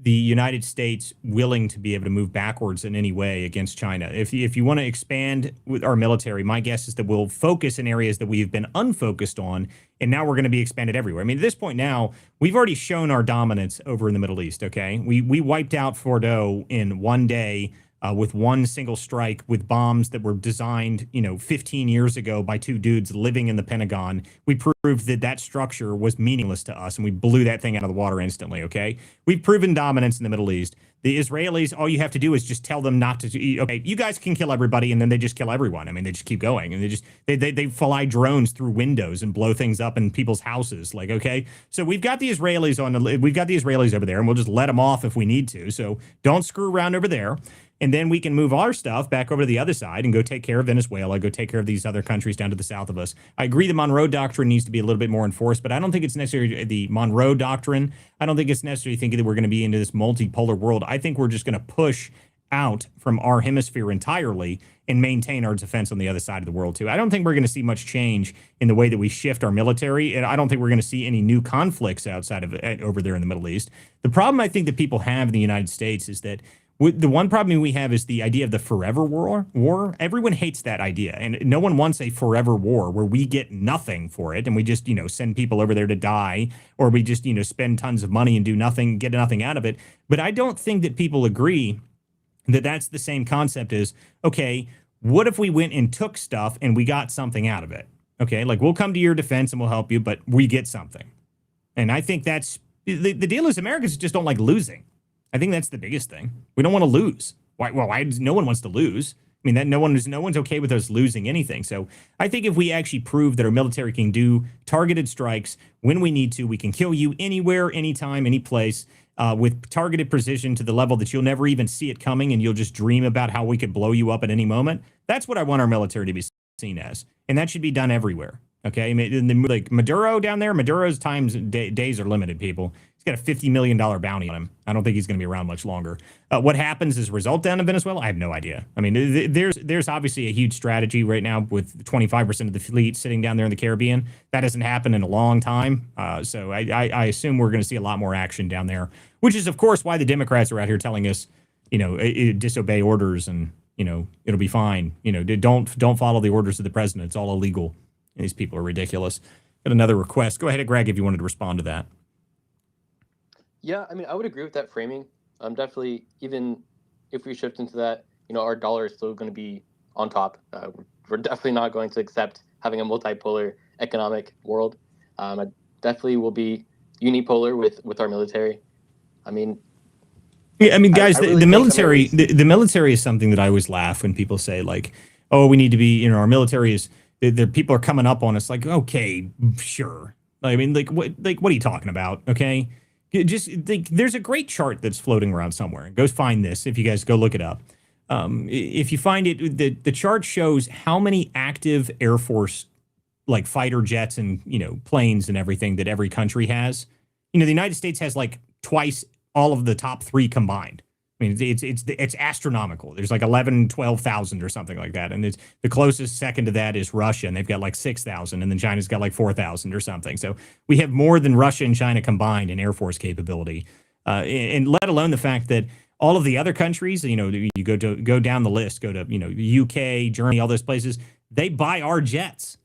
the United States willing to be able to move backwards in any way against China. If you want to expand with our military, my guess is that we'll focus in areas that we've been unfocused on, and now we're going to be expanded everywhere. I mean, at this point now, we've already shown our dominance over in the Middle East, okay? We wiped out Fordo in one day with one single strike with bombs that were designed, 15 years ago by 2 dudes living in the Pentagon. We proved that structure was meaningless to us, and we blew that thing out of the water instantly, okay? We've proven dominance in the Middle East. The Israelis, all you have to do is just tell them not to, okay, you guys can kill everybody, and then they just kill everyone. I mean, they just keep going, and they fly drones through windows and blow things up in people's houses, like, okay? So we've got the Israelis over there, and we'll just let them off if we need to, so don't screw around over there. And then we can move our stuff back over to the other side and go take care of Venezuela, go take care of these other countries down to the south of us. I agree the Monroe Doctrine needs to be a little bit more enforced, but I don't think it's necessarily the Monroe Doctrine. I don't think it's necessarily thinking that we're going to be into this multipolar world. I think we're just going to push out from our hemisphere entirely and maintain our defense on the other side of the world too. I don't think we're going to see much change in the way that we shift our military, and I don't think we're going to see any new conflicts outside of over there in the Middle East. The problem I think that people have in the United States is that the one problem we have is the idea of the forever war. Everyone hates that idea, and no one wants a forever war where we get nothing for it and we just, send people over there to die, or we just, spend tons of money and do nothing, get nothing out of it. But I don't think that people agree that that's the same concept as, okay, what if we went and took stuff and we got something out of it? Okay, like we'll come to your defense and we'll help you, but we get something. And I think that's the deal is Americans just don't like losing. I think that's the biggest thing. We don't want to lose. Why? Well, no one wants to lose. I mean, that no one's okay with us losing anything. So I think if we actually prove that our military can do targeted strikes when we need to, we can kill you anywhere, anytime, any place, with targeted precision to the level that you'll never even see it coming, and you'll just dream about how we could blow you up at any moment. That's what I want our military to be seen as, and that should be done everywhere. Okay, I mean, like Maduro down there, Maduro's days are limited. People, he's got a $50 million bounty on him. I don't think he's going to be around much longer. What happens as a result down in Venezuela? I have no idea. I mean, there's obviously a huge strategy right now with 25% of the fleet sitting down there in the Caribbean. That hasn't happened in a long time. So I assume we're going to see a lot more action down there, which is, of course, why the Democrats are out here telling us, disobey orders and, it'll be fine. Don't follow the orders of the president. It's all illegal. And these people are ridiculous. Got another request. Go ahead, Greg, if you wanted to respond to that. Yeah, I mean, I would agree with that framing. Definitely, even if we shift into that, our dollar is still going to be on top. We're definitely not going to accept having a multipolar economic world. I definitely will be unipolar with our military. I mean, yeah, I mean, guys, really the military, the military is something that I always laugh when people say, like, oh, we need to be, our military is. The people are coming up on us like, okay, sure. I mean, what are you talking about? Okay, just there's a great chart that's floating around somewhere. Go find this if you guys go look it up. If you find it, the chart shows how many active Air Force like fighter jets and planes and everything that every country has. The United States has like twice all of the top three combined. I mean, it's astronomical. There's like 12,000 or something like that. And it's the closest second to that is Russia, and they've got like 6,000, and then China's got like 4,000 or something. So we have more than Russia and China combined in Air Force capability. And let alone the fact that all of the other countries, you go down the list, go to, UK, Germany, all those places, they buy our jets.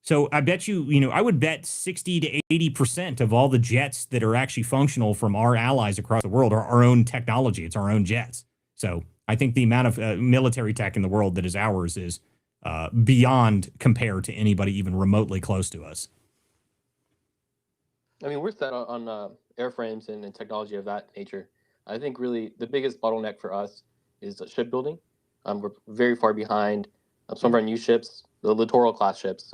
So I bet I would bet 60 to 80% of all the jets that are actually functional from our allies across the world are our own technology. It's our own jets. So I think the amount of military tech in the world that is ours is beyond compared to anybody even remotely close to us. I mean, we're set on airframes and technology of that nature. I think really the biggest bottleneck for us is shipbuilding. We're very far behind some of our new ships, the littoral class ships.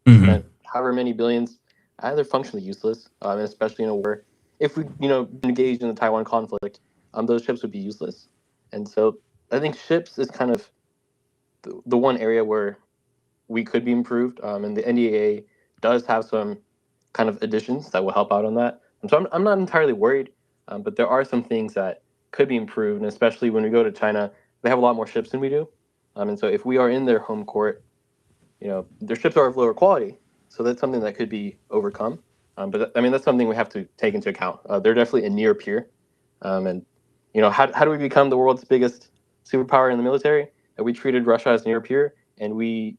Spent however many billions, they're functionally useless, and especially in a war. If we, engaged in the Taiwan conflict, those ships would be useless. And so I think ships is kind of the one area where we could be improved. And the NDAA does have some kind of additions that will help out on that. And so I'm not entirely worried, but there are some things that could be improved, and especially when we go to China, they have a lot more ships than we do. And so if we are in their home court, their ships are of lower quality, so that's something that could be overcome. But I mean, that's something we have to take into account. They're definitely a near peer. And, how do we become the world's biggest superpower in the military? We treated Russia as near peer, and we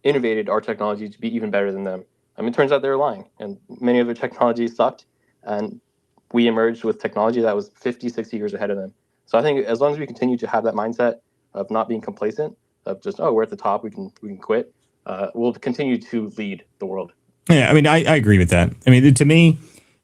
innovated our technology to be even better than them. It turns out they were lying, and many of their technologies sucked. And we emerged with technology that was 50, 60 years ahead of them. So I think as long as we continue to have that mindset of not being complacent, of just, we're at the top, we can quit. Will continue to lead the world. Yeah, I mean, I agree with that. I mean, to me,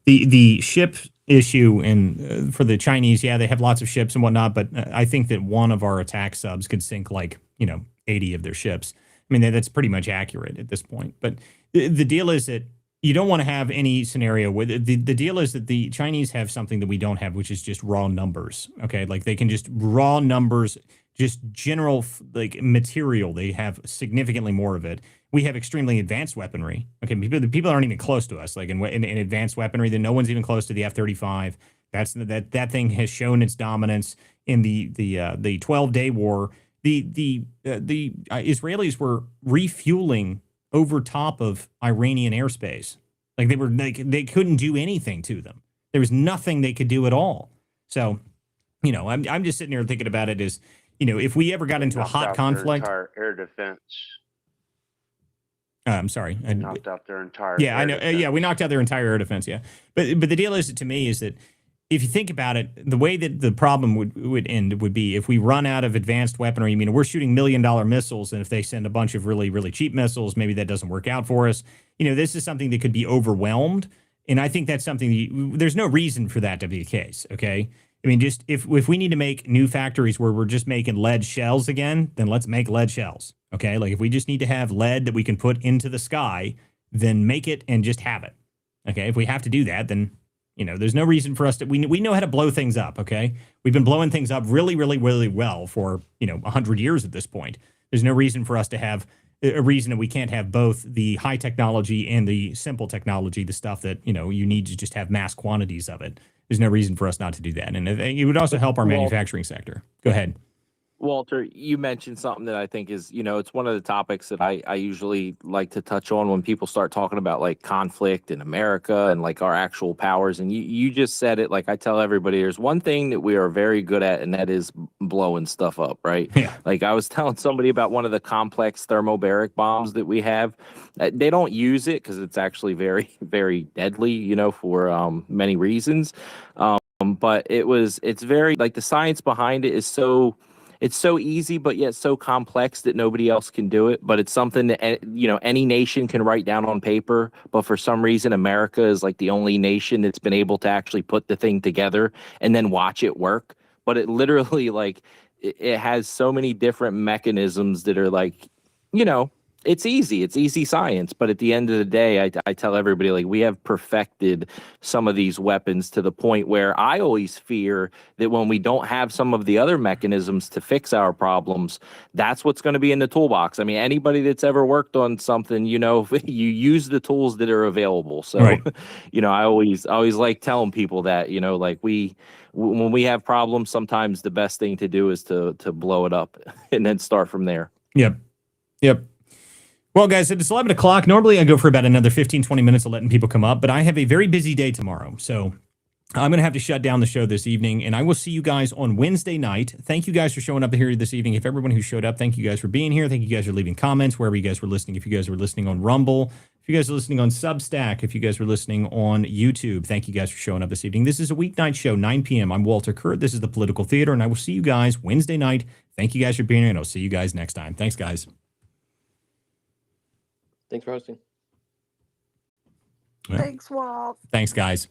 the ship issue and for the Chinese, yeah, they have lots of ships and whatnot, but I think that one of our attack subs could sink 80 of their ships. I mean, that's pretty much accurate at this point. But the deal is that, you don't want to have any scenario where the deal is that the Chinese have something that we don't have, which is just raw numbers. Okay, like they can just raw numbers, just general like material. They have significantly more of it. We have extremely advanced weaponry. Okay, people aren't even close to us. Like in advanced weaponry, that no one's even close to the F-35. That thing has shown its dominance in the 12-day war. The Israelis were refueling over top of Iranian airspace. Like they couldn't do anything to them. There was nothing they could do at all. So, I'm just sitting here thinking about it as, if we ever got into a hot conflict, entire air defense. I'm sorry, They knocked out their entire. Yeah, I know. defense. Yeah, we knocked out their entire air defense. Yeah, but the deal is, to me, is that if you think about it, the way that the problem would end would be if we run out of advanced weaponry. I mean, we're shooting $1 million missiles, and if they send a bunch of really, really cheap missiles, maybe that doesn't work out for us. This is something that could be overwhelmed, and I think that's something there's no reason for that to be the case. Okay, I mean, just if we need to make new factories where we're just making lead shells again, then let's make lead shells. Okay, like if we just need to have lead that we can put into the sky, then make it and just have it. Okay, if we have to do that, then there's no reason for us to. We know how to blow things up. Okay, we've been blowing things up really, really, really well for 100 years at this point. There's no reason for us to have a reason that we can't have both the high technology and the simple technology, the stuff that you need to just have mass quantities of it. There's no reason for us not to do that, and it would also help our manufacturing sector. Go ahead. Walter, you mentioned something that I think is, it's one of the topics that I usually like to touch on when people start talking about like conflict in America and like our actual powers. And you just said it. Like I tell everybody, there's one thing that we are very good at, and that is blowing stuff up, right? Yeah. Like I was telling somebody about one of the complex thermobaric bombs that we have. They don't use it because it's actually very, very deadly, for many reasons. But it's very like the science behind it is it's so easy, but yet so complex that nobody else can do it. But it's something that, any nation can write down on paper. But for some reason, America is like the only nation that's been able to actually put the thing together and then watch it work. But it literally, like, it has so many different mechanisms that are like, it's easy science. But at the end of the day, I tell everybody, like, we have perfected some of these weapons to the point where I always fear that when we don't have some of the other mechanisms to fix our problems, that's what's going to be in the toolbox. I mean, anybody that's ever worked on something, you use the tools that are available. So, Right. I always like telling people that, like when we have problems, sometimes the best thing to do is to blow it up and then start from there. Yep. Well, guys, it's 11 o'clock. Normally, I go for about another 15, 20 minutes of letting people come up, but I have a very busy day tomorrow. So I'm going to have to shut down the show this evening, and I will see you guys on Wednesday night. Thank you guys for showing up here this evening. If everyone who showed up, thank you guys for being here. Thank you guys for leaving comments wherever you guys were listening. If you guys were listening on Rumble, if you guys are listening on Substack, if you guys were listening on YouTube, thank you guys for showing up this evening. This is a weeknight show, 9 p.m. I'm Walter Kurt. This is The Political Theater, and I will see you guys Wednesday night. Thank you guys for being here, and I'll see you guys next time. Thanks, guys. Thanks for hosting. Well, Thanks, Walt. thanks, guys.